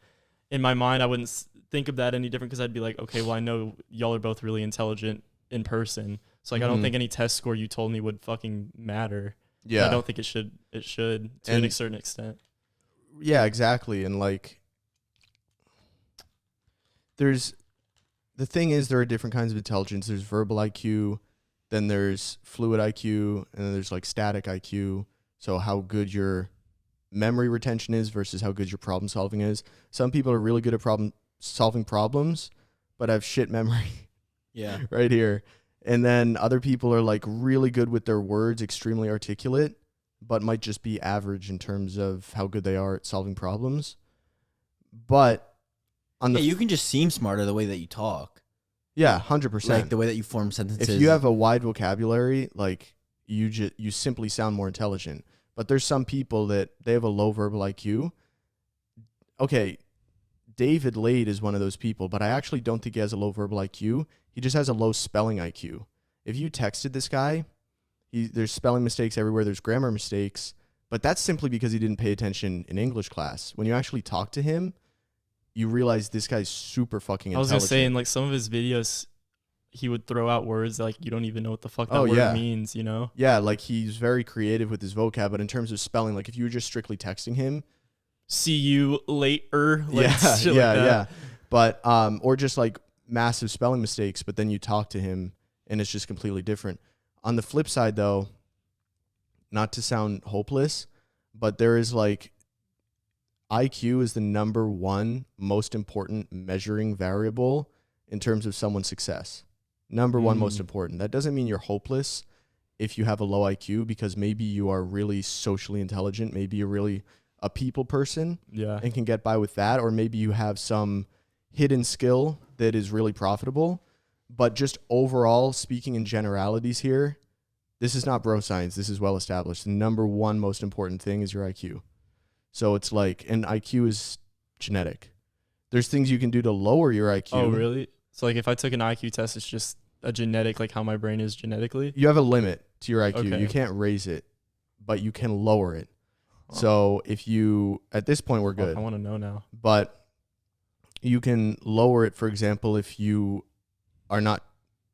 in my mind, I wouldn't think of that any different because I'd be like, okay, well I know y'all are both really intelligent in person, so like I don't think any test score you told me would fucking matter. Yeah, I don't think it should to a certain extent. Yeah, exactly, and like the thing is, there are different kinds of intelligence. There's verbal IQ, then there's fluid IQ, and then there's like static IQ. So how good your memory retention is versus how good your problem solving is. Some people are really good at solving problems, but have shit memory. Yeah. Right here. And then other people are like really good with their words, extremely articulate, but might just be average in terms of how good they are at solving problems. But you can just seem smarter the way that you talk. Yeah, 100%. Like the way that you form sentences. If you have a wide vocabulary, like you simply sound more intelligent. But there's some people that they have a low verbal IQ. Okay, David Lade is one of those people, but I actually don't think he has a low verbal IQ. He just has a low spelling IQ. If you texted this guy, there's spelling mistakes everywhere, there's grammar mistakes, but that's simply because he didn't pay attention in English class. When you actually talk to him, you realize this guy's super fucking intelligent. I was gonna say, in like some of his videos, he would throw out words that, like you don't even know what the fuck that word means, you know? Yeah, like he's very creative with his vocab, but in terms of spelling, like if you were just strictly texting him, see you later, like yeah. But or just like massive spelling mistakes, but then you talk to him and it's just completely different. On the flip side, though, not to sound hopeless, but there is like IQ is the number one most important measuring variable in terms of someone's success. Number one most important. That doesn't mean you're hopeless if you have a low IQ, because maybe you are really socially intelligent. Maybe you're really a people person and can get by with that. Or maybe you have some hidden skill that is really profitable. But just overall, speaking in generalities here, this is not bro science. This is well established. The number one most important thing is your IQ. So it's like, and IQ is genetic. There's things you can do to lower your IQ. Oh, really? So like if I took an IQ test, it's just a genetic, like how my brain is genetically? You have a limit to your IQ. Okay. You can't raise it, but you can lower it. So if you, at this point, we're good. I want to know now. But you can lower it, for example, if you are not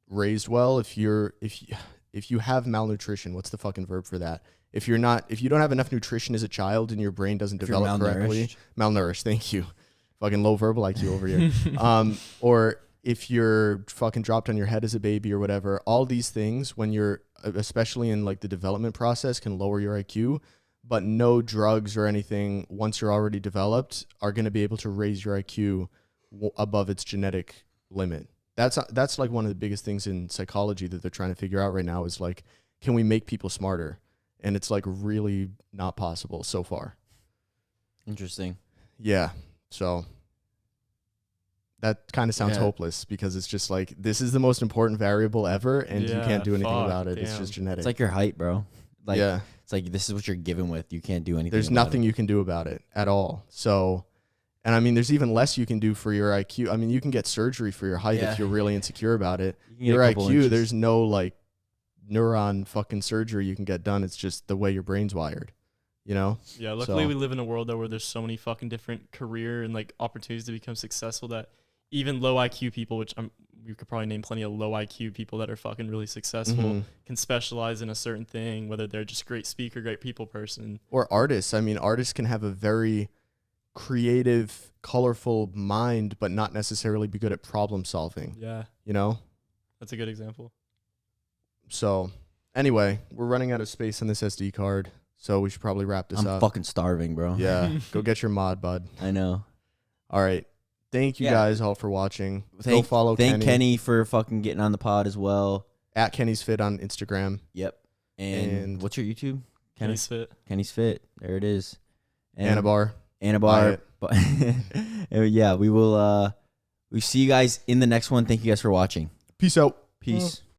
raised well, if you have malnutrition, what's the fucking verb for that? If you don't have enough nutrition as a child and your brain doesn't develop correctly, malnourished, thank you. Fucking low verbal IQ over here. Or if you're fucking dropped on your head as a baby or whatever, all these things, when you're, especially in like the development process, can lower your IQ, but no drugs or anything, once you're already developed, are going to be able to raise your IQ above its genetic limit. That's like one of the biggest things in psychology that they're trying to figure out right now is like, can we make people smarter? And it's like really not possible so far. Interesting. Yeah. So that kind of sounds hopeless because it's just like, this is the most important variable ever and you can't do anything about it. Damn. It's just genetic. It's like your height, bro. Like, it's like, this is what you're given with. You can't do anything. There's nothing you can do about it at all. So, and I mean, there's even less you can do for your IQ. I mean, you can get surgery for your height if you're really insecure about it. Your IQ, there's no like neuron fucking surgery you can get done. It's just the way your brain's wired, you know? Yeah, luckily we live in a world though where there's so many fucking different career and like opportunities to become successful that even low IQ people, which we could probably name plenty of low IQ people that are fucking really successful, can specialize in a certain thing, whether they're just great speaker, great people person. Or artists. I mean, artists can have a very creative, colorful mind, but not necessarily be good at problem solving. Yeah. You know? That's a good example. So, anyway, we're running out of space on this SD card, so we should probably wrap this I'm up. fucking starving, bro. Yeah. Go get your mod, bud. I know. All right. Thank you Yeah. guys all for watching. Go follow Thank Kenny. Kenny for fucking getting on the pod as well. At Kenny's Fit on Instagram. Yep. And what's your YouTube? Kenny's Fit. Kenny's Fit. There it is. And Anabar. Anabar. But yeah, we will we see you guys in the next one. Thank you guys for watching. Peace out. Peace.